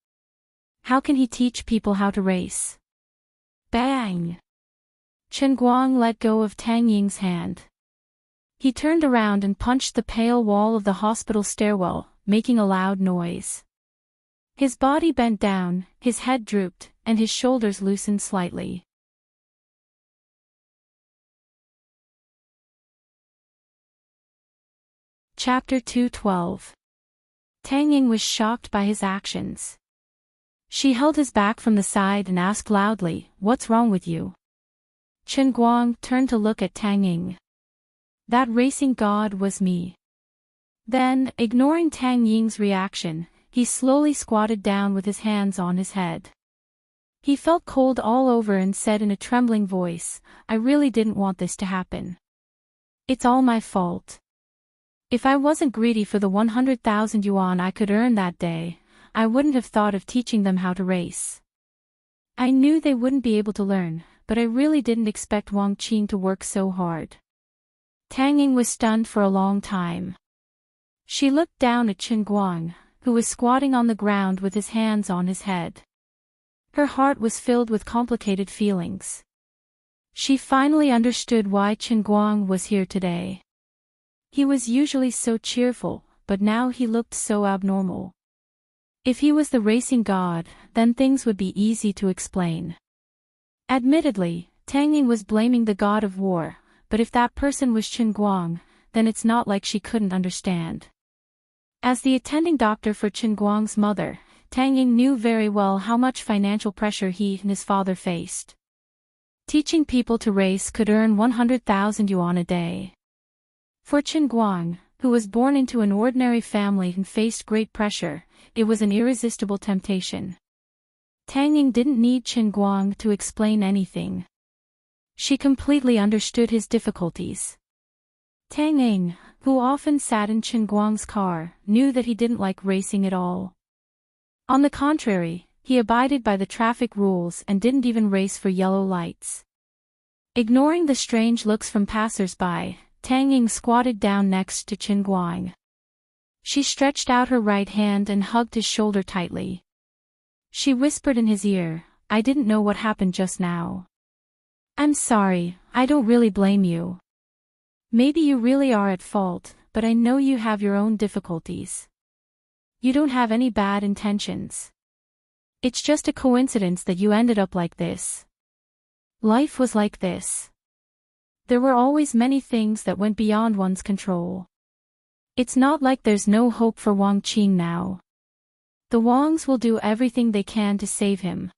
How can he teach people how to race? Bang! Chen Guang let go of Tang Ying's hand. He turned around and punched the pale wall of the hospital stairwell, making a loud noise. His body bent down, his head drooped, and his shoulders loosened slightly. Chapter 212. Tang Ying was shocked by his actions. She held his back from the side and asked loudly, What's wrong with you? Chen Guang turned to look at Tang Ying. That racing god was me. Then, ignoring Tang Ying's reaction, he slowly squatted down with his hands on his head. He felt cold all over and said in a trembling voice, "I really didn't want this to happen. It's all my fault. If I wasn't greedy for the 100,000 yuan I could earn that day, I wouldn't have thought of teaching them how to race. I knew they wouldn't be able to learn, but I really didn't expect Wang Qing to work so hard." Tang Ying was stunned for a long time. She looked down at Chen Guang, who was squatting on the ground with his hands on his head. Her heart was filled with complicated feelings. She finally understood why Chen Guang was here today. He was usually so cheerful, but now he looked so abnormal. If he was the racing god, then things would be easy to explain. Admittedly, Tang Ying was blaming the god of war, but if that person was Chen Guang, then it's not like she couldn't understand. As the attending doctor for Chen Guang's mother, Tang Ying knew very well how much financial pressure he and his father faced. Teaching people to race could earn 100,000 yuan a day. For Chen Guang, who was born into an ordinary family and faced great pressure, it was an irresistible temptation. Tang Ying didn't need Chen Guang to explain anything. She completely understood his difficulties. Tang Ying, who often sat in Chen Guang's car, knew that he didn't like racing at all. On the contrary, he abided by the traffic rules and didn't even race for yellow lights. Ignoring the strange looks from passers-by, Tang Ying squatted down next to Chen Guang. She stretched out her right hand and hugged his shoulder tightly. She whispered in his ear, "I didn't know what happened just now. I'm sorry, I don't really blame you. Maybe you really are at fault, but I know you have your own difficulties. You don't have any bad intentions. It's just a coincidence that you ended up like this. Life was like this. There were always many things that went beyond one's control. It's not like there's no hope for Wang Qing now. The Wangs will do everything they can to save him.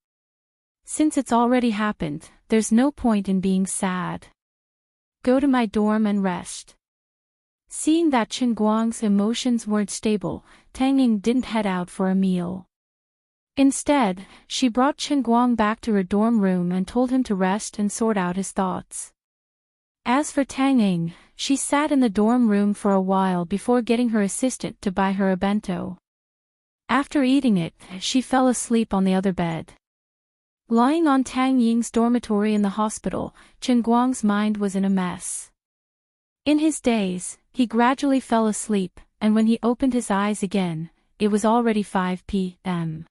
Since it's already happened, there's no point in being sad. Go to my dorm and rest." Seeing that Chen Guang's emotions weren't stable, Tang Ying didn't head out for a meal. Instead, she brought Chen Guang back to her dorm room and told him to rest and sort out his thoughts. As for Tang Ying, she sat in the dorm room for a while before getting her assistant to buy her a bento. After eating it, she fell asleep on the other bed. Lying on Tang Ying's dormitory in the hospital, Chen Guang's mind was in a mess. In his daze, he gradually fell asleep, and when he opened his eyes again, it was already 5 p.m.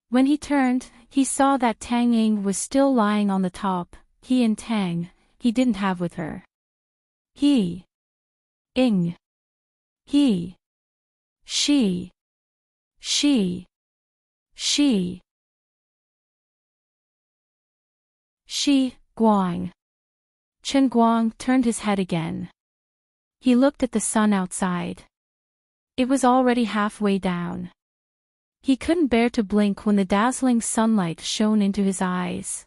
When he turned, he saw that Tang Ying was still lying on the top. He and Tang, he didn't have with her. He. Ing. He. She. She. She. She, Guang. Chen Guang turned his head again. He looked at the sun outside. It was already halfway down. He couldn't bear to blink when the dazzling sunlight shone into his eyes.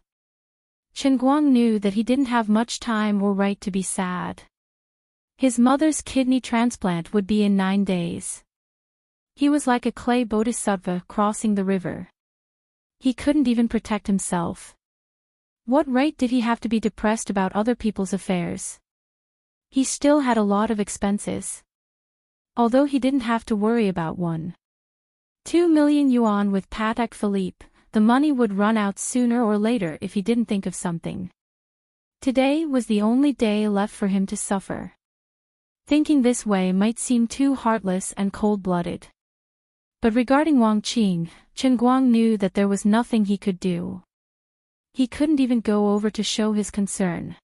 Chen Guang knew that he didn't have much time or right to be sad. His mother's kidney transplant would be in 9 days. He was like a clay bodhisattva crossing the river. He couldn't even protect himself. What right did he have to be depressed about other people's affairs? He still had a lot of expenses. Although he didn't have to worry about 1.2 million yuan with Patek Philippe, the money would run out sooner or later if he didn't think of something. Today was the only day left for him to suffer. Thinking this way might seem too heartless and cold-blooded. But regarding Wang Qing, Chen Guang knew that there was nothing he could do. He couldn't even go over to show his concern.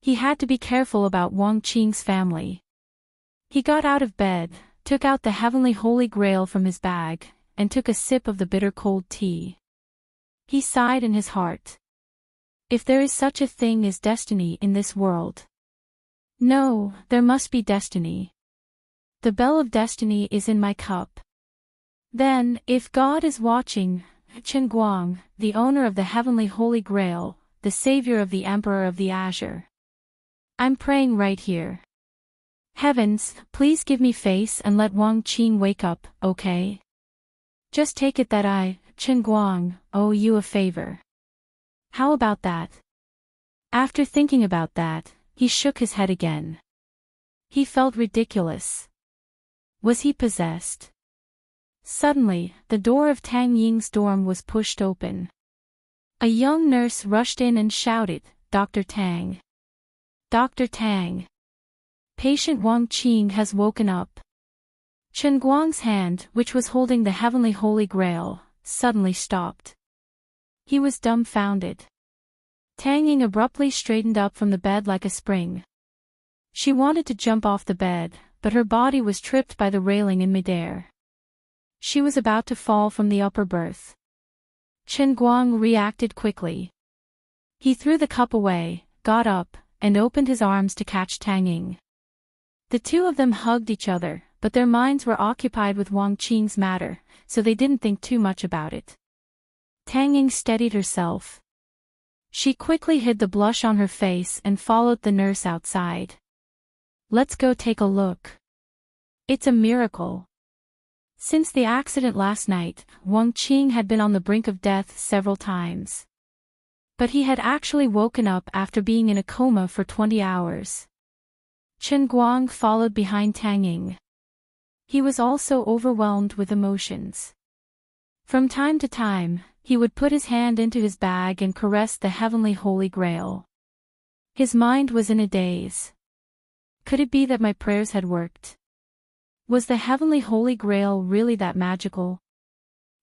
He had to be careful about Wang Qing's family. He got out of bed, took out the heavenly holy grail from his bag, and took a sip of the bitter cold tea. He sighed in his heart. If there is such a thing as destiny in this world. No, there must be destiny. The bell of destiny is in my cup. Then, if God is watching, Chen Guang, the owner of the heavenly holy grail, the savior of the emperor of the Azure. I'm praying right here. Heavens, please give me face and let Wang Qing wake up, okay? Just take it that I, Chen Guang, owe you a favor. How about that? After thinking about that, he shook his head again. He felt ridiculous. Was he possessed? Suddenly, the door of Tang Ying's dorm was pushed open. A young nurse rushed in and shouted, "Dr. Tang! Dr. Tang! Patient Wang Qing has woken up." Chen Guang's hand, which was holding the heavenly Holy Grail, suddenly stopped. He was dumbfounded. Tang Ying abruptly straightened up from the bed like a spring. She wanted to jump off the bed, but her body was tripped by the railing in midair. She was about to fall from the upper berth. Chen Guang reacted quickly. He threw the cup away, got up, and opened his arms to catch Tang Ying. The two of them hugged each other, but their minds were occupied with Wang Qing's matter, so they didn't think too much about it. Tang Ying steadied herself. She quickly hid the blush on her face and followed the nurse outside. "Let's go take a look. It's a miracle." Since the accident last night, Wang Qing had been on the brink of death several times. But he had actually woken up after being in a coma for 20 hours. Chen Guang followed behind Tang Ying. He was also overwhelmed with emotions. From time to time, he would put his hand into his bag and caress the heavenly Holy Grail. His mind was in a daze. Could it be that my prayers had worked? Was the heavenly Holy Grail really that magical?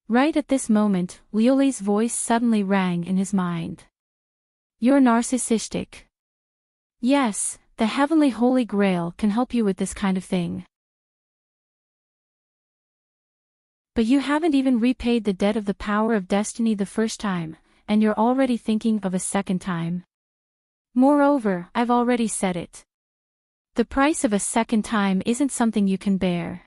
Right at this moment, Liuli's voice suddenly rang in his mind. "You're narcissistic." "Yes, the heavenly Holy Grail can help you with this kind of thing. But you haven't even repaid the debt of the power of destiny the first time, and you're already thinking of a second time. Moreover, I've already said it. The price of a second time isn't something you can bear.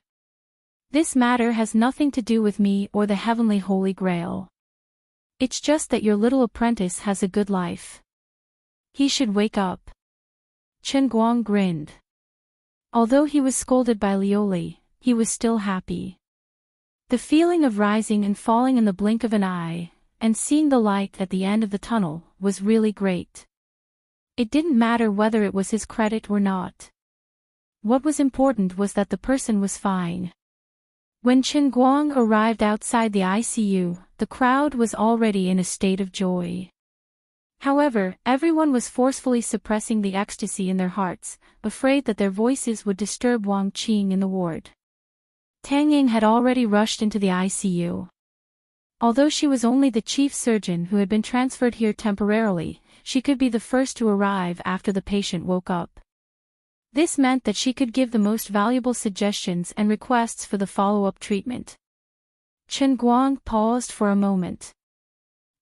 This matter has nothing to do with me or the heavenly Holy Grail. It's just that your little apprentice has a good life. He should wake up." Chen Guang grinned. Although he was scolded by Liuli, he was still happy. The feeling of rising and falling in the blink of an eye, and seeing the light at the end of the tunnel, was really great. It didn't matter whether it was his credit or not. What was important was that the person was fine. When Chen Guang arrived outside the ICU, the crowd was already in a state of joy. However, everyone was forcefully suppressing the ecstasy in their hearts, afraid that their voices would disturb Wang Qing in the ward. Tang Ying had already rushed into the ICU. Although she was only the chief surgeon who had been transferred here temporarily, she could be the first to arrive after the patient woke up. This meant that she could give the most valuable suggestions and requests for the follow-up treatment. Chen Guang paused for a moment.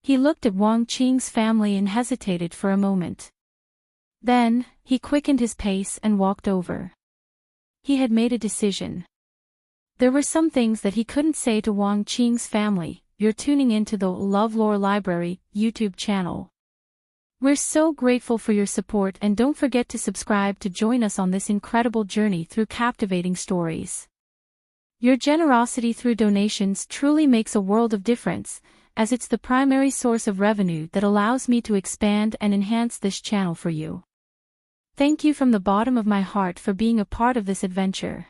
He looked at Wang Qing's family and hesitated for a moment. Then, he quickened his pace and walked over. He had made a decision. There were some things that he couldn't say to Wang Qing's family. "You're tuning into the LoveLore Library YouTube channel. We're so grateful for your support, and don't forget to subscribe to join us on this incredible journey through captivating stories. Your generosity through donations truly makes a world of difference, as it's the primary source of revenue that allows me to expand and enhance this channel for you. Thank you from the bottom of my heart for being a part of this adventure."